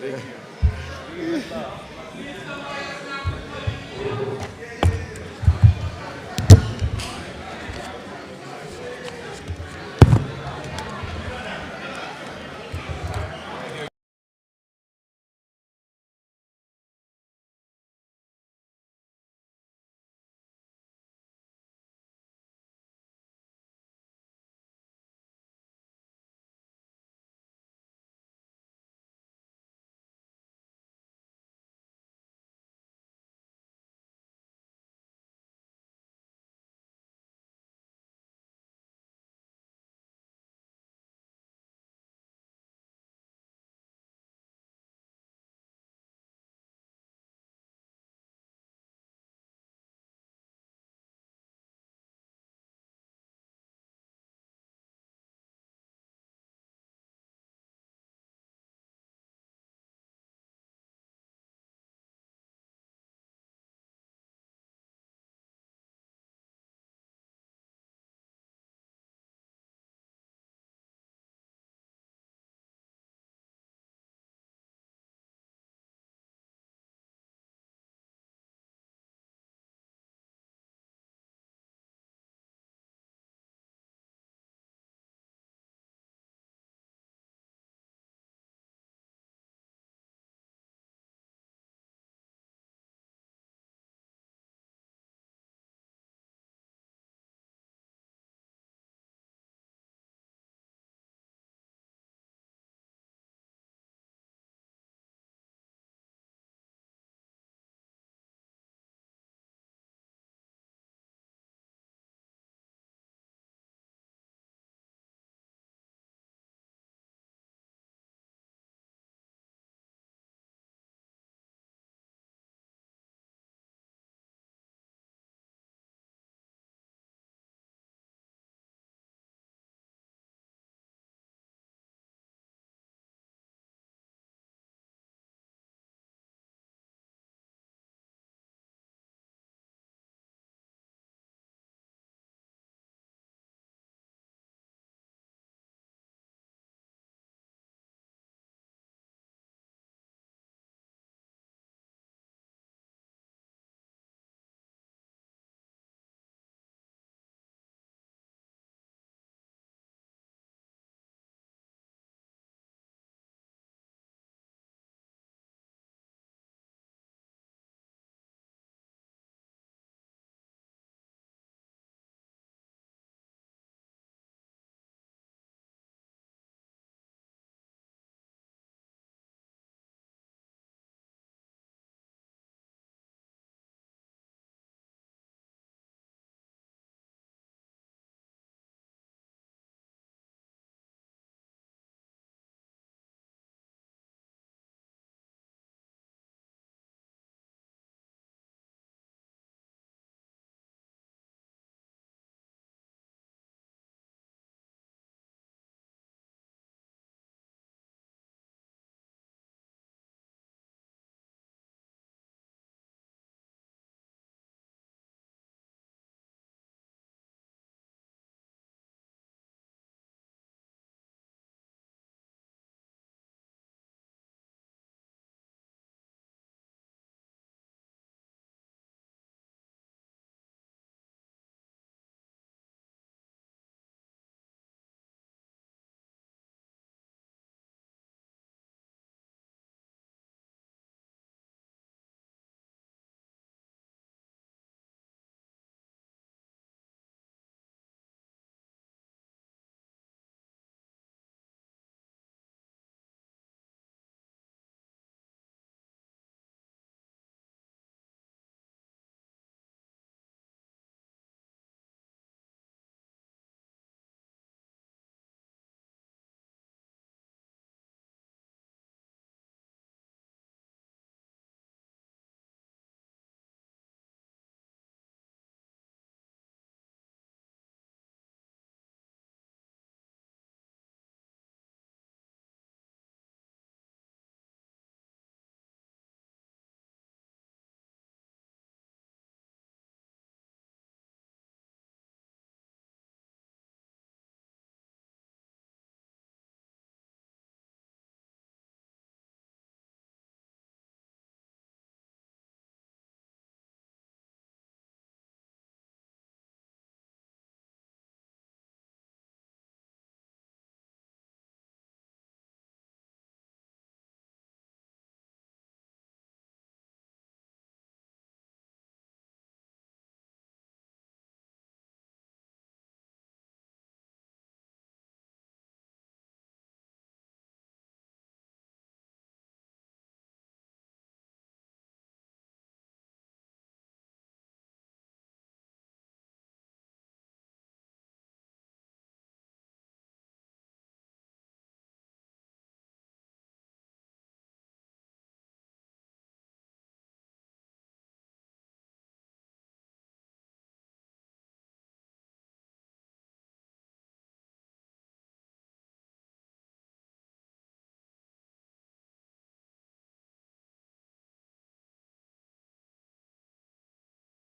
Thank you.